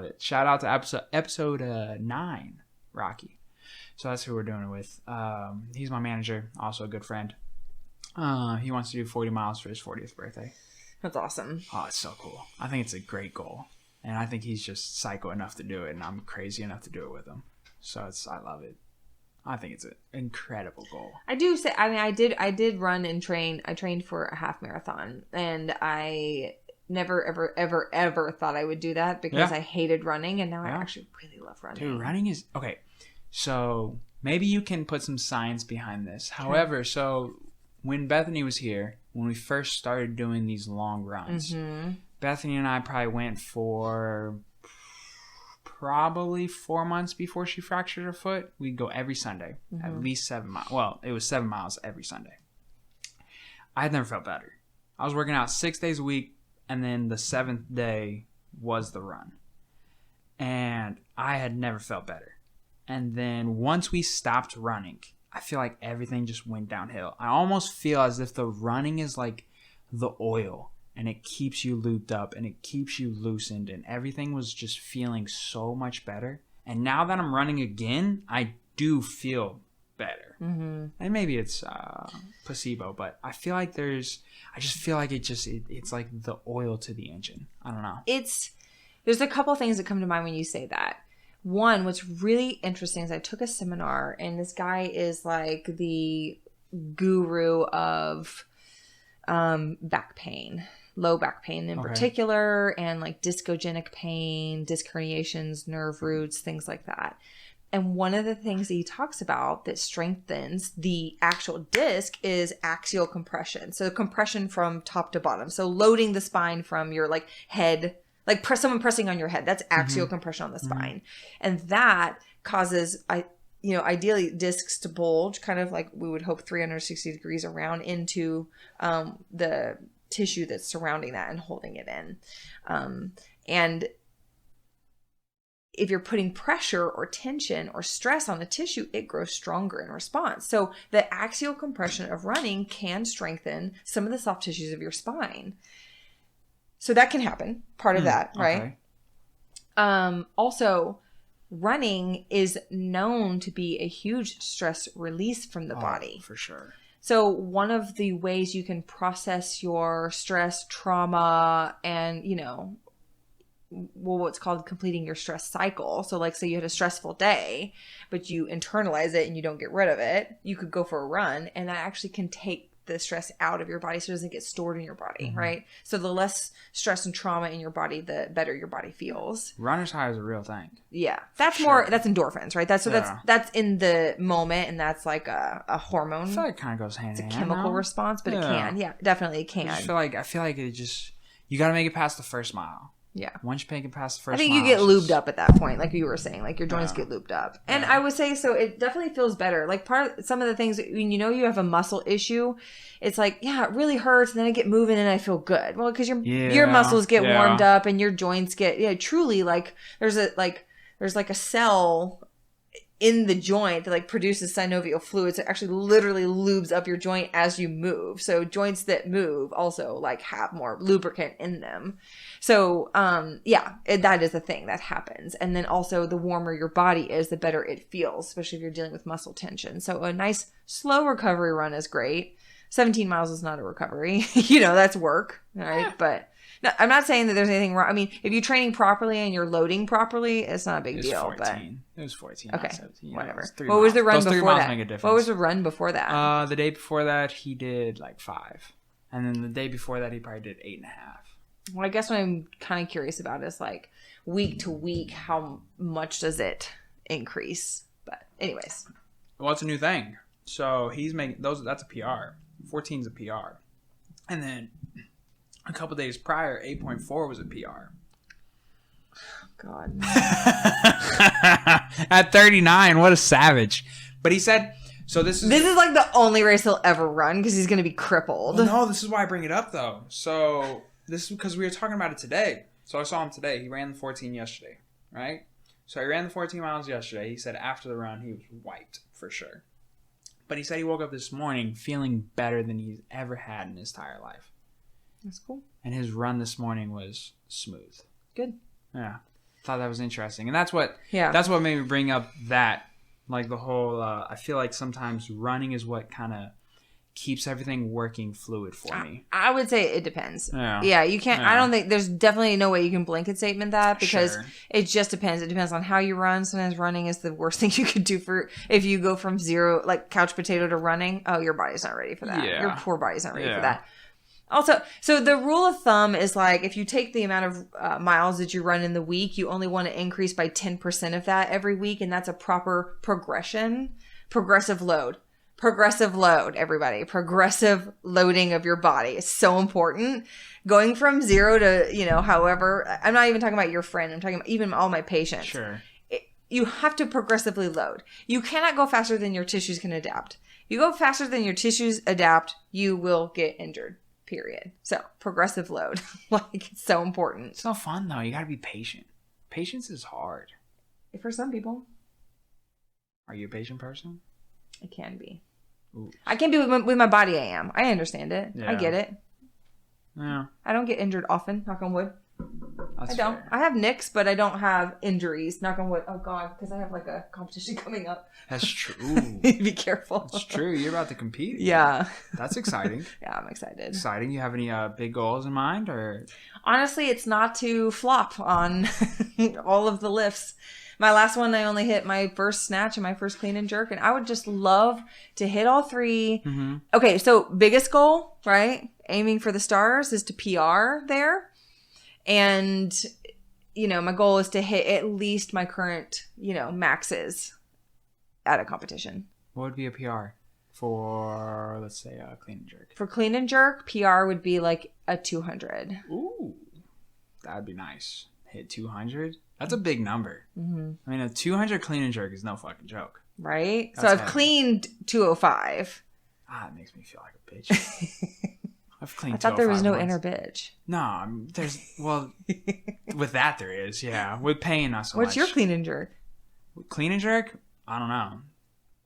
it. Shout out to episode 9, Rocky. So that's who we're doing it with. He's my manager, also a good friend. He wants to do 40 miles for his 40th birthday. That's awesome. Oh, it's so cool. I think it's a great goal. And I think he's just psycho enough to do it, and I'm crazy enough to do it with him. So I love it. I think it's an incredible goal. I do say, I mean, I did run and train. I trained for a half marathon, and I never, ever thought I would do that because I hated running, and now I actually really love running. Dude, running is... Okay, so maybe you can put some science behind this. However, so when Bethany was here, when we first started doing these long runs, Bethany and I probably went for probably 4 months before she fractured her foot. We'd go every Sunday, at least 7 miles. Well, it was 7 miles every Sunday. I had never felt better. I was working out 6 days a week, and then the 7th day was the run. And I had never felt better. And then once we stopped running, I feel like everything just went downhill. I almost feel as if the running is like the oil, and it keeps you looped up and it keeps you loosened, and everything was just feeling so much better. And now that I'm running again, I do feel better. And maybe it's placebo, but I feel like I just feel like it's like the oil to the engine. I don't know. There's a couple things that come to mind when you say that. One, what's really interesting is I took a seminar, and this guy is like the guru of back pain, low back pain in particular, and like discogenic pain, disc herniations, nerve roots, things like that. And one of the things that he talks about that strengthens the actual disc is axial compression. So compression from top to bottom. So loading the spine from your like head, like someone pressing on your head. That's axial compression on the spine. And that causes, ideally discs to bulge, kind of like we would hope 360 degrees around into the tissue that's surrounding that and holding it in. And if you're putting pressure or tension or stress on the tissue, it grows stronger in response. So the axial compression of running can strengthen some of the soft tissues of your spine. So that can happen, part of that, right? Also, running is known to be a huge stress release from the body. For sure. So one of the ways you can process your stress, trauma, and, what's called completing your stress cycle. So like, say you had a stressful day, but you internalize it and you don't get rid of it. You could go for a run, and that actually can take the stress out of your body so it doesn't get stored in your body, right? So the less stress and trauma in your body, the better your body feels. Runner's high is a real thing. Yeah. That's that's endorphins, right? That's in the moment, and that's like a hormone. I feel like it kind of goes hand in hand. It's a chemical response, but it can. Yeah, definitely it can. I feel like it just, you got to make it past the first mile. Yeah. Once you make it past the first I think mile, you get lubed up at that point, like you were saying. Like your joints get lubed up. And I would say, so it definitely feels better. Like some of the things, when you have a muscle issue, it's like, it really hurts, and then I get moving and I feel good. Well, because your muscles get warmed up and your joints get, truly, like there's like a cell in the joint that like produces synovial fluids. It actually literally lubes up your joint as you move. So joints that move also like have more lubricant in them. So that is a thing that happens. And then also the warmer your body is, the better it feels, especially if you're dealing with muscle tension. So a nice slow recovery run is great. 17 miles is not a recovery. That's work, right? Yeah. But no, I'm not saying that there's anything wrong. I mean, if you're training properly and you're loading properly, it's not a big deal. 14. But it was 14. Okay, not 17. Whatever. What was the run Those 3 before miles that? Make a difference. What was the run before that? The day before that, he did like 5. And then the day before that, he probably did 8.5. Well, I guess what I'm kind of curious about is like week to week, how much does it increase? But anyways. Well, it's a new thing. So he's making that's a PR. 14 is a PR. And then a couple days prior, 8.4 was a PR. God. At 39, what a savage. But he said, so this is like the only race he'll ever run because he's going to be crippled. Well, no, this is why I bring it up, though. So this is because we were talking about it today. So I saw him today. He ran the 14 yesterday, right? So he ran the 14 miles yesterday. He said after the run, he was wiped for sure. But he said he woke up this morning feeling better than he's ever had in his entire life. That's cool. And his run this morning was smooth. Good. Yeah. Thought that was interesting. And that's what made me bring up that. Like the whole, I feel like sometimes running is what kind of keeps everything working fluid for me. I would say it depends. Yeah. You can't, I don't think, there's definitely no way you can blanket statement that because Sure. it just depends. It depends on how you run. Sometimes running is the worst thing you could do if you go from zero, like couch potato to running. Oh, your body's not ready for that. Yeah. Your poor body's not ready for that. Also, so the rule of thumb is like if you take the amount of miles that you run in the week, you only want to increase by 10% of that every week. And that's a proper progression. Progressive load, everybody. Progressive loading of your body is so important. Going from zero to, however, I'm not even talking about your friend. I'm talking about even all my patients. Sure. You have to progressively load. You cannot go faster than your tissues can adapt. You go faster than your tissues adapt, you will get injured. Period. So progressive load, like it's so important. It's no fun though. You got to be patient. Patience is hard. For some people, are you a patient person? it can be. Ooh. I can be with my body. I am. I understand it. Yeah. I get it. Yeah, I don't get injured often. Knock on wood. that's I don't. fair. I have nicks, but I don't have injuries. Knock on wood. Oh God, because I have like a competition coming up. That's true. Be careful. That's true. You're about to compete. Yeah. That's exciting. Yeah, I'm excited. Exciting. You have any big goals in mind, or? Honestly, it's not to flop on all of the lifts. My last one, I only hit my first snatch and my first clean and jerk, and I would just love to hit all three. Mm-hmm. Okay, so biggest goal, right? Aiming for the stars is to PR there. And, my goal is to hit at least my current, maxes at a competition. What would be a PR for, let's say, a clean and jerk? For clean and jerk, PR would be like a 200. Ooh, that'd be nice. Hit 200? That's a big number. Mm-hmm. I mean, a 200 clean and jerk is no fucking joke. Right? That's so I've heavy. cleaned 205. It makes me feel like a bitch. I've cleaned I thought there was no 205 inner once. bitch. No, with that there is, yeah. With pain, not so What's much. your clean and jerk? Clean and jerk? I don't know.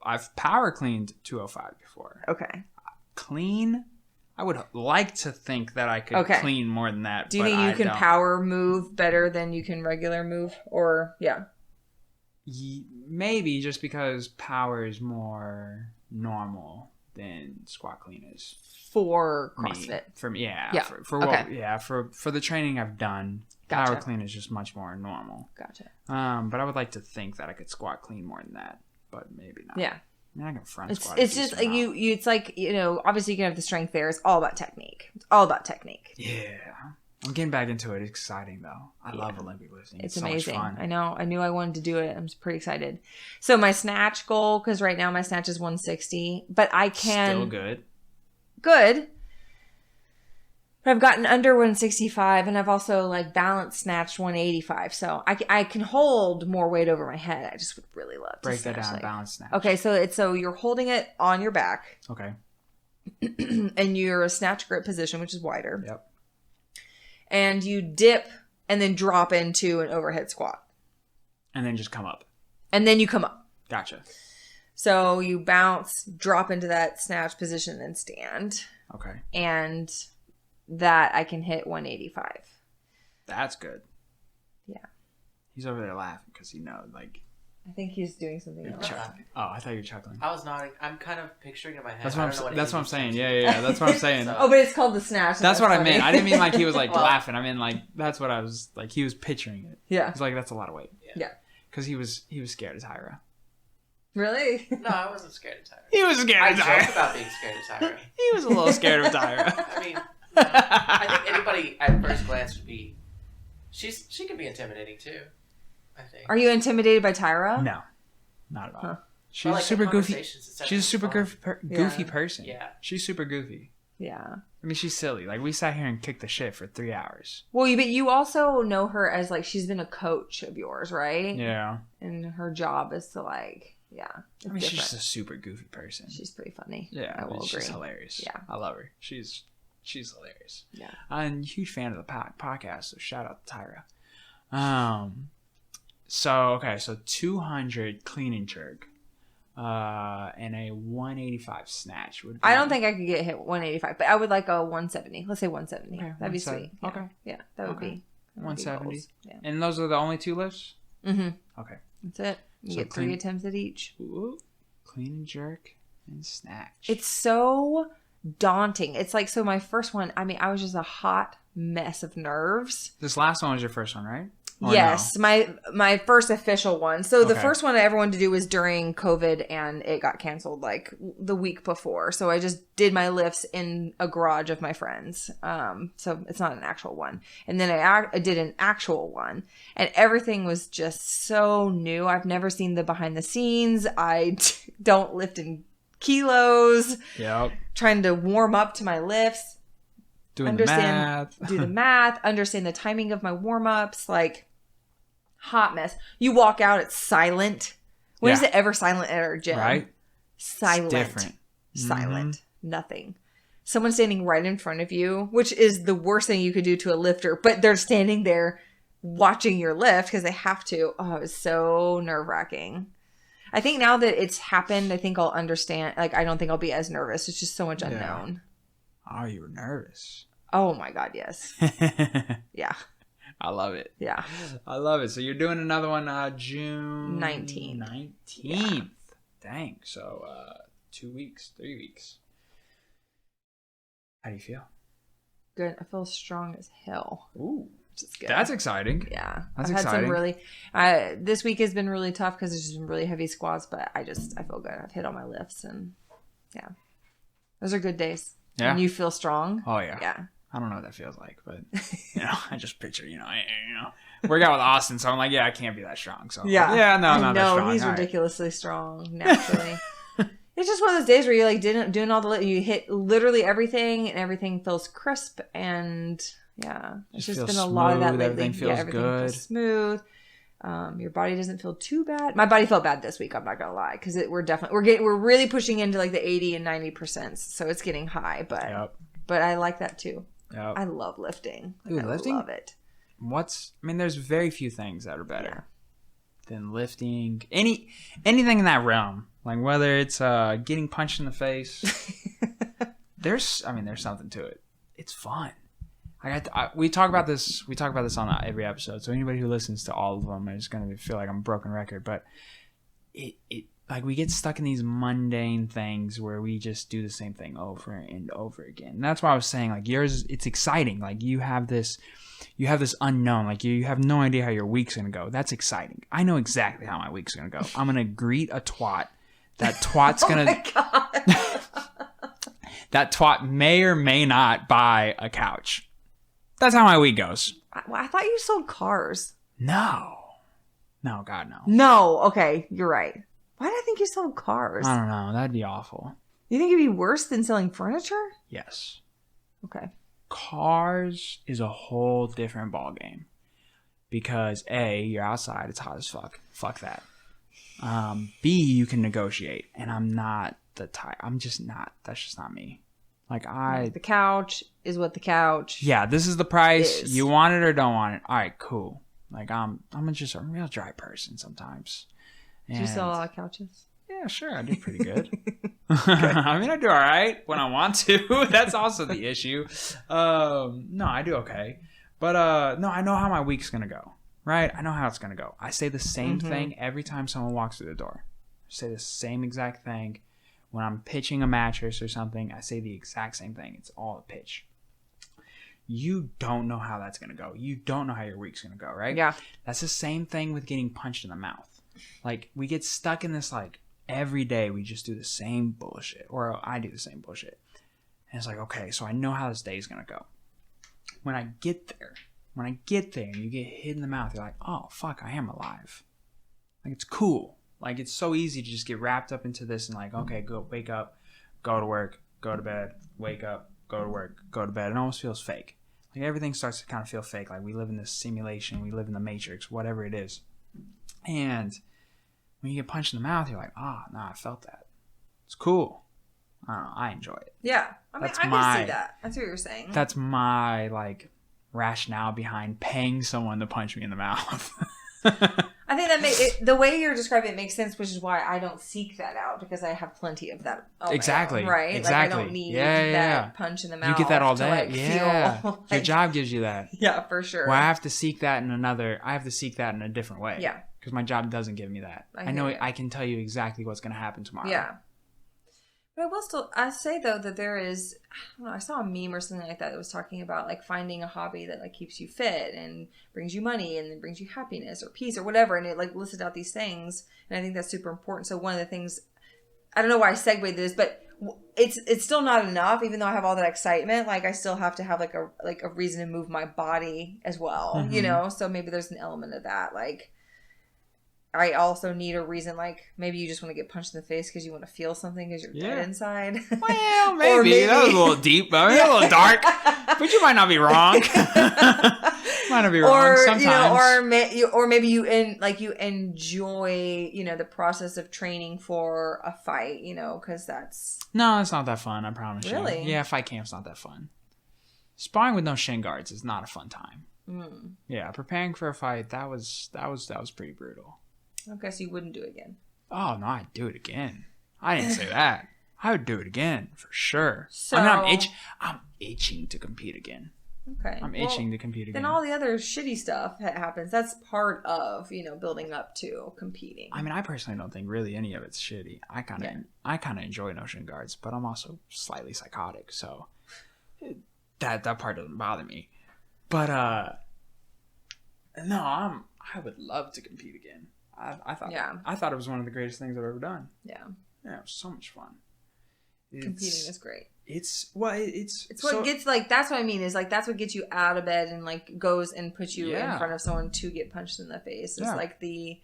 I've power cleaned 205 before. Okay. Clean? I would like to think that I could clean more than that. Do you think you can power move better than you can regular move? Or, yeah. Maybe just because power is more normal than squat clean is. For CrossFit. For me, yeah. Yeah. For the training I've done, Gotcha. power clean is just much more normal. Gotcha. But I would like to think that I could squat clean more than that, but maybe not. Yeah. I mean, I can front squat. It's just like you. It's like obviously you can have the strength there. It's all about technique. It's all about technique. Yeah, I'm getting back into it. It's exciting though. I love Olympic lifting. It's so amazing. much fun. I know. I knew I wanted to do it. I'm pretty excited. So my snatch goal, because right now my snatch is 160, but I can Still good. Good. But I've gotten under 165, and I've also like balance snatched 185. So I can hold more weight over my head. I just would really love to Break that snatch, down. Balance snatch. Okay, so you're holding it on your back. Okay. And you're a snatch grip position, which is wider. Yep. And you dip and then drop into an overhead squat. And then just come up. And then you come up. Gotcha. So you bounce, drop into that snatch position, and stand. Okay. And that I can hit 185. That's good. Yeah. He's over there laughing because he knows, like. I think he's doing something else. Oh, I thought you were chuckling. I was nodding. I'm kind of picturing in my head. That's what That's I'm saying. Yeah. That's what I'm saying. So- Oh, but it's called the snatch. So that's what funny. I meant. I didn't mean like he was like Well, laughing. I mean like that's what I was like. He was picturing it. Yeah. He's like, that's a lot of weight. Yeah. Because he was scared of Tyra. Really? No, I wasn't scared of Tyra. He was scared I of joke Tyra. about being scared of Tyra. He was a little scared of Tyra. I mean, I think anybody at first glance would be. She can be intimidating too. I think. Are you intimidated by Tyra? No, not at all. Huh. She's But, like, super the goofy. conversations, it's She's a super fun. goofy Yeah. person. Yeah. She's super goofy. Yeah. I mean, she's silly. Like, we sat here and kicked the shit for 3 hours. Well, but you also know her as, like, she's been a coach of yours, right? Yeah. And her job is to, like, yeah. I mean, she's just a super goofy person. She's pretty funny. Yeah, I will agree. she's hilarious. Yeah. I love her. She's hilarious. Yeah. I'm a huge fan of the podcast, so shout out to Tyra. So 200 clean and jerk. And a 185 snatch would be... I don't think I could get hit 185, but I would like a 170. Let's say 170. Okay, That'd be sweet. Yeah. Okay. Yeah, that would be 170. Yeah. And those are the only 2 lifts? Mm-hmm. Okay. That's it. You So get 3 attempts at each. Ooh, clean and jerk and snatch. It's so daunting. It's like, so my first one, I mean, I was just a hot mess of nerves. This last one was your first one, right? Or Yes, no? my first official one. So the Okay. first one I ever wanted to do was during COVID, and it got canceled like the week before. So I just did my lifts in a garage of my friends. So it's not an actual one. And then I did an actual one, and everything was just so new. I've never seen the behind the scenes. I don't lift in kilos. Yep. Trying to warm up to my lifts. Do the math. Understand the timing of my warm-ups, like hot mess. You walk out, it's silent. When is Yeah. it ever silent at our gym? Right? Silent. It's different. Silent. Nothing. Someone standing right in front of you, which is the worst thing you could do to a lifter, but they're standing there watching your lift because they have to. Oh, it was so nerve-wracking. I think now that it's happened, I think I'll understand. Like, I don't think I'll be as nervous. It's just so much unknown. Oh, you were nervous. Oh my God, yes. Yeah. I love it. Yeah. I love it. So you're doing another one June 19th. 19th. Yeah. Dang. So 2 weeks, 3 weeks. How do you feel? Good. I feel strong as hell. Ooh. Which is good. That's exciting. Yeah. That's I've had exciting. some really, this week has been really tough because there's some really heavy squats, but I feel good. I've hit all my lifts, and yeah. Those are good days. Yeah. And you feel strong. Oh, yeah. Yeah. I don't know what that feels like, but, I just picture, work out with Austin, so I'm like, yeah, I can't be that strong. So, Yeah. yeah, no, I'm not that No, strong. he's All right. ridiculously strong, naturally. It's just one of those days where you're like doing all you hit literally everything, and everything feels crisp, and yeah, it's just feels been a lot of that smooth, lately. everything feels everything good. feels smooth. Your body doesn't feel too bad. My body felt bad this week. I'm not gonna lie, because we're really pushing into like the 80 and 90%, so it's getting high. But I like that too. Yep. I love lifting. Dude, lifting? I love it. There's very few things that are better than lifting. Anything in that realm, like whether it's getting punched in the face. there's something to it. It's fun. We talk about this. We talk about this on every episode. So anybody who listens to all of them is going to feel like I'm a broken record. But it like we get stuck in these mundane things where we just do the same thing over and over again. And that's why I was saying, like, yours, it's exciting. Like you have this unknown. Like you have no idea how your week's going to go. That's exciting. I know exactly how my week's going to go. I'm going to greet a twat. That twat's going to... Oh my God. That twat may or may not buy a couch. That's how my week goes. I thought you sold cars. No, God, no. No, okay, you're right. Why did I think you sold cars? I don't know. That'd be awful. You think it'd be worse than selling furniture? Yes. Okay. Cars is a whole different ballgame. Because A, you're outside, it's hot as fuck. Fuck that. B, you can negotiate. And I'm not the type. I'm just not. That's just not me. Like The couch is what the couch. Yeah, this is the price. is. You want it or don't want it. All right, cool. Like I'm just a real dry person sometimes. Do you sell a lot of couches? Yeah, sure. I do pretty good. I mean, I do all right when I want to. That's also the issue. No, I do okay. But no, I know how my week's going to go, right? I know how it's going to go. I say the same thing every time someone walks through the door. I say the same exact thing. When I'm pitching a mattress or something, I say the exact same thing. It's all a pitch. You don't know how that's going to go. You don't know how your week's going to go, right? Yeah. That's the same thing with getting punched in the mouth. Like, we get stuck in this, like, every day we just do the same bullshit. Or I do the same bullshit. And it's like, okay, so I know how this day is going to go. When I get there and you get hit in the mouth, you're like, oh, fuck, I am alive. Like, it's cool. Like, it's so easy to just get wrapped up into this and like, okay, go, wake up, go to work, go to bed, wake up, go to work, go to bed. It almost feels fake. Like everything starts to kind of feel fake. Like we live in this simulation. We live in the Matrix, whatever it is. And when you get punched in the mouth, you're like, I felt that. It's cool. I don't know. I enjoy it. Yeah. I mean, I can see that. That's what you're saying. That's my, like, rationale behind paying someone to punch me in the mouth. I think that the way you're describing it makes sense, which is why I don't seek that out, because I have plenty of that. Exactly. Right? Exactly. Like I don't need that punch in the mouth. You get that all day. Like, yeah. feel like, your job gives you that. Yeah, for sure. Well, I have to seek that in a different way. Yeah. Because my job doesn't give me that. I know I can tell you exactly what's going to happen tomorrow. Yeah. But I say though that there is, I don't know, I saw a meme or something like that was talking about like finding a hobby that like keeps you fit and brings you money and then brings you happiness or peace or whatever, and it like listed out these things, and I think that's super important. So one of the things, I don't know why I segued this, but it's still not enough. Even though I have all that excitement, like I still have to have like a reason to move my body as well, you know. So maybe there's an element of that, like. I also need a reason, like maybe you just want to get punched in the face because you want to feel something because you're dead inside. Well, maybe. That was a little deep, a little dark, but you might not be wrong. Might not be wrong sometimes. Or maybe you enjoy, the process of training for a fight, because that's... No, it's not that fun, I promise you. Really? Yeah, fight camp's not that fun. Sparring with no shin guards is not a fun time. Yeah, preparing for a fight, that was pretty brutal. Okay, so you wouldn't do it again. Oh, no, I'd do it again. I didn't say that. I would do it again, for sure. So, I'm itching to compete again. Okay. I'm itching to compete again. Then all the other shitty stuff that happens, that's part of, building up to competing. I mean, I personally don't think really any of it's shitty. I kind of enjoy no shin guards, but I'm also slightly psychotic, so that part doesn't bother me. But, no, I would love to compete again. I thought it was one of the greatest things I've ever done. Yeah. Yeah, it was so much fun. Competing is great. It's what gets, like, that's what I mean, is like that's what gets you out of bed and like goes and puts you in front of someone to get punched in the face. It's like the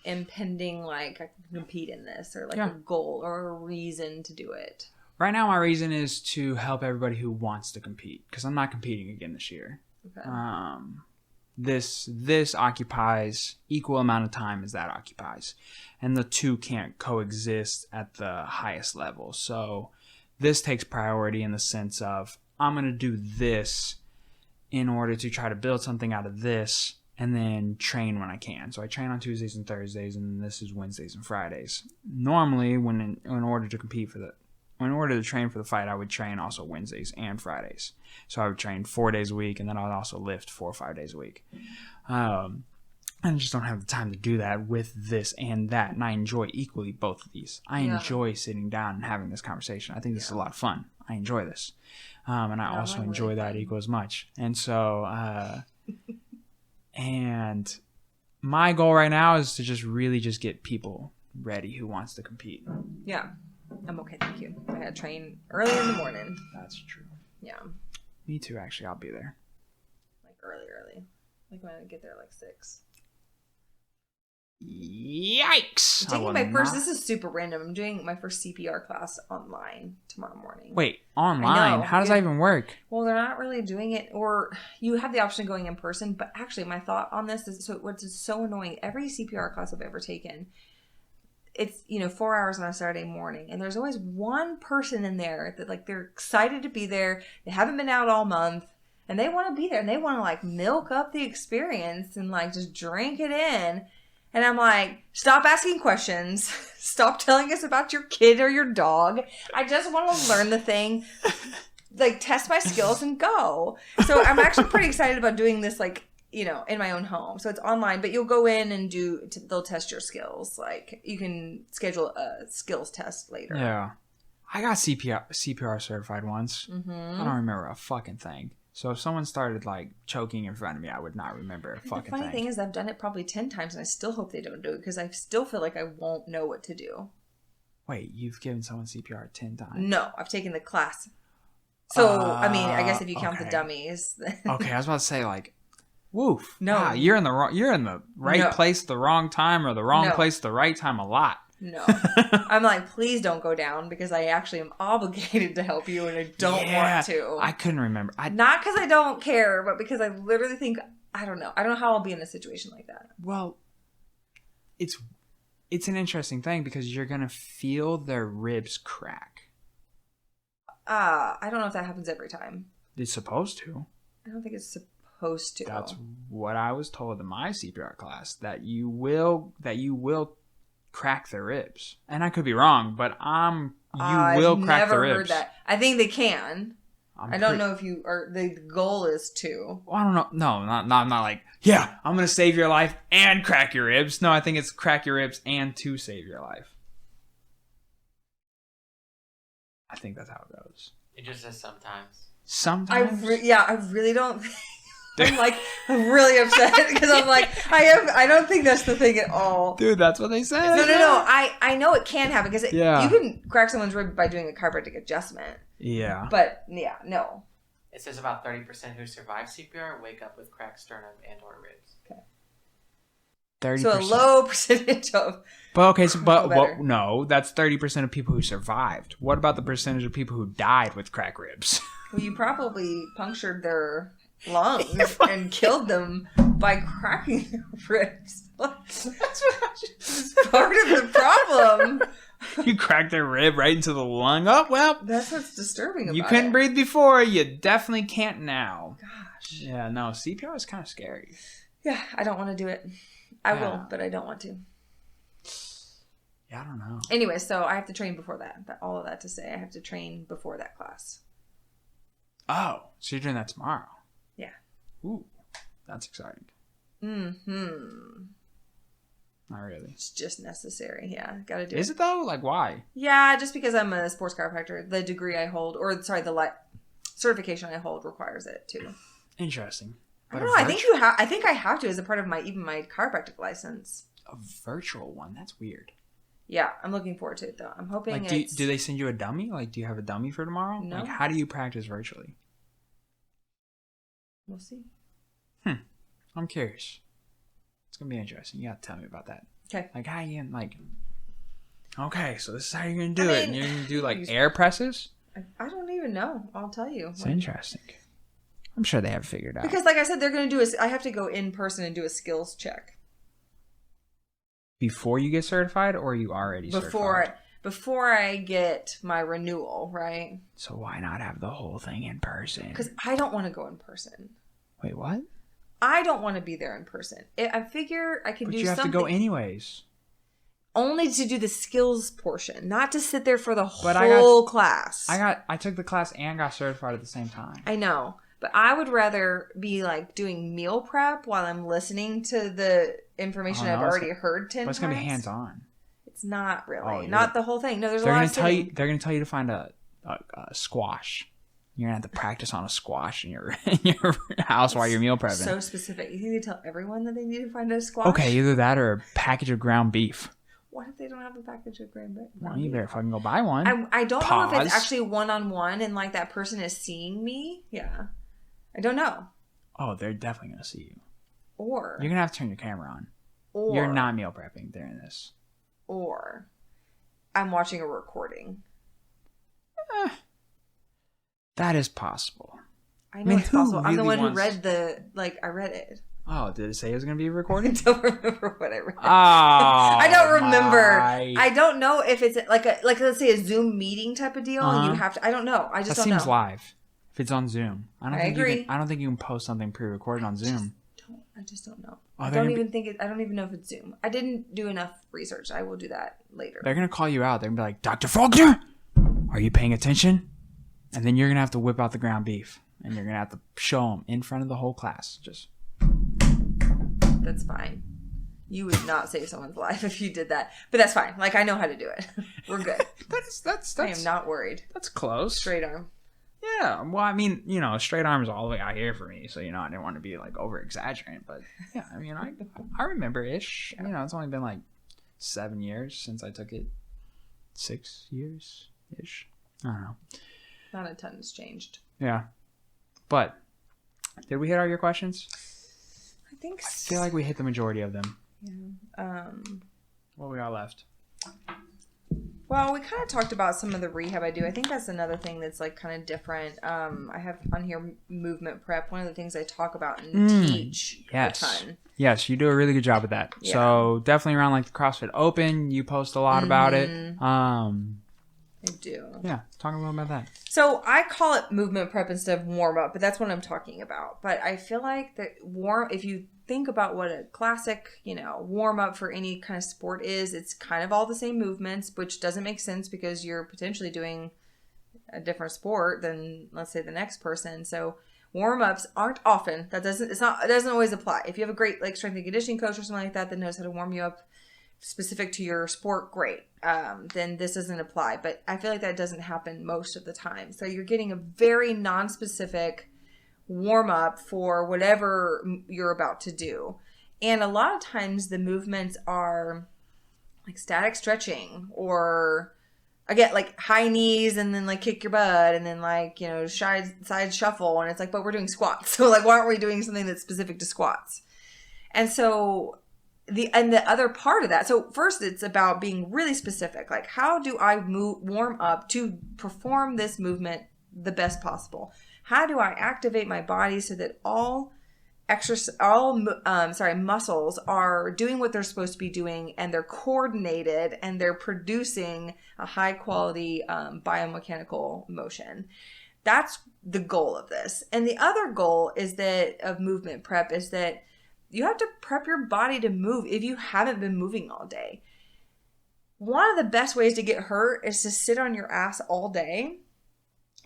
impending, like, I can compete in this, or like a goal or a reason to do it. Right now my reason is to help everybody who wants to compete, because I'm not competing again this year. Okay. This occupies equal amount of time as that occupies, and the two can't coexist at the highest level. So this takes priority in the sense of I'm going to do this in order to try to build something out of this and then train when I can. So I train on Tuesdays and Thursdays, and this is Wednesdays and Fridays. Normally, in order to train for the fight, I would train also Wednesdays and Fridays. So I would train 4 days a week, and then I would also lift 4 or 5 days a week. I just don't have the time to do that with this and that, and I enjoy equally both of these. I enjoy sitting down and having this conversation. I think this is a lot of fun. I enjoy this. And I also enjoy that equal as much. And so, and my goal right now is to just get people ready who wants to compete. Yeah. I'm okay, thank you. I had to train early in the morning. That's true. Yeah. Me too, actually. I'll be there. Like early. Like when I get there, like 6. Yikes! This is super random. I'm doing my first CPR class online tomorrow morning. Wait, online? How does that even work? Well, they're not really doing it, or you have the option of going in person, but actually my thought on this is, so what's so annoying, every CPR class I've ever taken, it's 4 hours on a Saturday morning, and there's always one person in there that, like, they're excited to be there. They haven't been out all month, and they want to be there, and they want to, like, milk up the experience and, like, just drink it in. And I'm like, stop asking questions. Stop telling us about your kid or your dog. I just want to learn the thing, like, test my skills and go. So I'm actually pretty excited about doing this, like, in my own home. So it's online, but you'll go in and they'll test your skills. Like, you can schedule a skills test later. Yeah. I got CPR certified once. I don't remember a fucking thing. So if someone started, like, choking in front of me, I would not remember a fucking thing. The funny thing is I've done it probably 10 times, and I still hope they don't do it, because I still feel like I won't know what to do. Wait, you've given someone CPR 10 times? No, I've taken the class. So, I mean, I guess if you count the dummies. Okay, I was about to say, like, woof. No. Wow, you're in the right place at the wrong time, or the wrong place at the right time a lot. No. I'm like, please don't go down because I actually am obligated to help you and I don't want to. I couldn't remember. Not because I don't care, but because I literally think, I don't know. I don't know how I'll be in a situation like that. Well, it's an interesting thing because you're going to feel their ribs crack. I don't know if that happens every time. It's supposed to. I don't think it's supposed to. That's what I was told in my CPR class, that you will crack their ribs. And I could be wrong, but you will crack the ribs. I've never heard that. I think they can. I don't know if you are. The goal is to. Well, I don't know. No, not like, yeah, I'm going to save your life and crack your ribs. No, I think it's crack your ribs and to save your life. I think that's how it goes. It just says sometimes. Sometimes? I really don't. I'm really upset because I'm like, I don't think that's the thing at all. Dude, that's what they said. No. I know it can happen because you can crack someone's rib by doing a chiropractic adjustment. Yeah. But, yeah, no. It says about 30% who survive CPR wake up with cracked sternum and or ribs. Okay. 30%. So a low percentage of... But okay, no, that's 30% of people who survived. What about the percentage of people who died with cracked ribs? Well, you probably punctured their lungs and killed them by cracking their ribs. That's part of the problem. You cracked their rib right into the lung. Oh, well. That's what's disturbing about it. You couldn't breathe before. You definitely can't now. Gosh. Yeah, no, CPR is kind of scary. Yeah, I don't want to do it. I will, but I don't want to. Yeah, I don't know. Anyway, so I have to train before that. All of that to say, I have to train before that class. Oh, so you're doing that tomorrow? Yeah. Ooh, that's exciting. Mm-hmm. Not really. It's just necessary. Yeah, got to do it. Is it though? Like, why? Yeah, just because I'm a sports chiropractor. The degree I hold, the certification I hold requires it too. Interesting. But I don't know. I think I have to as a part of my chiropractic license. A virtual one? That's weird. Yeah, I'm looking forward to it though. I'm hoping. Like, do they send you a dummy? Like, do you have a dummy for tomorrow? No. Like, how do you practice virtually? We'll see. I'm curious. It's gonna be interesting. You gotta tell me about that. Okay. Like, how you like? Okay, so this is how you're gonna do it, and you're gonna do like air presses. I don't even know. I'll tell you. It's interesting. I'm sure they have it figured out. Because, like I said, they're gonna do I have to go in person and do a skills check. Before you get certified, or are you already certified? Before I get my renewal, right? So why not have the whole thing in person? Because I don't want to go in person. Wait, what? I don't want to be there in person. I figure I can do something. But you have to go anyways. Only to do the skills portion, not to sit there for the whole class. I took the class and got certified at the same time. I know. But I would rather be like doing meal prep while I'm listening to the information I've already heard 10 times. But it's going to be hands-on. It's not really. Not the whole thing. No, there's a lot of They're going to tell you to find a squash. You're going to have to practice on a squash in your house while you're meal prepping. So specific. You think they tell everyone that they need to find a squash? Okay, either that or a package of ground beef. What if they don't have a package of ground beef? Well, you better fucking go buy one. I don't know if it's actually one-on-one and like that person is seeing me. Yeah. I don't know. Oh, they're definitely going to see you. Or. You're going to have to turn your camera on. Or. You're not meal prepping during this. Or. I'm watching a recording. That is possible. I know it's possible. I'm the one who read I read it. Oh, did it say it was going to be recorded? I don't remember what I read. Oh, I don't remember. I don't know if it's like let's say a Zoom meeting type of deal and you have to. I don't know. I just don't know. That seems live. If it's on Zoom. I agree. I don't think you can post something pre-recorded on Zoom. I just don't know. I don't even know if it's Zoom. I didn't do enough research. I will do that later. They're going to call you out. They're going to be like, Dr. Faulkner, are you paying attention? And then you're going to have to whip out the ground beef. And you're going to have to show them in front of the whole class. That's fine. You would not save someone's life if you did that. But that's fine. Like, I know how to do it. We're good. That's I am not worried. That's close. Straight arm. Yeah. Well, I mean, straight arm is all the way out here for me. So, I didn't want to be like over exaggerating. But yeah, I mean, I remember ish. Yeah. It's only been like 7 years since I took it. 6 years ish. I don't know. Not a ton has changed. Yeah. But did we hit all your questions? I think so. I feel like we hit the majority of them. Yeah. What we got left? Well, we kind of talked about some of the rehab I do. I think that's another thing that's like kind of different. I have on here movement prep. One of the things I talk about and teach a ton. Yes, you do a really good job with that. Yeah. So definitely around like the CrossFit Open, you post a lot about it. I do. Yeah, talk a little about that. So I call it movement prep instead of warm up, but that's what I'm talking about. But I feel like that if you think about what a classic, warm up for any kind of sport is, it's kind of all the same movements, which doesn't make sense because you're potentially doing a different sport than, let's say, the next person. So warm ups aren't often. It doesn't always apply. If you have a great like strength and conditioning coach or something like that knows how to warm you up specific to your sport, great. Then this doesn't apply. But I feel like that doesn't happen most of the time. So you're getting a very non-specific warm up for whatever you're about to do. And a lot of times the movements are like static stretching or again, like high knees and then like kick your butt and then like, side shuffle. And it's like, but we're doing squats. So like, why aren't we doing something that's specific to squats? And so the other part of that. So first it's about being really specific. Like how do I warm up to perform this movement the best possible? How do I activate my body so that all muscles are doing what they're supposed to be doing and they're coordinated and they're producing a high quality biomechanical motion. That's the goal of this. And the other goal of movement prep is that you have to prep your body to move if you haven't been moving all day. One of the best ways to get hurt is to sit on your ass all day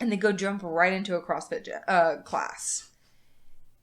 and then go jump right into a CrossFit class.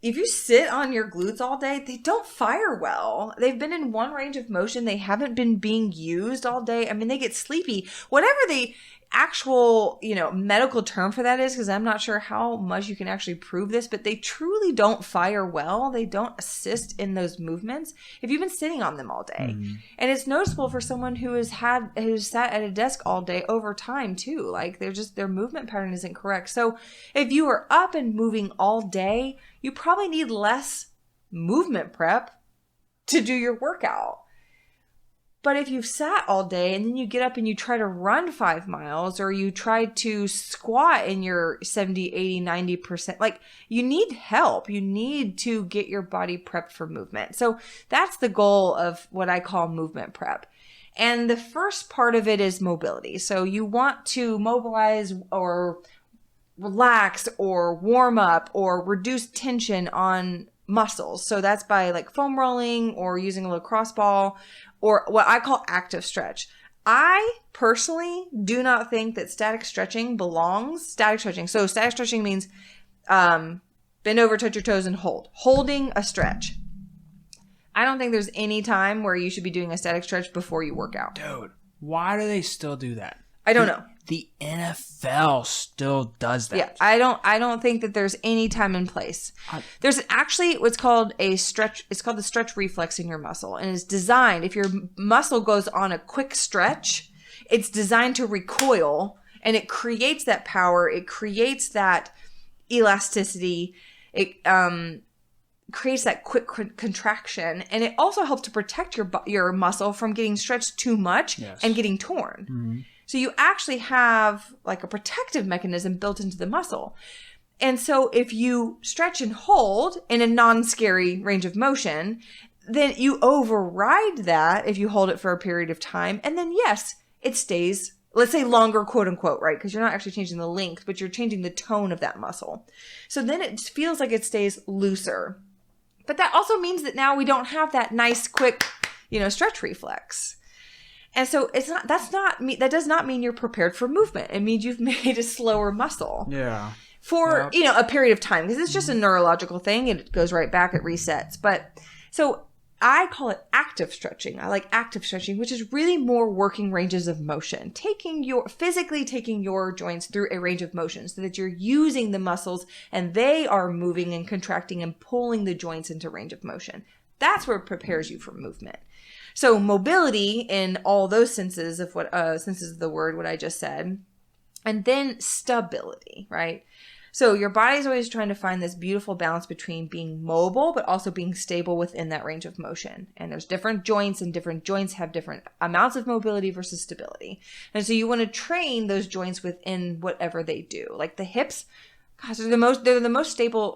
If you sit on your glutes all day, they don't fire well. They've been in one range of motion. They haven't been being used all day. I mean, they get sleepy. Whatever the actual, medical term for that is, because I'm not sure how much you can actually prove this, but they truly don't fire well. They don't assist in those movements if you've been sitting on them all day. And it's noticeable for someone who's sat at a desk all day over time too. Like their movement pattern isn't correct. So if you are up and moving all day, you probably need less movement prep to do your workout. But if you've sat all day and then you get up and you try to run 5 miles or you try to squat in your 70, 80, 90%, like you need help. You need to get your body prepped for movement. So that's the goal of what I call movement prep. And the first part of it is mobility. So you want to mobilize or relax or warm up or reduce tension on muscles. So that's by like foam rolling or using a lacrosse ball or what I call active stretch. I personally do not think that static stretching belongs. Static stretching. So static stretching means bend over, touch your toes, and holding a stretch. I don't think there's any time where you should be doing a static stretch before you work out. Dude, why do they still do that? I don't know. The NFL still does that. Yeah, I don't think that there's any time and place. There's actually what's called a stretch. It's called the stretch reflex in your muscle, and it's designed. If your muscle goes on a quick stretch, it's designed to recoil, and it creates that power. It creates that elasticity. It creates that quick contraction, and it also helps to protect your muscle from getting stretched too much and getting torn. Mm-hmm. So you actually have like a protective mechanism built into the muscle. And so if you stretch and hold in a non-scary range of motion, then you override that if you hold it for a period of time. And then yes, it stays, let's say longer, quote unquote, right? Because you're not actually changing the length, but you're changing the tone of that muscle. So then it feels like it stays looser. But that also means that now we don't have that nice, quick, stretch reflex. And so that does not mean you're prepared for movement. It means you've made a slower muscle. Yeah. For, a period of time, because it's just a neurological thing. It goes right back, it resets. But so I call it active stretching. I like active stretching, which is really more working ranges of motion, physically taking your joints through a range of motion so that you're using the muscles and they are moving and contracting and pulling the joints into range of motion. That's what prepares you for movement. So mobility in all those senses of the word, what I just said, and then stability, right? So your body's always trying to find this beautiful balance between being mobile, but also being stable within that range of motion. And there's different joints, and different joints have different amounts of mobility versus stability. And so you want to train those joints within whatever they do. Like the hips, gosh, they're the most stable,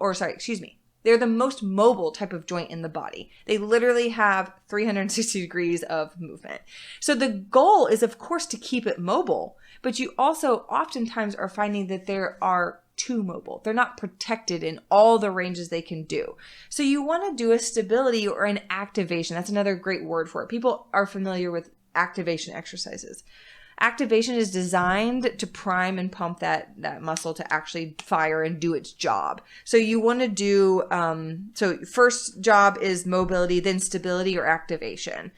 they're the most mobile type of joint in the body. They literally have 360 degrees of movement. So the goal is, of course, to keep it mobile, but you also oftentimes are finding that there are too mobile. They're not protected in all the ranges they can do. So you want to do a stability or an activation. That's another great word for it. People are familiar with activation exercises. Activation is designed to prime and pump that muscle to actually fire and do its job. So you want to do, so first job is mobility, then stability or activation.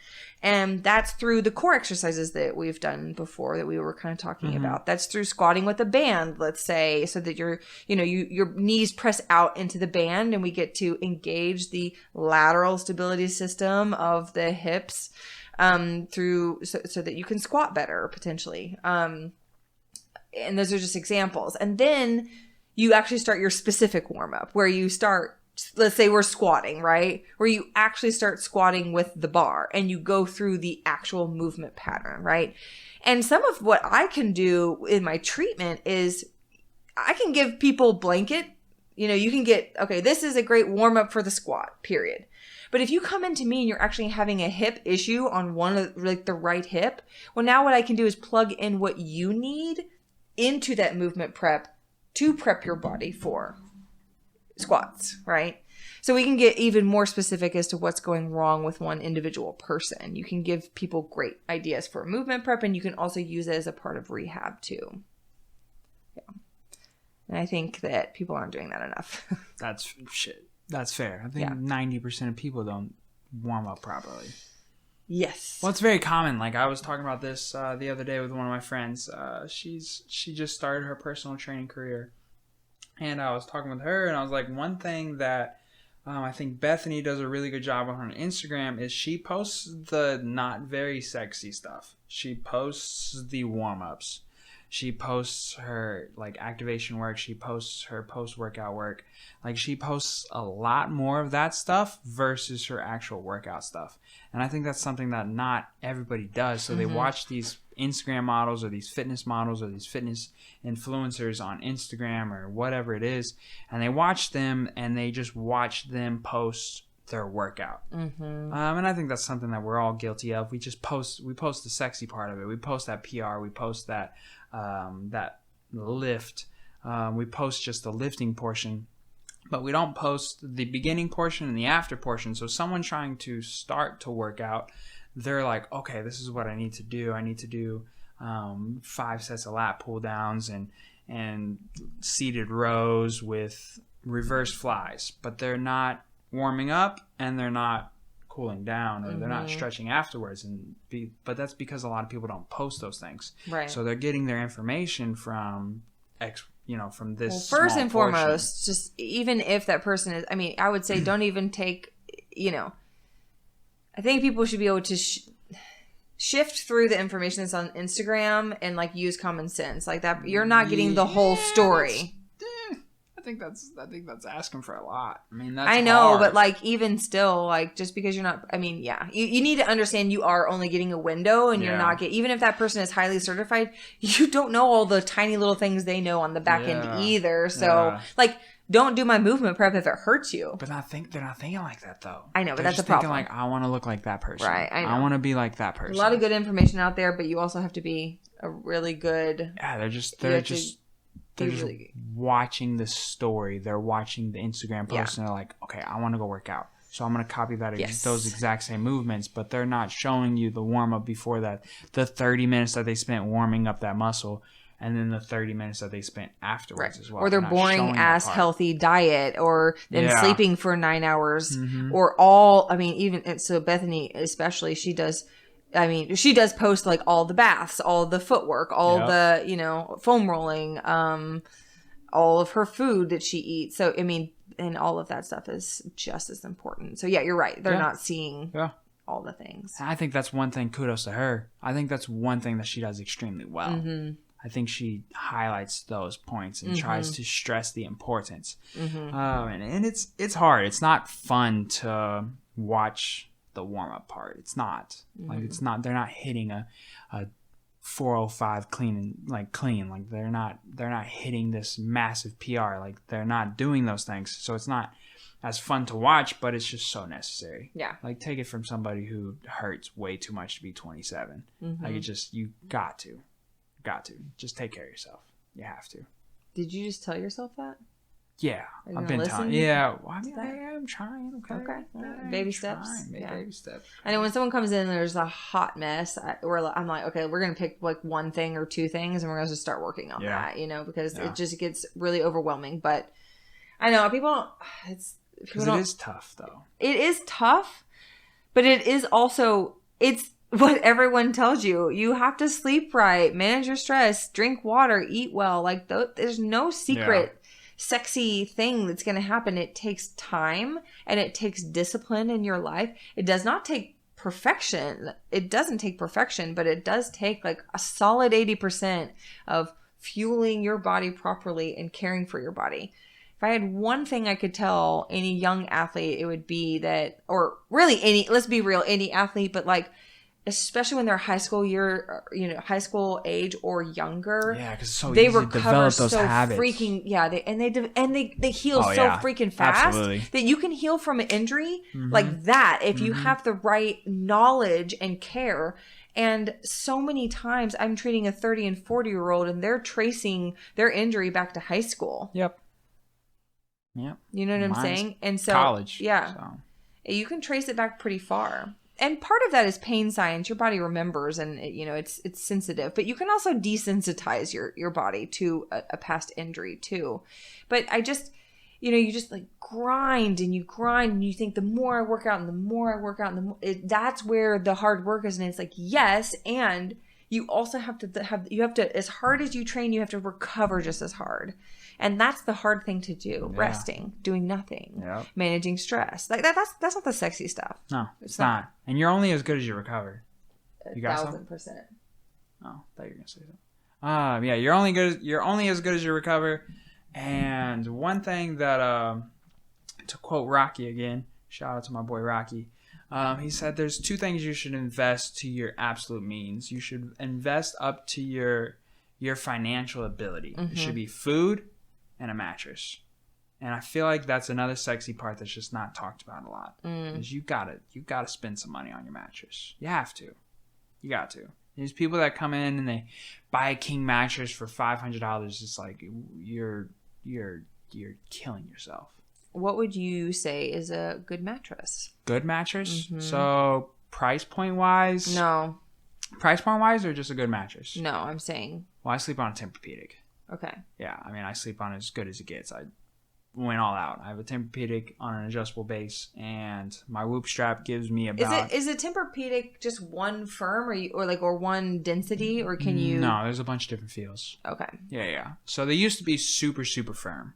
And that's through the core exercises that we've done before that we were kind of talking about. That's through squatting with a band, let's say, so that your knees press out into the band and we get to engage the lateral stability system of the hips through so that you can squat better potentially. And those are just examples. And then you actually start your specific warm up where you start. Let's say we're squatting, right? Where you actually start squatting with the bar and you go through the actual movement pattern, right? And some of what I can do in my treatment is I can give people blanket, you can get, okay, this is a great warm up for the squat, period. But if you come into me and you're actually having a hip issue on one of the right hip, well, now what I can do is plug in what you need into that movement prep to prep your body for squats, right? So we can get even more specific as to what's going wrong with one individual person. You can give people great ideas for movement prep, and you can also use it as a part of rehab too. Yeah. And I think that people aren't doing that enough. That's fair. I think 90% of people don't warm up properly. Yes. Well, it's very common. Like I was talking about this the other day with one of my friends. She just started her personal training career. And I was talking with her, and I was like, one thing that I think Bethany does a really good job on her Instagram is she posts the not very sexy stuff. She posts the warm-ups. She posts her activation work. She posts her post-workout work. She posts a lot more of that stuff versus her actual workout stuff. And I think that's something that not everybody does. So they watch these Instagram models or these fitness models or these fitness influencers on Instagram or whatever it is, and they watch them and they just watch them post their workout. And I think that's something that we're all guilty of. We post the sexy part of it. We post that PR. We post that lift. We post just the lifting portion, but we don't post the beginning portion and the after portion. So someone trying to start to work out, they're like, okay, this is what I need to do. I need to do 5 sets of lat pull downs and seated rows with reverse flies, but they're not warming up and they're not cooling down or they're not stretching afterwards. But that's because a lot of people don't post those things. Right. So they're getting their information from from this. Well, first and foremost, just even if that person is, I would say don't even take, I think people should be able to shift through the information that's on Instagram and use common sense like that. You're not getting the whole story. I think that's asking for a lot. I know, hard. But even still, just because you're not, you need to understand you are only getting a window and you're not getting, even if that person is highly certified, you don't know all the tiny little things they know on the back end either. So don't do my movement prep if it hurts you. But they're not thinking like that though. I know, but they're that's a problem. Thinking I want to look like that person. Right, I know. I want to be like that person. A lot of good information out there, but you also have to be a really good. Yeah, they're just watching the story. They're watching the Instagram post and they're like, okay, I want to go work out. So I'm going to copy those exact same movements, but they're not showing you the warm up before that, the 30 minutes that they spent warming up that muscle. And then the 30 minutes that they spent afterwards as well. Or their boring ass healthy diet, or them sleeping for 9 hours, or so Bethany especially, she does post all the baths, all the footwork, all the, foam rolling, all of her food that she eats. So, and all of that stuff is just as important. So yeah, you're right. They're not seeing all the things. I think that's one thing, kudos to her. I think that's one thing that she does extremely well. I think she highlights those points and tries to stress the importance. And it's hard. It's not fun to watch the warm up part. It's not like it's not. They're not hitting a 405 clean. Like they're not hitting this massive PR. Like they're not doing those things. So it's not as fun to watch, but it's just so necessary. Yeah. Like take it from somebody who hurts way too much to be 27. Like you got to just take care of yourself. You have to. Did you just tell yourself that? Yeah, I've been telling. Yeah, well, I mean, I'm trying. Okay. Baby steps. Baby steps. I know when someone comes in and there's a hot mess, I'm like, okay, we're gonna pick like one thing or two things, and we're gonna just start working on that. Because it just gets really overwhelming. But I know people. It is tough though. It is tough, but it is also what everyone tells you. You have to sleep right, manage your stress, drink water, eat well. Like there's no secret sexy thing that's going to happen. It takes time and it takes discipline in your life. It does not take perfection. It doesn't take perfection, but it does take like a solid 80% of fueling your body properly and caring for your body. If I had one thing I could tell any young athlete, it would be that, or really let's be real, any athlete, but like, especially when they're high school high school age or younger. Yeah, because so they easy to recover develop those so habits. Freaking they heal freaking fast. Absolutely. That you can heal from an injury like that if you have the right knowledge and care. And so many times I'm treating a 30 and 40-year-old and they're tracing their injury back to high school. Yep. You know what I'm saying? And so college. Yeah. So. You can trace it back pretty far. And part of that is pain science. Your body remembers, and it's sensitive. But you can also desensitize your body to a past injury too. But I just, you just like grind and you think the more I work out and the more I work out, and the more, that's where the hard work is. And it's like, yes, and you also have to as hard as you train, you have to recover just as hard. And that's the hard thing to do. Yeah. Resting, doing nothing, managing stress. Like that's not the sexy stuff. No, it's not. And you're only as good as you recover. You got 1,000%. Oh, I thought you were gonna say something. Yeah, you're only as good as you recover. And one thing that, to quote Rocky again, shout out to my boy Rocky. He said there's two things you should invest to your absolute means. You should invest up to your financial ability. It should be food and a mattress. And I feel like that's another sexy part that's just not talked about a lot. Is you gotta spend some money on your mattress. You have to. You got to. There's people that come in and they buy a king mattress for $500. It's like you're killing yourself. What would you say is a good mattress? Good mattress? So price point wise? No. Price point wise or just a good mattress? No, I'm saying. Well, I sleep on a Tempur-Pedic. Okay. Yeah, I mean, I sleep on as good as it gets. I went all out. I have a Tempur-Pedic on an adjustable base, and my Whoop strap gives me about... Is a Tempur-Pedic just one firm or one density, or can you... No, there's a bunch of different feels. Okay. Yeah. So they used to be super, super firm.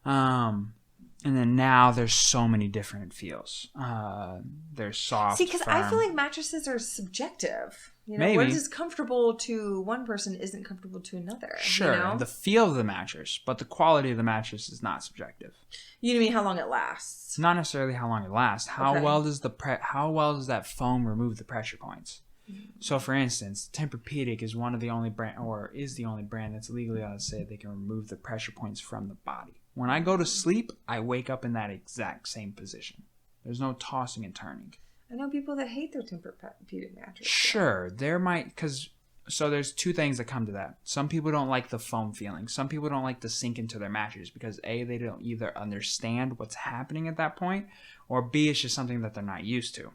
And then now there's so many different feels. There's soft. See, because I firm. feel like mattresses are subjective. Maybe. What is comfortable to one person isn't comfortable to another. Sure, the feel of the mattress, but the quality of the mattress is not subjective. You mean how long it lasts? It's not necessarily how long it lasts. How well does that foam remove the pressure points? So, for instance, Tempur-Pedic is the only brand that's legally allowed to say they can remove the pressure points from the body. When I go to sleep, I wake up in that exact same position. There's no tossing and turning. I know people that hate their Tempur-Pedic mattress. Sure, so there's two things that come to that. Some people don't like the foam feeling. Some people don't like to sink into their mattress because A, they don't either understand what's happening at that point, or B, it's just something that they're not used to.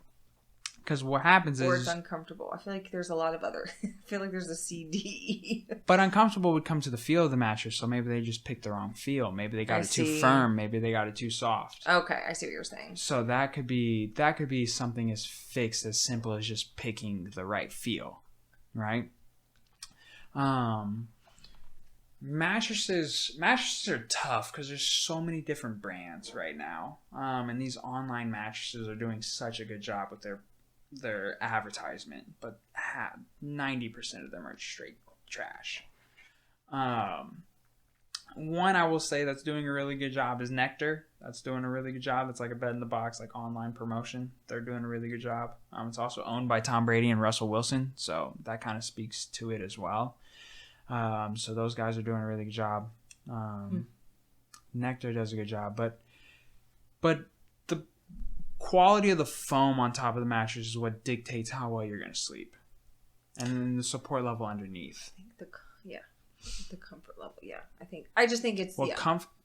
Because what happens or it's uncomfortable. I feel like there's a lot of other... I feel like there's a CD. But uncomfortable would come to the feel of the mattress, so maybe they just picked the wrong feel. Maybe they got it too firm. Maybe they got it too soft. Okay, I see what you're saying. So that could be something as fixed, as simple as just picking the right feel, right? Mattresses are tough because there's so many different brands right now. And these online mattresses are doing such a good job with their advertisement, but 90% of them are straight trash. One I will say that's doing a really good job is Nectar. That's doing a really good job. It's like a bed in the box, like online promotion. They're doing a really good job. It's also owned by Tom Brady and Russell Wilson, so that kind of speaks to it as well. So those guys are doing a really good job. Nectar does a good job, but the quality of the foam on top of the mattress is what dictates how well you're going to sleep, and then the support level underneath. I think the comfort level. Yeah, I just think it's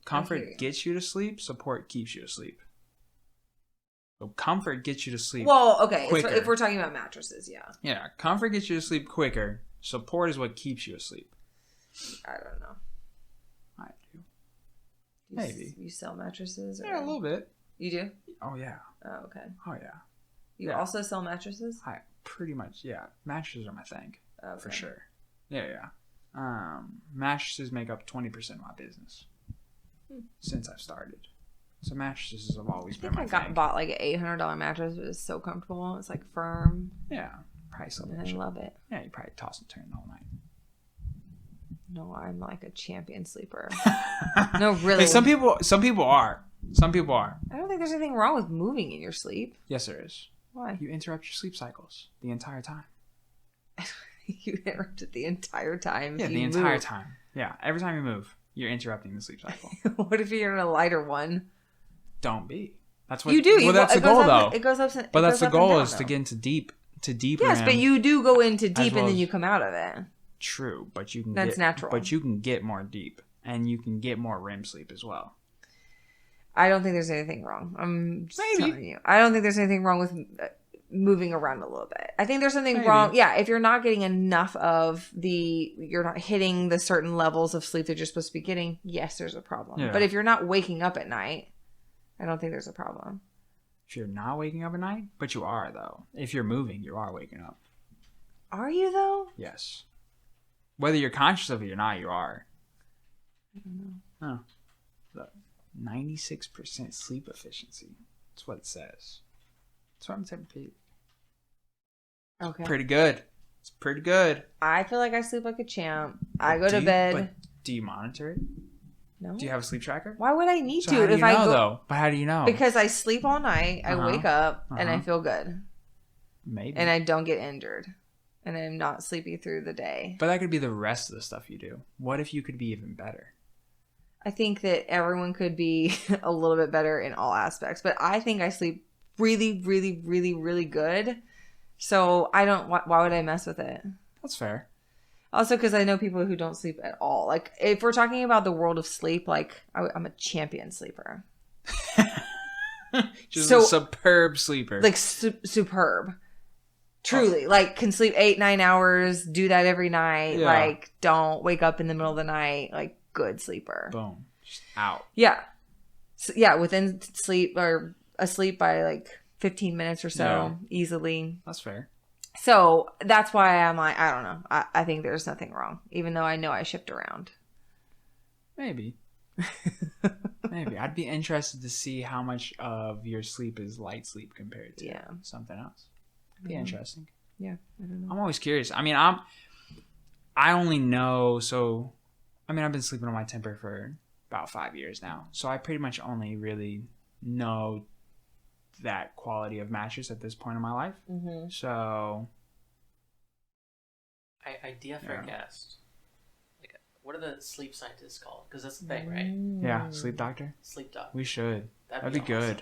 comfort gets you to sleep. Support keeps you asleep. So comfort gets you to sleep. Well, okay, if we're talking about mattresses, yeah, comfort gets you to sleep quicker. Support is what keeps you asleep. I don't know. I do. Maybe you sell mattresses? Or? Yeah, a little bit. You do? Oh yeah. Oh okay. Oh yeah. You also sell mattresses? I pretty much, yeah. Mattresses are my thing, for sure. Yeah. Mattresses make up 20% of my business since I've started. So mattresses have always been my thing. I bought like an $800 mattress. It was so comfortable. It's like firm. Yeah, probably something. And I love it. Yeah, you probably toss and turn all night. No, I'm like a champion sleeper. No, really. Like some people are. Some people are. I don't think there's anything wrong with moving in your sleep. Yes, there is. Why? You interrupt your sleep cycles the entire time. You interrupt it the entire time. Yeah, the entire time. Yeah, every time you move, you're interrupting the sleep cycle. What if you're in a lighter one? Don't be. That's what you do. Well, that's the goal, though. It goes up. But that's the goal is to get into deeper. Yes, but you do go into deep and then you come out of it. True, but you can. That's natural. But you can get more deep, and you can get more REM sleep as well. I don't think there's anything wrong. I'm just telling you. I don't think there's anything wrong with moving around a little bit. I think there's something wrong. Yeah, if you're not getting enough of you're not hitting the certain levels of sleep that you're supposed to be getting, yes, there's a problem. Yeah. But if you're not waking up at night, I don't think there's a problem. If you're not waking up at night, but you are though. If you're moving, you are waking up. Are you though? Yes. Whether you're conscious of it or not, you are. I don't know. Oh. 96% sleep efficiency. That's what it says. That's what I'm saying. Okay. Pretty good. It's pretty good. I feel like I sleep like a champ. I go to bed. But do you monitor it? No. Do you have a sleep tracker? Why would I need to? How do you know, though? But how do you know? Because I sleep all night. I wake up and I feel good. Maybe. And I don't get injured. And I'm not sleepy through the day. But that could be the rest of the stuff you do. What if you could be even better? I think that everyone could be a little bit better in all aspects. But I think I sleep really, really, really, really good. So I don't... Why would I mess with it? That's fair. Also, because I know people who don't sleep at all. Like, if we're talking about the world of sleep, like, I'm a champion sleeper. Just a superb sleeper. Like, superb. Truly. Like, can sleep 8-9 hours, do that every night. Yeah. Like, don't wake up in the middle of the night. Like, good sleeper. Boom. Just out. Yeah. So, yeah, within sleep or asleep by, like, 15 minutes or so, easily. That's fair. So that's why I'm like, I don't know. I think there's nothing wrong, even though I know I shift around. Maybe. Maybe. I'd be interested to see how much of your sleep is light sleep compared to something else. It'd be interesting. Yeah, I don't know. I'm always curious. I mean, I only know, so, I mean, I've been sleeping on my temper for about 5 years now. So I pretty much only really know that quality of mattress at this point in my life. Mm-hmm. So idea for a guest. Like, what are the sleep scientists called? Because that's the thing, right? Yeah, sleep doctor. Sleep doctor. We should. That'd be awesome.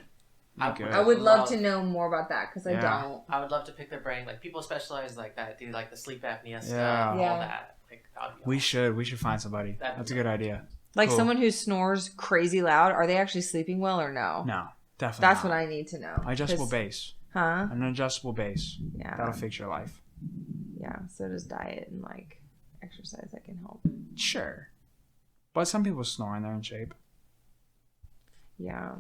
Good. I would love to know more about that because I don't. I would love to pick their brain. Like, people specialize like that, do like the sleep apnea stuff, all that. Like, we should find somebody. That's a good idea. Like someone who snores crazy loud. Are they actually sleeping well or no? No. Definitely That's what I need to know. Adjustable base. Huh? An adjustable base. Yeah. That'll fix your life. Yeah. So does diet and like exercise that can help. Sure. But some people snore and they're in shape. Yeah.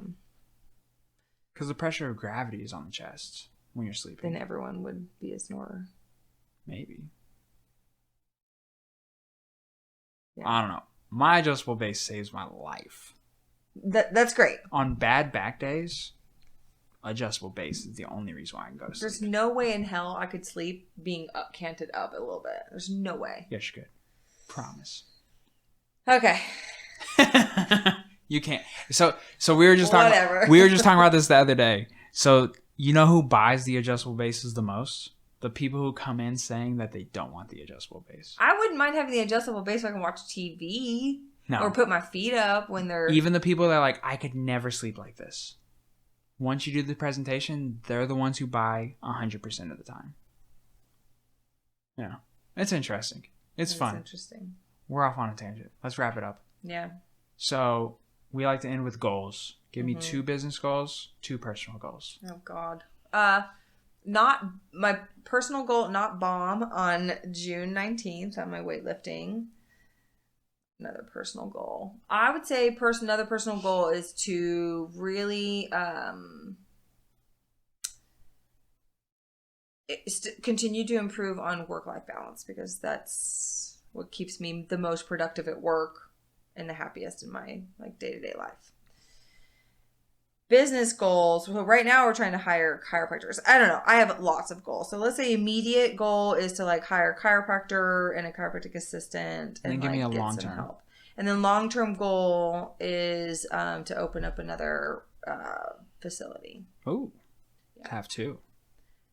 Because the pressure of gravity is on the chest when you're sleeping. Then everyone would be a snorer. Maybe. Yeah. I don't know. My adjustable base saves my life. That's great. On bad back days, adjustable base is the only reason why I can go to sleep. There's no way in hell I could sleep being canted up a little bit. There's no way. Yes, you could. Promise. Okay. You can't. So we were just Whatever. talking about this the other day. So you know who buys the adjustable bases the most? The people who come in saying that they don't want the adjustable base. I wouldn't mind having the adjustable base so I can watch TV. No. Or put my feet up when they're... Even the people that are like, I could never sleep like this. Once you do the presentation, they're the ones who buy 100% of the time. Yeah. It's interesting. It's fun. Interesting. We're off on a tangent. Let's wrap it up. Yeah. So we like to end with goals. Give me 2 business goals, 2 personal goals. Oh, God. Not my personal goal, not bomb on June 19th on my weightlifting. Another personal goal. I would say another personal goal is to really continue to improve on work-life balance, because that's what keeps me the most productive at work and the happiest in my day-to-day life. Business goals. Well, right now we're trying to hire chiropractors. I don't know. I have lots of goals. So let's say immediate goal is to hire a chiropractor and a chiropractic assistant, and give me a get long some term. help. And then long-term goal is to open up another facility. Oh, have 2.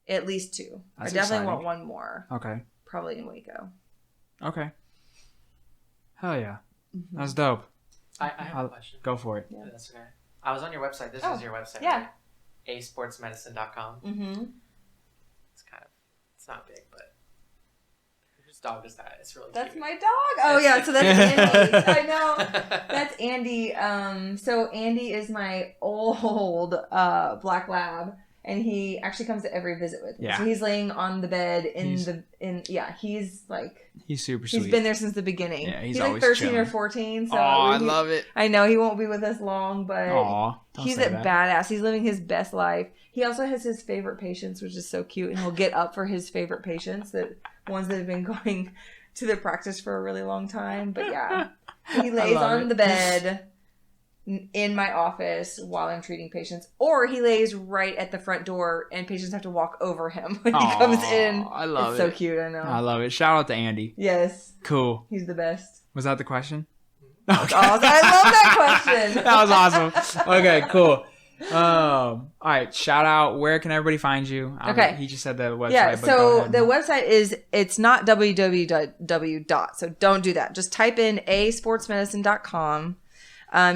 At least 2. That's I definitely exciting. want one more. Okay. Probably in Waco. Okay. Hell yeah. Mm-hmm. That's dope. I have a question. Go for it. Yeah. That's okay. I was on your website. This is your website, yeah. right? asportsmedicine.com. Mm-hmm. It's not big, but whose dog is that? It's really That's cute. my dog. Oh yeah, so that's Andy. I know. That's Andy. So Andy is my old black lab, and he actually comes to every visit with me. Yeah. So he's laying on the bed he's super sweet. He's been there since the beginning. Yeah, he's like always 13 or chilling. 14. So I love it. I know he won't be with us long, but Aw, don't he's say a that. badass. He's living his best life. He also has his favorite patients, which is so cute, and he'll get up for his favorite patients, ones that have been going to their practice for a really long time. But yeah, he lays on the bed in my office while I'm treating patients, or he lays right at the front door and patients have to walk over him when he comes in. I love it's it. so cute. I know. I love it. Shout out to Andy. Yes, Cool. he's the best. Was that the question? Oh, I love that question. That was awesome. Okay, cool. All right, shout out. Where can everybody find you? Okay. He just said the website. Yeah, but go so ahead. the website it's not www. So don't do that. Just type in asportsmedicine.com.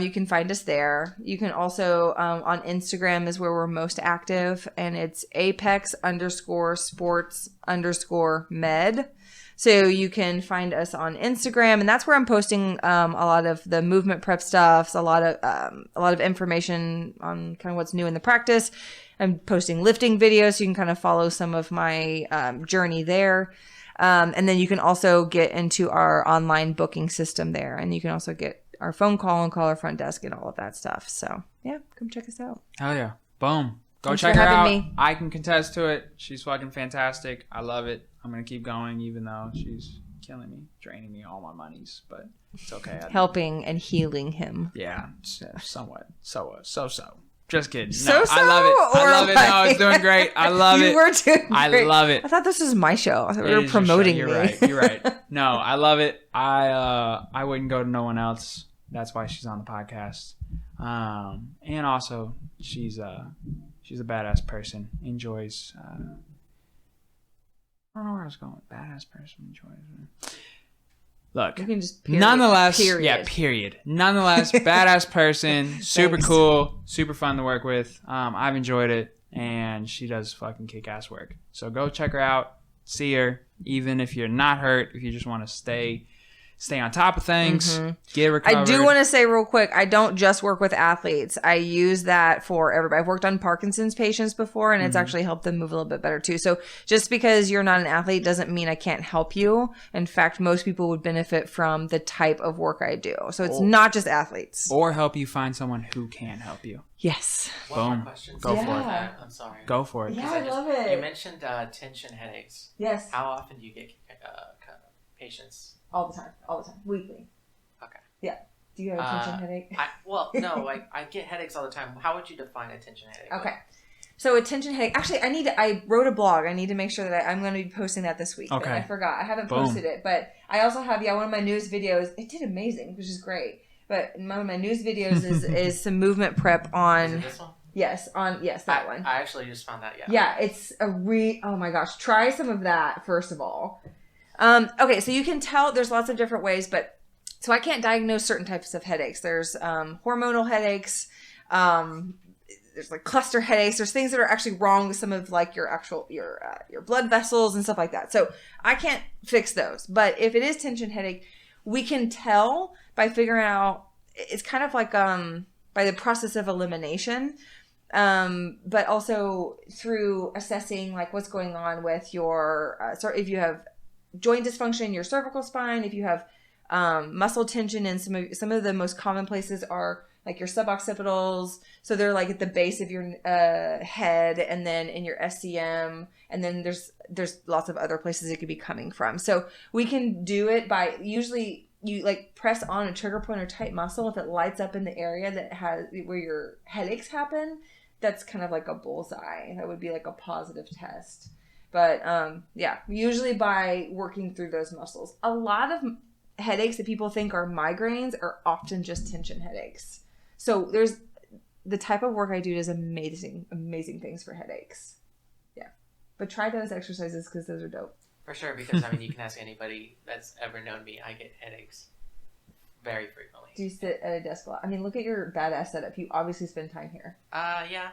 You can find us there. You can also, on Instagram is where we're most active, and it's apex_sports_med. So you can find us on Instagram, and that's where I'm posting a lot of the movement prep stuff, a lot of information on kind of what's new in the practice. I'm posting lifting videos, so you can kind of follow some of my journey there. And then you can also get into our online booking system there, and you can also get our phone call and call our front desk and all of that stuff. So yeah, come check us out. Hell yeah. Boom. Go Thanks check for her having out. me. I can contest to it. She's fucking fantastic. I love it. I'm going to keep going even though she's killing me, draining me all my monies, but it's okay. Helping and healing him. Yeah, somewhat. So. Just kidding. No, So-so, I love it. I or love it. No, it's doing great. I love it. You were doing great. I love it. I thought this was my show. I thought we It were is your promoting show. me. You're right. No, I love it. I wouldn't go to no one else. That's why she's on the podcast. And also she's a badass person. Enjoys. I don't know where I was going with badass person. Enjoys. Look, You can just nonetheless, period. yeah, period. Nonetheless, badass person, super Thanks. cool, super fun to work with. I've enjoyed it, and she does fucking kick-ass work. So go check her out, see her, even if you're not hurt, if you just want to stay on top of things, get recovered. I do want to say real quick, I don't just work with athletes. I use that for everybody. I've worked on Parkinson's patients before, and it's actually helped them move a little bit better too. So just because you're not an athlete doesn't mean I can't help you. In fact, most people would benefit from the type of work I do. So it's not just athletes. or help you find someone who can help you. Yes. One more Boom. question. Go for it. I'm sorry. Go for it. Yeah, Because I love it. You mentioned tension headaches. Yes. How often do you get patients? All the time. Weekly. Okay. Yeah. Do you have a tension headache? I get headaches all the time. How would you define a tension headache? Okay. So a tension headache. Actually, I wrote a blog. I need to make sure that I'm going to be posting that this week. Okay. And I forgot. I haven't Boom. posted it. But I also have, one of my news videos. It did amazing, which is great. But one of my news videos is some movement prep on... Is it this one? Yes, that one. I actually just found that, Yeah, it's oh my gosh. Try some of that, first of all. Okay, so you can tell there's lots of different ways, but... So I can't diagnose certain types of headaches. There's hormonal headaches. There's like cluster headaches. There's things that are actually wrong with some of like your blood vessels and stuff like that. So I can't fix those. But if it is tension headache, we can tell by figuring out. It's kind of like by the process of elimination, but also through assessing like what's going on with your. So if you have joint dysfunction in your cervical spine, if you have muscle tension, and some of the most common places are like your suboccipitals. So they're like at the base of your head, and then in your SCM, and then there's lots of other places it could be coming from. So we can do it by usually you like press on a trigger point or tight muscle. If it lights up in the area that has where your headaches happen, that's kind of like a bullseye. That would be like a positive test. But usually by working through those muscles. A lot of headaches that people think are migraines are often just tension headaches. So there's the type of work I do does amazing things for headaches. Yeah. But try those exercises because those are dope. For sure, because I mean, you can ask anybody that's ever known me. I get headaches very frequently. Do you sit at a desk a lot? I mean, look at your badass setup. You obviously spend time here. Yeah.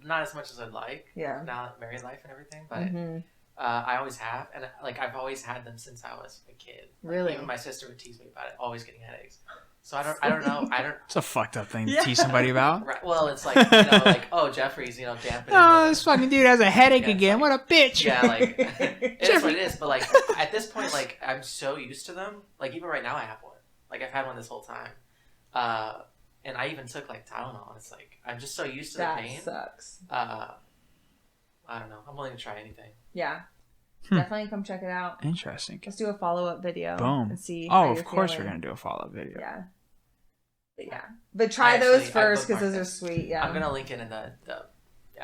Not as much as I'd like. Yeah. Now married life and everything, but I always have, and like I've always had them since I was a kid. Really? Even my sister would tease me about it, always getting headaches. So I don't know. It's a fucked up thing to tease somebody about. Right, well, it's like like Jeffrey's dampening. Oh, this fucking dude has a headache again. Like, what a bitch. Yeah, like it is what it is. But like at this point, like I'm so used to them. Like even right now, I have one. Like I've had one this whole time. And I even took like Tylenol. And it's like I'm just so used to the pain. That sucks. I don't know. I'm willing to try anything. Yeah. Definitely come check it out. Interesting. Let's do a follow-up video. Boom. And see. Oh, of course we're going to do a follow-up video. Yeah. But try those first because those are sweet. Yeah. I'm going to link it in the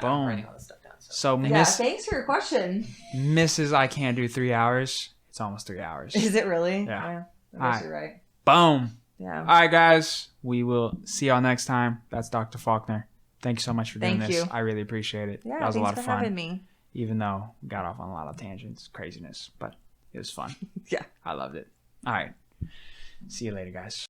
Boom. I'm writing all this stuff down. So thanks for your question. Mrs. I can't do 3 hours. It's almost 3 hours. Is it really? Yeah. I guess you're right. Boom. Yeah. All right, guys. We will see y'all next time. That's Dr. Faulkner. Thank you so much for doing this. You. I really appreciate it. Yeah, that was a lot of fun. Having me. Even though we got off on a lot of tangents, craziness, but it was fun. Yeah. I loved it. All right. See you later, guys.